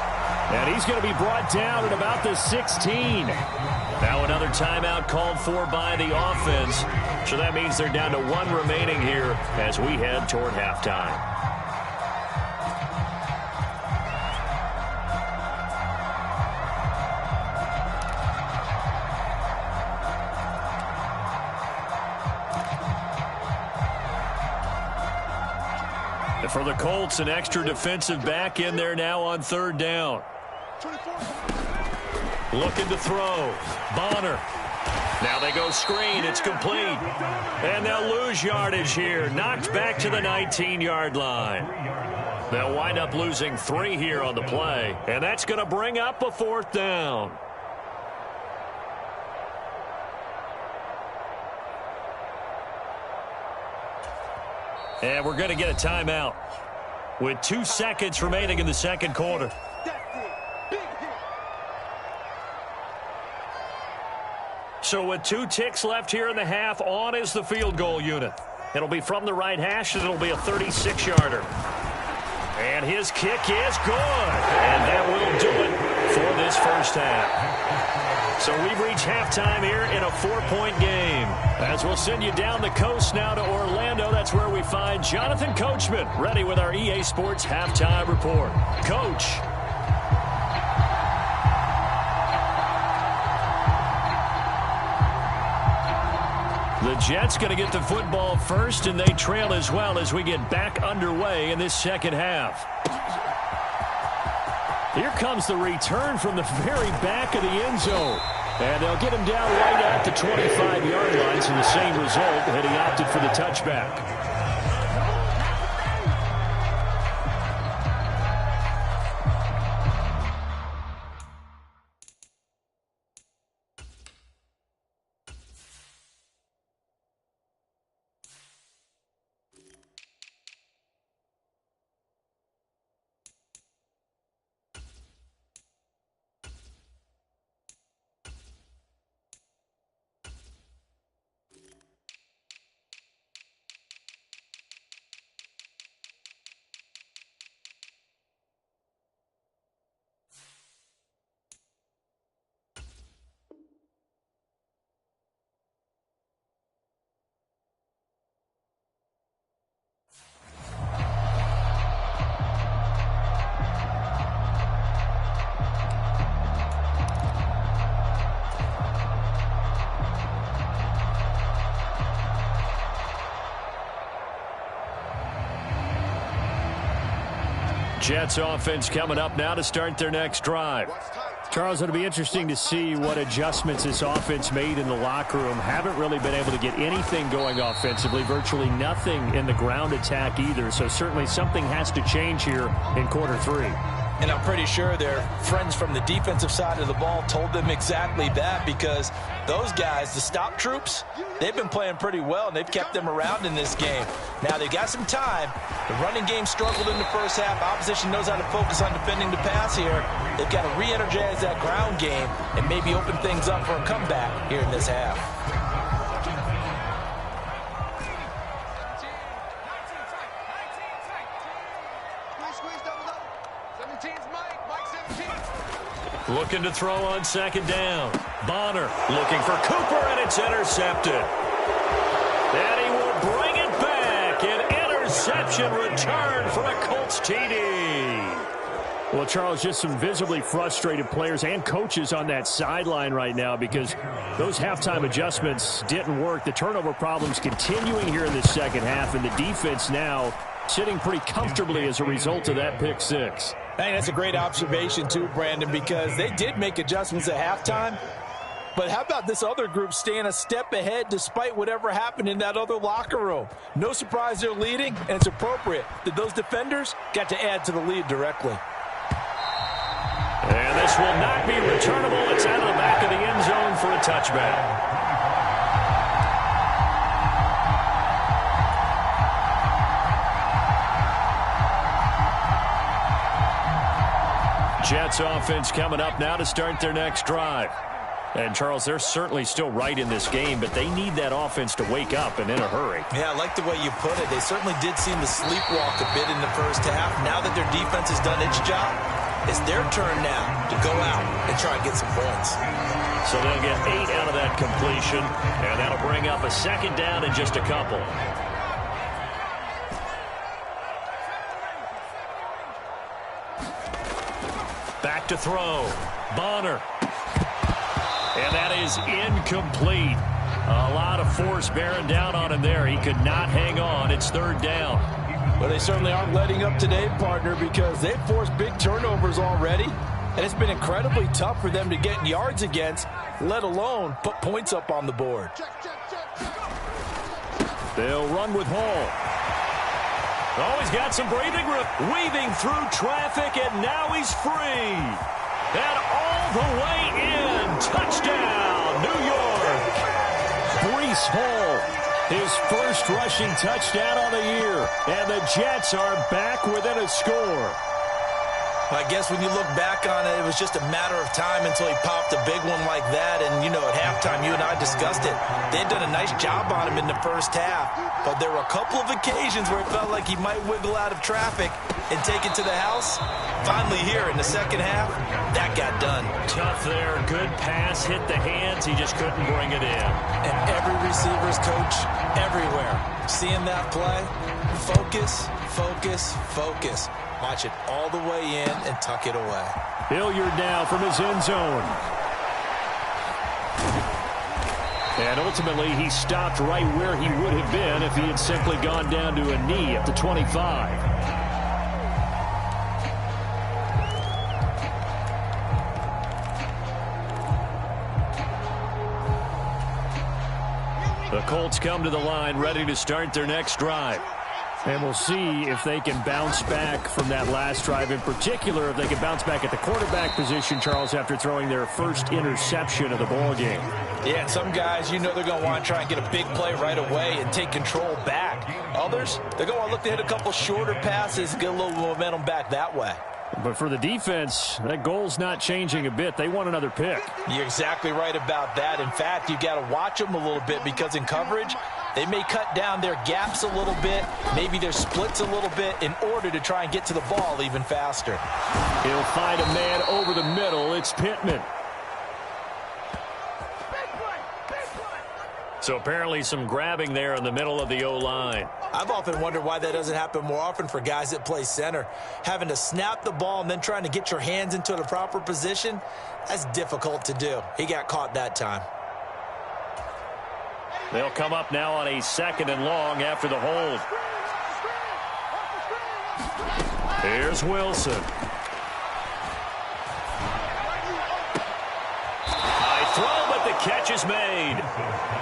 And he's going to be brought down at about the 16. Now another timeout called for by the offense. So that means they're down to one remaining here as we head toward halftime. And for the Colts, an extra defensive back in there now on third down. Looking to throw. Bonner. Now they go screen. It's complete. And they'll lose yardage here. Knocked back to the 19-yard line. They'll wind up losing 3 here on the play. And that's going to bring up a fourth down. And we're going to get a timeout with 2 seconds remaining in the second quarter. So with 2 ticks left here in the half, on is the field goal unit. It'll be from the right hash, and it'll be a 36-yarder. And his kick is good. And that will do it for this first half. So we've reached halftime here in a 4-point game. As we'll send you down the coast now to Orlando, that's where we find Jonathan Coachman ready with our EA Sports Halftime Report. Coach. The Jets going to get the football first, and they trail as well as we get back underway in this second half. Here comes the return from the very back of the end zone. And they'll get him down right at the 25-yard line, so the same result, had he opted for the touchback. Jets offense coming up now to start their next drive. Charles, it'll be interesting to see what adjustments this offense made in the locker room. Haven't really been able to get anything going offensively, virtually nothing in the ground attack either. So certainly something has to change here in quarter 3. And I'm pretty sure their friends from the defensive side of the ball told them exactly that, because those guys, the stop troops, they've been playing pretty well, and they've kept them around in this game. Now, they got some time. The running game struggled in the first half. Opposition knows how to focus on defending the pass here. They've got to re-energize that ground game and maybe open things up for a comeback here in this half. Looking to throw on second down. Bonner looking for Cooper, and it's intercepted. And he will bring it back. An interception return for a Colts TD. Well, Charles, just some visibly frustrated players and coaches on that sideline right now because those halftime adjustments didn't work. The turnover problems continuing here in the second half, and the defense now sitting pretty comfortably as a result of that pick six. I think that's a great observation too, Brandon, because they did make adjustments at halftime. But how about this other group staying a step ahead despite whatever happened in that other locker room? No surprise they're leading, and it's appropriate that those defenders got to add to the lead directly. And this will not be returnable. It's out of the back of the end zone for a touchback. Jets offense coming up now to start their next drive. And, Charles, they're certainly still right in this game, but they need that offense to wake up and in a hurry. Yeah, I like the way you put it. They certainly did seem to sleepwalk a bit in the first half. Now that their defense has done its job, it's their turn now to go out and try and get some points. So they'll get 8 out of that completion, and that'll bring up a second down in just a couple. Back to throw. Bonner. And that is incomplete. A lot of force bearing down on him there. He could not hang on. It's third down. Well, they certainly aren't letting up today, partner, because they've forced big turnovers already. And it's been incredibly tough for them to get yards against, let alone put points up on the board. They'll run with Hall. Oh, he's got some breathing room. Weaving through traffic, and now he's free. And all the way in. Touchdown, New York. Breece Hall, his first rushing touchdown on the year. And the Jets are back within a score. I guess when you look back on it, it was just a matter of time until he popped a big one like that. And, you know, at halftime, you and I discussed it. They had done a nice job on him in the first half. But there were a couple of occasions where it felt like he might wiggle out of traffic and take it to the house. Finally here in the second half, that got done. Tough there. Good pass. Hit the hands. He just couldn't bring it in. And every receiver's coach everywhere. Seeing that play, focus, focus, focus. Watch it all the way in and tuck it away. Hilliard now from his end zone. And ultimately, he stopped right where he would have been if he had simply gone down to a knee at the 25. The Colts come to the line, ready to start their next drive. And we'll see if they can bounce back from that last drive. In particular, if they can bounce back at the quarterback position, Charles, after throwing their first interception of the ballgame. Yeah, and some guys, you know they're going to want to try and get a big play right away and take control back. Others, they're going to look to hit a couple shorter passes, get a little momentum back that way. But for the defense, that goal's not changing a bit. They want another pick. You're exactly right about that. In fact, you got to watch them a little bit because in coverage, they may cut down their gaps a little bit, maybe their splits a little bit in order to try and get to the ball even faster. He'll find a man over the middle. It's Pittman. So apparently some grabbing there in the middle of the O-line. I've often wondered why that doesn't happen more often for guys that play center. Having to snap the ball and then trying to get your hands into the proper position, that's difficult to do. He got caught that time. They'll come up now on a 2nd and long after the hold. Here's Wilson. High throw, but the catch is made.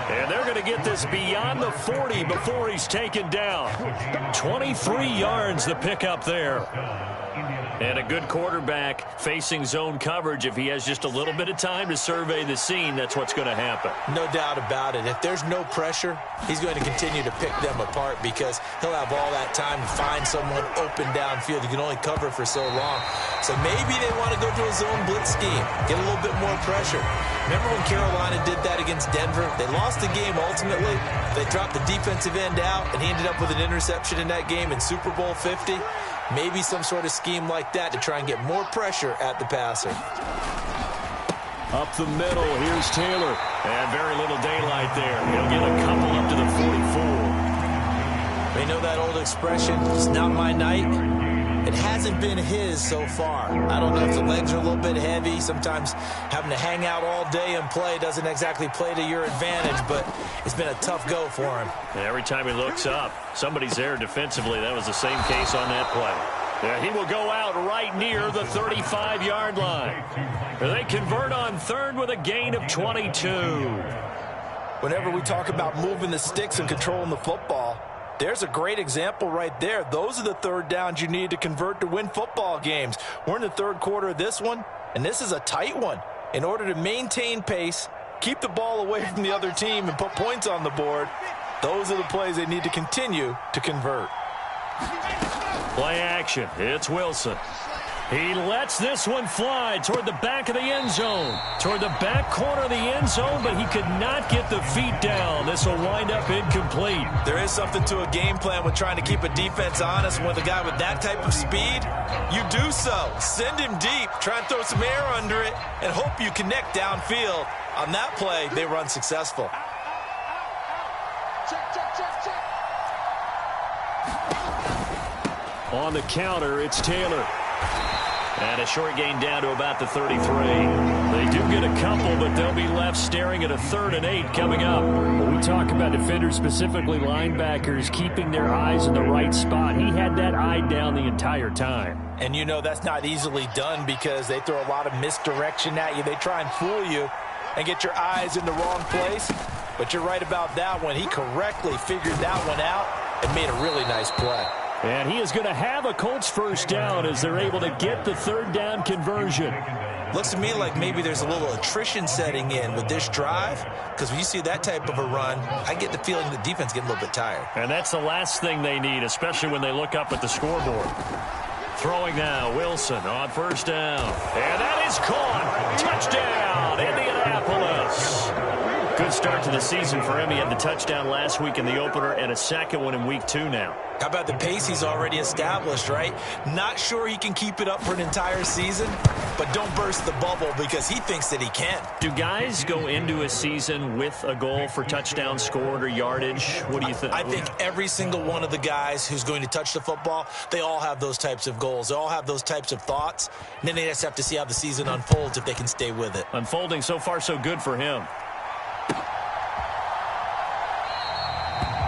And they're going to get this beyond the 40 before he's taken down. 23 yards the pickup there. And a good quarterback facing zone coverage. If he has just a little bit of time to survey the scene, that's what's going to happen. No doubt about it. If there's no pressure, he's going to continue to pick them apart because he'll have all that time to find someone open downfield. He can only cover for so long. So maybe they want to go to a zone blitz scheme, get a little bit more pressure. Remember when Carolina did that against Denver? They lost the game ultimately. They dropped the defensive end out, and he ended up with an interception in that game in Super Bowl 50. Maybe some sort of scheme like that to try and get more pressure at the passer. Up the middle, here's Taylor. And very little daylight there. He'll get a couple up to the 44. You know that old expression, it's not my night? It hasn't been his so far. I don't know if the legs are a little bit heavy. Sometimes having to hang out all day and play doesn't exactly play to your advantage, but it's been a tough go for him. And every time he looks up, somebody's there defensively. That was the same case on that play. Yeah, he will go out right near the 35-yard line. They convert on 3rd with a gain of 22. Whenever we talk about moving the sticks and controlling the football, there's a great example right there. Those are the 3rd downs you need to convert to win football games. We're in the 3rd quarter of this one, and this is a tight one. In order to maintain pace, keep the ball away from the other team, and put points on the board, those are the plays they need to continue to convert. Play action. It's Wilson. He lets this one fly toward the back of the end zone. Toward the back corner of the end zone, but he could not get the feet down. This will wind up incomplete. There is something to a game plan with trying to keep a defense honest. With a guy with that type of speed, you do so. Send him deep, try and throw some air under it, and hope you connect downfield. On that play, they were unsuccessful. On the counter, it's Taylor. And a short gain down to about the 33. They do get a couple, but they'll be left staring at a 3rd and 8 coming up. When we talk about defenders, specifically linebackers, keeping their eyes in the right spot. He had that eye down the entire time. And you know that's not easily done because they throw a lot of misdirection at you. They try and fool you and get your eyes in the wrong place. But you're right about that one. He correctly figured that one out and made a really nice play. And he is going to have a Colts first down as they're able to get the 3rd down conversion. Looks to me like maybe there's a little attrition setting in with this drive, because when you see that type of a run, I get the feeling the defense getting a little bit tired. And that's the last thing they need, especially when they look up at the scoreboard. Throwing now, Wilson on first down. And that is caught. Touchdown, Indianapolis. Good start to the season for him. He had the touchdown last week in the opener and a second one in week 2 now. How about the pace he's already established, right? Not sure he can keep it up for an entire season, but don't burst the bubble because he thinks that he can. Do guys go into a season with a goal for touchdown scored or yardage? What do you think? I think every single one of the guys who's going to touch the football, they all have those types of goals. They all have those types of thoughts. And then they just have to see how the season unfolds if they can stay with it. Unfolding so far so good for him.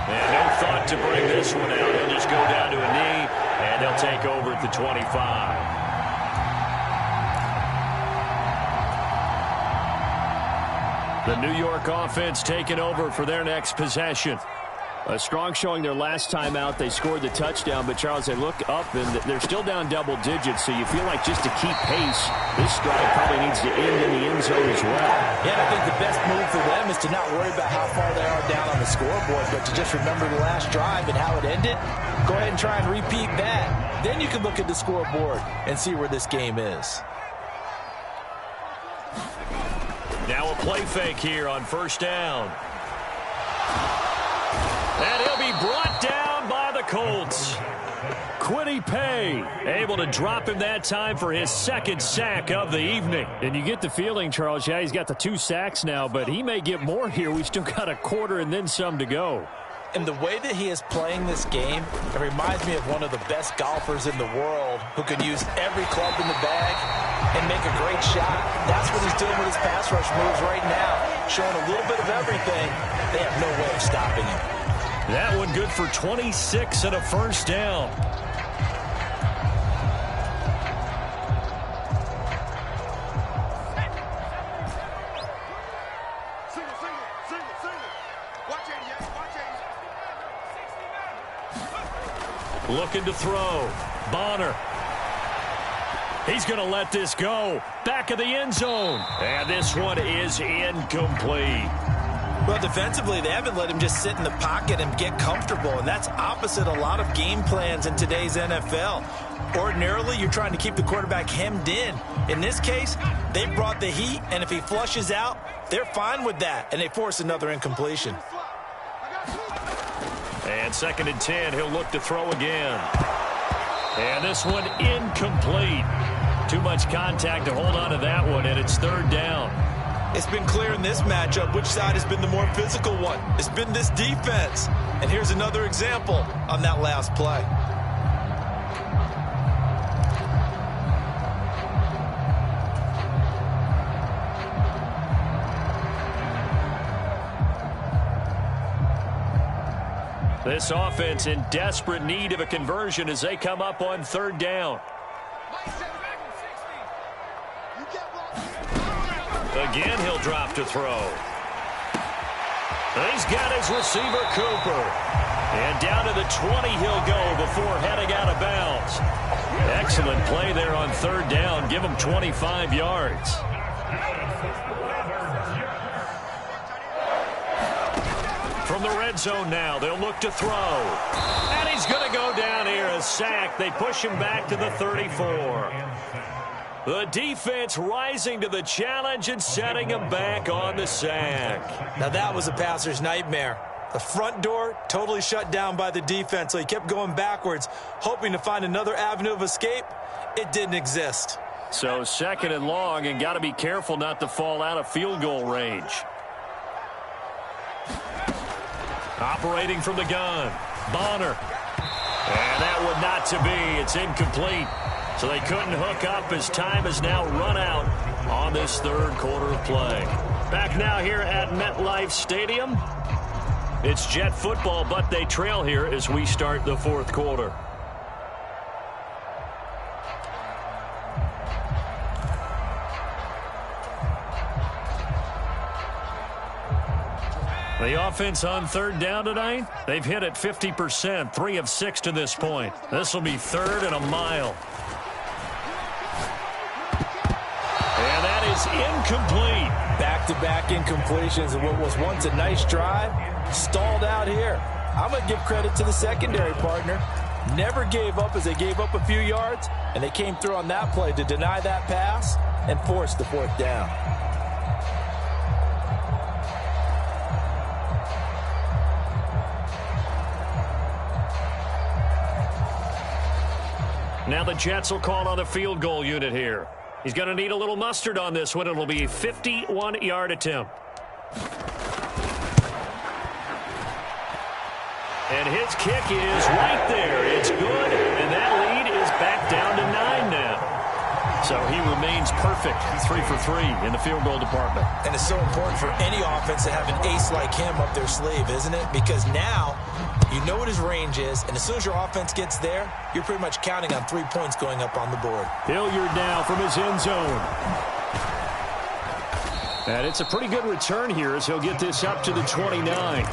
And no thought to bring this one out. He'll just go down to a knee, and they'll take over at the 25. The New York offense taking over for their next possession. A strong showing their last time out. They scored the touchdown, but, Charles, they look up, and they're still down double digits, so you feel like just to keep pace, this drive probably needs to end in the end zone as well. Yeah, and I think the best move for them is to not worry about how far they are down on the scoreboard, but to just remember the last drive and how it ended. Go ahead and try and repeat that. Then you can look at the scoreboard and see where this game is. Now a play fake here on first down. And he'll be brought down by the Colts. Quiddy Pay able to drop him that time for his 2nd sack of the evening. And you get the feeling, Charles, yeah, he's got the 2 sacks now, but he may get more here. We still got a quarter and then some to go. And the way that he is playing this game, it reminds me of one of the best golfers in the world who could use every club in the bag and make a great shot. That's what he's doing with his pass rush moves right now, showing a little bit of everything. They have no way of stopping him. That one good for 26 and a first down. Looking to throw. Bonner. He's going to let this go. Back of the end zone. And this one is incomplete. Well, defensively, they haven't let him just sit in the pocket and get comfortable, and that's opposite a lot of game plans in today's NFL. Ordinarily, you're trying to keep the quarterback hemmed in. In this case, they brought the heat, and if he flushes out, they're fine with that, and they force another incompletion. And 2nd and 10, he'll look to throw again. And this one incomplete. Too much contact to hold on to that one, and it's 3rd down. It's been clear in this matchup which side has been the more physical one. It's been this defense. And here's another example on that last play. This offense in desperate need of a conversion as they come up on 3rd down. Again, he'll drop to throw. He's got his receiver, Cooper. And down to the 20 he'll go before heading out of bounds. Excellent play there on 3rd down. Give him 25 yards. From the red zone now, they'll look to throw. And he's going to go down here, a sack. They push him back to the 34. The defense rising to the challenge and setting him back on the sack. Now that was a passer's nightmare. The front door totally shut down by the defense, so he kept going backwards, hoping to find another avenue of escape. It didn't exist. So 2nd and long, and got to be careful not to fall out of field goal range. Operating from the gun, Bonner. And that would not to be. It's incomplete. So they couldn't hook up as time has now run out on this 3rd quarter of play. Back now here at MetLife Stadium. It's Jet football, but they trail here as we start the 4th quarter. The offense on 3rd down tonight, they've hit it 50%, 3 of 6 to this point. This will be 3rd and a mile. And that is incomplete. Back-to-back incompletions of what was once a nice drive, stalled out here. I'm going to give credit to the secondary partner. Never gave up as they gave up a few yards, and they came through on that play to deny that pass and force the 4th down. Now the Jets will call on the field goal unit here. He's going to need a little mustard on this one. It'll be a 51-yard attempt. And his kick is right there. It's good, and that lead is back down to 9 now. So he remains perfect, 3 for 3 in the field goal department. And it's so important for any offense to have an ace like him up their sleeve, isn't it? Because now you know what his range is, and as soon as your offense gets there, you're pretty much counting on 3 points going up on the board. Hilliard now from his end zone. And it's a pretty good return here as he'll get this up to the 29.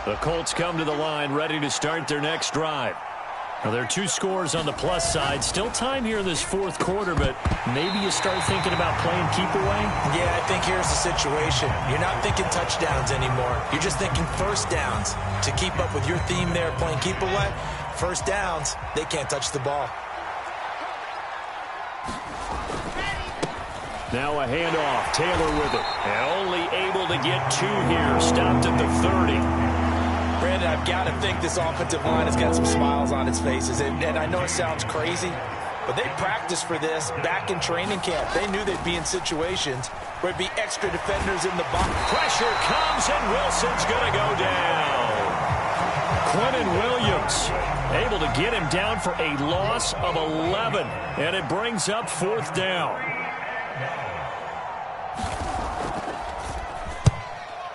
The Colts come to the line ready to start their next drive. Now, there are 2 scores on the plus side. Still time here in this 4th quarter, but maybe you start thinking about playing keep away? Yeah, I think here's the situation. You're not thinking touchdowns anymore. You're just thinking 1st downs. To keep up with your theme there, playing keep away, 1st downs, they can't touch the ball. Now a handoff. Taylor with it. And only able to get 2 here. Stopped at the 30. Brandon, I've got to think this offensive line has got some smiles on its faces. And I know it sounds crazy, but they practiced for this back in training camp. They knew they'd be in situations where it'd be extra defenders in the box. Pressure comes, and Wilson's going to go down. Quentin Williams able to get him down for a loss of 11. And it brings up 4th down.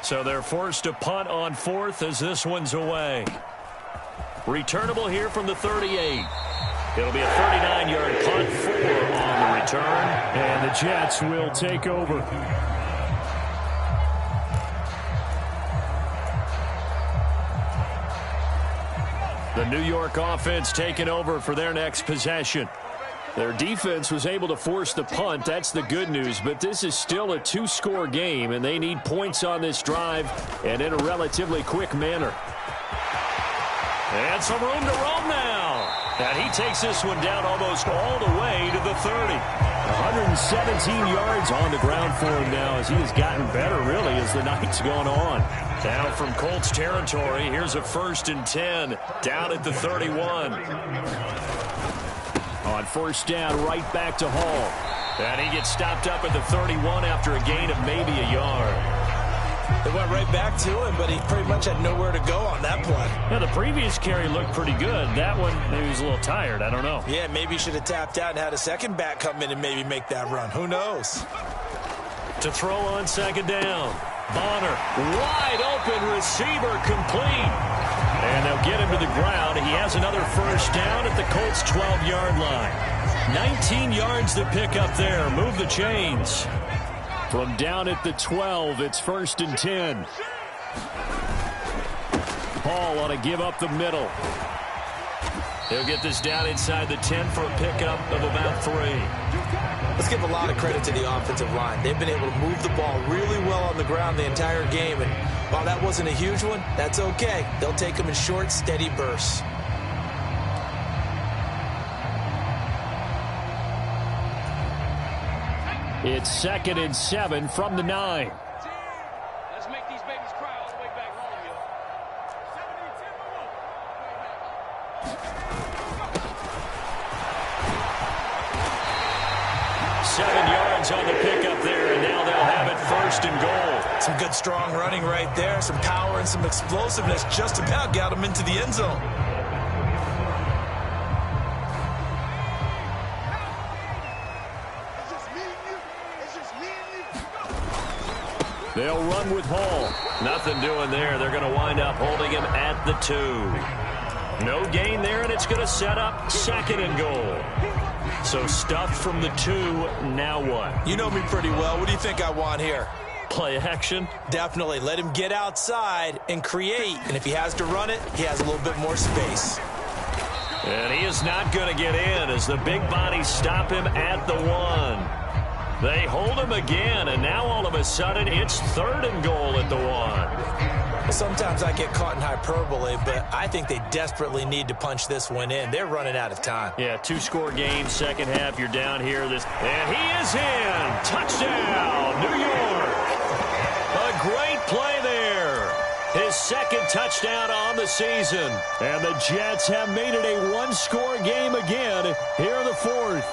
So they're forced to punt on 4th as this one's away. Returnable here from the 38. It'll be a 39-yard punt, 4 on the return. And the Jets will take over. The New York offense taking over for their next possession. Their defense was able to force the punt. That's the good news. But this is still a 2-score game, and they need points on this drive and in a relatively quick manner. And some room to roam now. And he takes this one down almost all the way to the 30. 117 yards on the ground for him now as he has gotten better, really, as the night's gone on. Now from Colts territory, here's a 1st and 10 down at the 31. On 1st down, right back to Hall. And he gets stopped up at the 31 after a gain of maybe a yard. They went right back to him, but he pretty much had nowhere to go on that play. Yeah, the previous carry looked pretty good. That one, maybe he was a little tired. I don't know. Yeah, maybe he should have tapped out and had a second back come in and maybe make that run. Who knows? To throw on 2nd down. Bonner, wide open receiver, complete. And they'll get him to the ground. He has another 1st down at the Colts' 12-yard line. 19 yards to pick up there. Move the chains. From down at the 12, it's 1st and 10. Hall ought to give up the middle. He'll get this down inside the 10 for a pickup of about 3. Let's give a lot of credit to the offensive line. They've been able to move the ball really well on the ground the entire game. And while that wasn't a huge one, that's okay. They'll take them in short, steady bursts. It's 2nd and 7 from the 9. Let's make these babies cry all the way back home, yo. 7 yards on the pickup there, and now they'll have it 1st and goal. Some good, strong running right there. Some power and some explosiveness just about got them into the end zone. They'll run with Hall. Nothing doing there. They're going to wind up holding him at the 2. No gain there, and it's going to set up 2nd and goal. So stuffed from the 2, now what? You know me pretty well. What do you think I want here? Play action? Definitely. Let him get outside and create. And if he has to run it, he has a little bit more space. And he is not going to get in as the big bodies stop him at the 1. They hold him again, and now all of a sudden it's 3rd and goal at the 1. Well, sometimes I get caught in hyperbole, but I think they desperately need to punch this one in. They're running out of time. Yeah, 2-score game, second half, you're down here. And he is in. Touchdown, New York. A great play there. His 2nd touchdown on the season. And the Jets have made it a 1-score game again here in the 4th.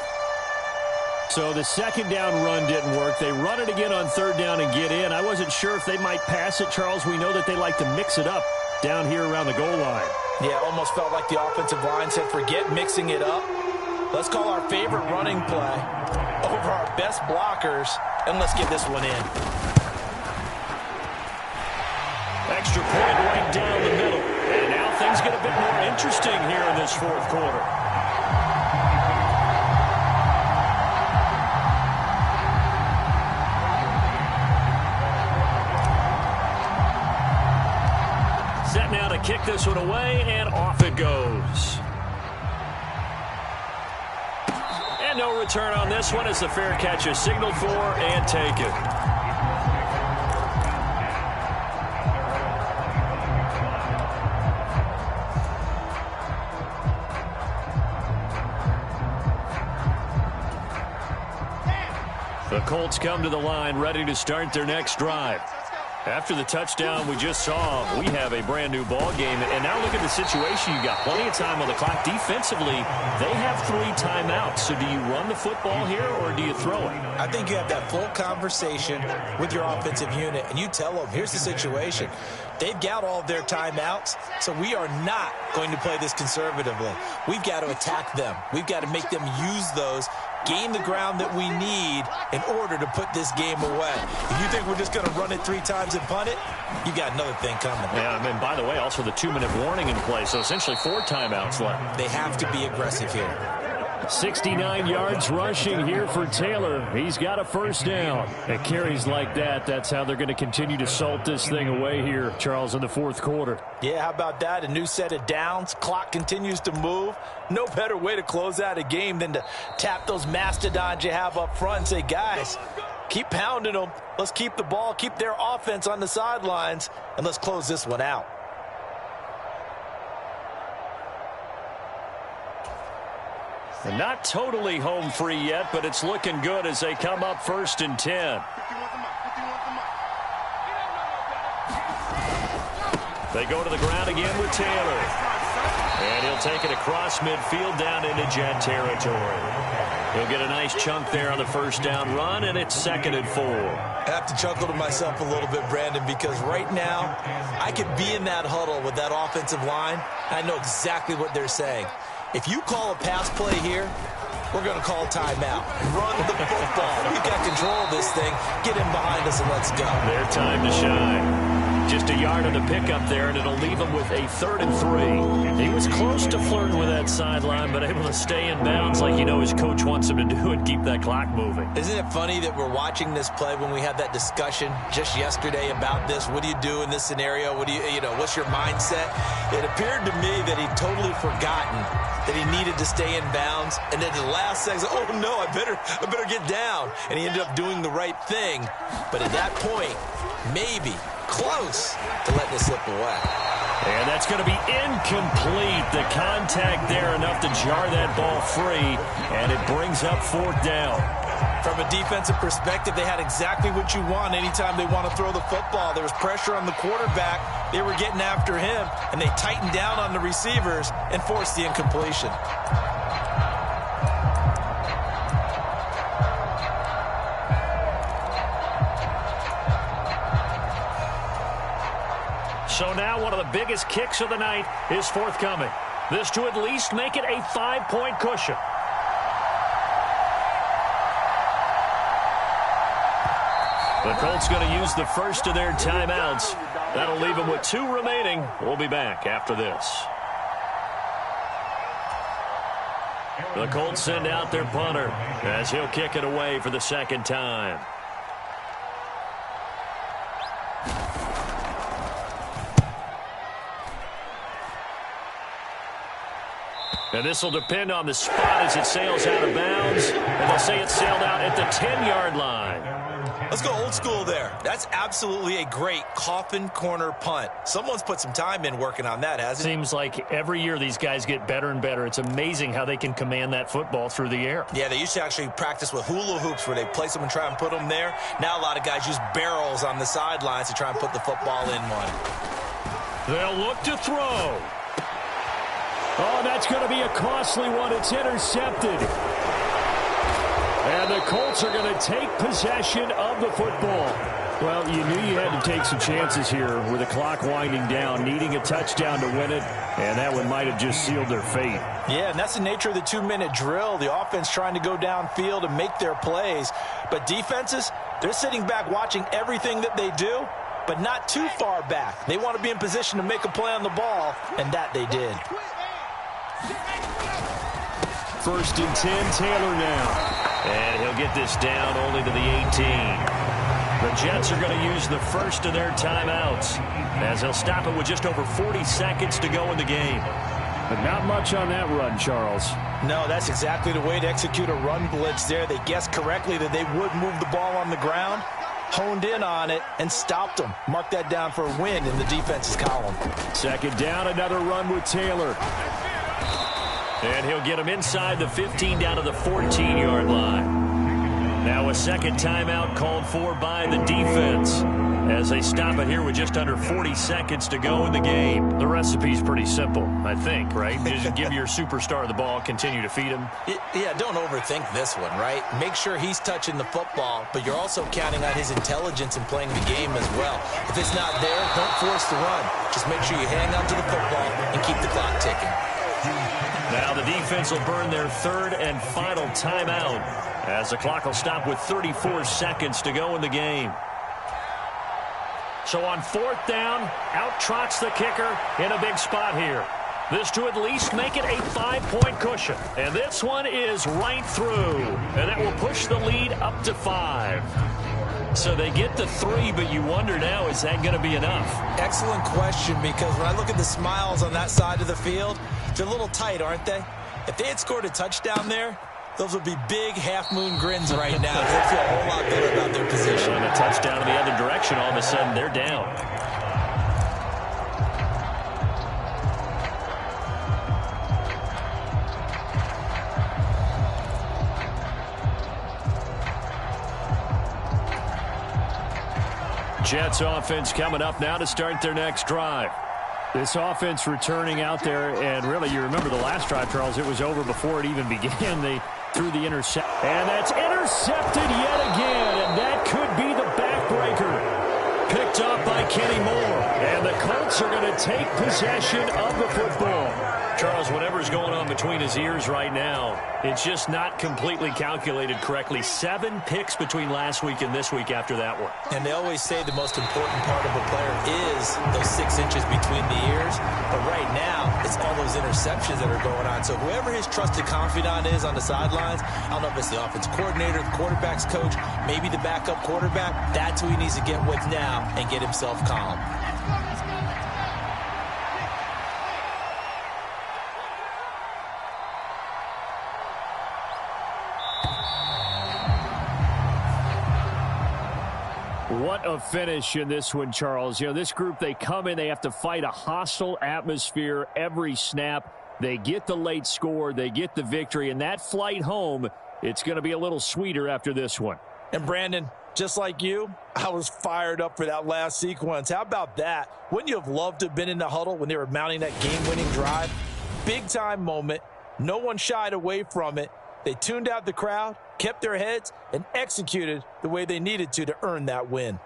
So the 2nd down run didn't work. They run it again on 3rd down and get in. I wasn't sure if they might pass it, Charles. We know that they like to mix it up down here around the goal line. Yeah, almost felt like the offensive line said, forget mixing it up. Let's call our favorite running play over our best blockers, and let's get this one in. Extra point right down the middle. And now things get a bit more interesting here in this 4th quarter. Set now to kick this one away, and off it goes. And no return on this one as the fair catch is signaled for and taken. The Colts come to the line ready to start their next drive. After the touchdown we just saw, we have a brand-new ball game. And now look at the situation. You got plenty of time on the clock. Defensively, they have 3 timeouts. So do you run the football here or do you throw it? I think you have that full conversation with your offensive unit, and you tell them, here's the situation. They've got all of their timeouts, so we are not going to play this conservatively. We've got to attack them. We've got to make them use those, gain the ground that we need in order to put this game away. If you think we're just going to run it 3 times and punt it, you got another thing coming. Yeah, and by the way, also the 2-minute warning in play, so essentially 4 timeouts left. They have to be aggressive here. 69 yards rushing here for Taylor. He's got a 1st down. And carries like that, that's how they're going to continue to salt this thing away here, Charles, in the 4th quarter. Yeah, how about that? A new set of downs. Clock continues to move. No better way to close out a game than to tap those mastodons you have up front and say, guys, keep pounding them. Let's keep the ball, keep their offense on the sidelines, and let's close this one out. And not totally home free yet, but it's looking good as they come up 1st and 10. They go to the ground again with Taylor. And he'll take it across midfield down into Jet territory. He'll get a nice chunk there on the 1st down run, and it's 2nd and 4. I have to chuckle to myself a little bit, Brandon, because right now I could be in that huddle with that offensive line. I know exactly what they're saying. If you call a pass play here, we're going to call timeout. Run the football. We've got control of this thing. Get in behind us and let's go. Their time to shine. Just a yard on the pickup there, and it'll leave him with a 3rd and 3. He was close to flirting with that sideline, but able to stay in bounds like you know his coach wants him to do and keep that clock moving. Isn't it funny that we're watching this play when we had that discussion just yesterday about this? What do you do in this scenario? What do you know, what's your mindset? It appeared to me that he'd totally forgotten that he needed to stay in bounds, and then the last second, oh no, I better get down. And he ended up doing the right thing. But at that point, maybe close to letting it slip away. And that's going to be incomplete. The contact there enough to jar that ball free, and it brings up 4th down. From a defensive perspective, they had exactly what you want anytime they want to throw the football. There was pressure on the quarterback. They were getting after him, and they tightened down on the receivers and forced the incompletion. So now one of the biggest kicks of the night is forthcoming. This to at least make it a 5-point cushion. The Colts going to use the first of their timeouts. That'll leave them with 2 remaining. We'll be back after this. The Colts send out their punter as he'll kick it away for the 2nd time. And this will depend on the spot as it sails out of bounds. And they'll say it sailed out at the 10-yard line. Let's go old school there. That's absolutely a great coffin corner punt. Someone's put some time in working on that, hasn't it? Seems like every year these guys get better and better. It's amazing how they can command that football through the air. Yeah, they used to actually practice with hula hoops where they place them and try and put them there. Now a lot of guys use barrels on the sidelines to try and put the football in one. They'll look to throw. Oh, that's going to be a costly one. It's intercepted. And the Colts are going to take possession of the football. Well, you knew you had to take some chances here with the clock winding down, needing a touchdown to win it, and that one might have just sealed their fate. Yeah, and that's the nature of the 2-minute drill. The offense trying to go downfield and make their plays. But defenses, they're sitting back watching everything that they do, but not too far back. They want to be in position to make a play on the ball, and that they did. 1st and 10, Taylor now. And he'll get this down only to the 18. The Jets are going to use the first of their timeouts as they'll stop it with just over 40 seconds to go in the game. But not much on that run, Charles. No, that's exactly the way to execute a run blitz there. They guessed correctly that they would move the ball on the ground, honed in on it, and stopped them. Mark that down for a win in the defense's column. 2nd down, another run with Taylor. And he'll get him inside the 15 down to the 14-yard line. Now a 2nd timeout called for by the defense as they stop it here with just under 40 seconds to go in the game. The recipe's pretty simple, I think, right? Just give your superstar the ball, continue to feed him. Yeah, don't overthink this one, right? Make sure he's touching the football, but you're also counting on his intelligence in playing the game as well. If it's not there, don't force the run. Just make sure you hang on to the football and keep the clock ticking. Now the defense will burn their 3rd and final timeout as the clock will stop with 34 seconds to go in the game. So on 4th down, out trots the kicker in a big spot here. This to at least make it a 5-point cushion. And this one is right through. And that will push the lead up to 5. So they get the 3, but you wonder now, is that going to be enough? Excellent question, because when I look at the smiles on that side of the field, they're a little tight, aren't they? If they had scored a touchdown there, those would be big half-moon grins right now. They feel a whole lot better about their position. And a touchdown in the other direction, all of a sudden they're down. Jets offense coming up now to start their next drive. This offense returning out there, and really, you remember the last drive, Charles, it was over before it even began. They threw the intercept, and that's intercepted yet again, and that could be the backbreaker. Picked up by Kenny Moore, and the Colts are going to take possession of the football. Charles, whatever's going on between his ears right now, it's just not completely calculated correctly. 7 picks between last week and this week after that one. And they always say the most important part of a player is those 6 inches between the ears. But right now, it's all those interceptions that are going on. So whoever his trusted confidant is on the sidelines, I don't know if it's the offense coordinator, the quarterback's coach, maybe the backup quarterback, that's who he needs to get with now and get himself calm. What a finish in this one, Charles. You know, this group, they come in, they have to fight a hostile atmosphere every snap. They get the late score, they get the victory, and that flight home, it's going to be a little sweeter after this one. And Brandon, just like you, I was fired up for that last sequence. How about that? Wouldn't you have loved to have been in the huddle when they were mounting that game-winning drive? Big-time moment. No one shied away from it. They tuned out the crowd, kept their heads, and executed the way they needed to earn that win.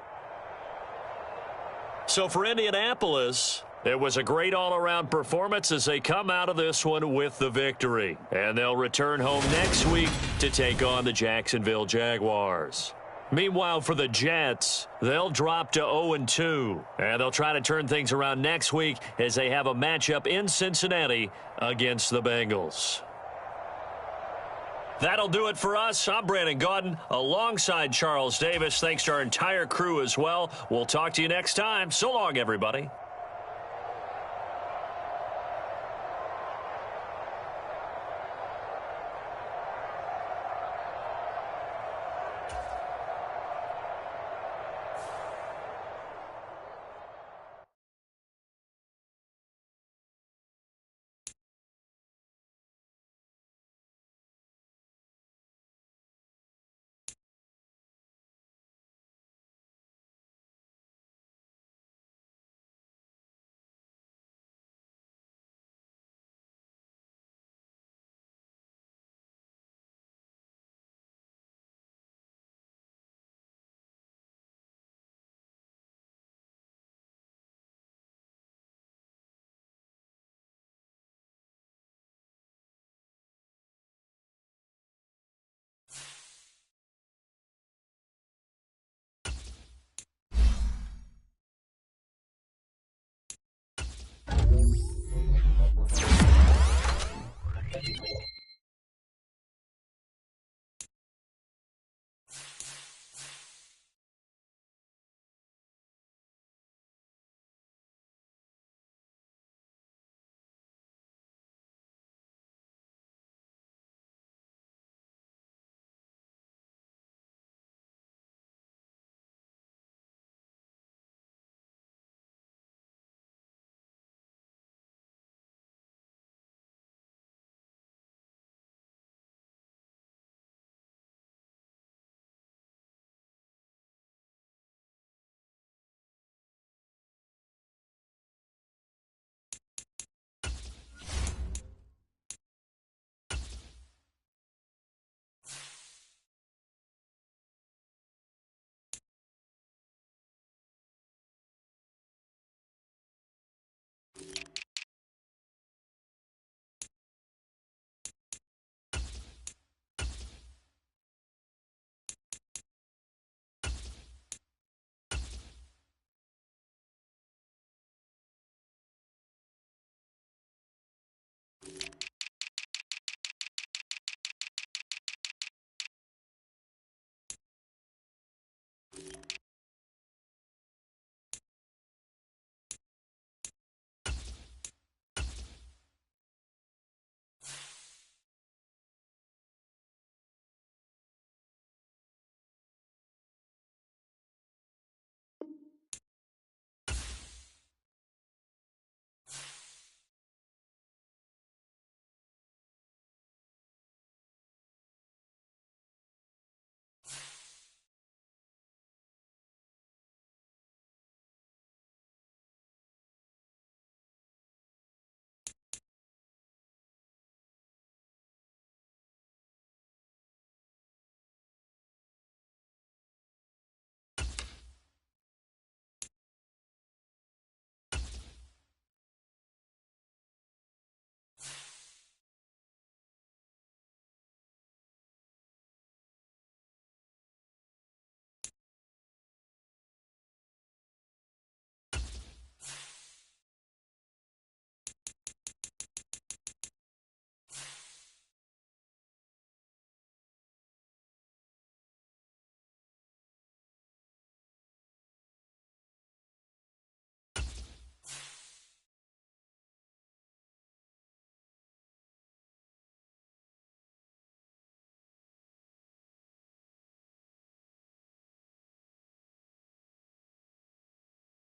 So for Indianapolis, it was a great all-around performance as they come out of this one with the victory. And they'll return home next week to take on the Jacksonville Jaguars. Meanwhile, for the Jets, they'll drop to 0-2. And they'll try to turn things around next week as they have a matchup in Cincinnati against the Bengals. That'll do it for us. I'm Brandon Gaudin alongside Charles Davis. Thanks to our entire crew as well. We'll talk to you next time. So long, everybody.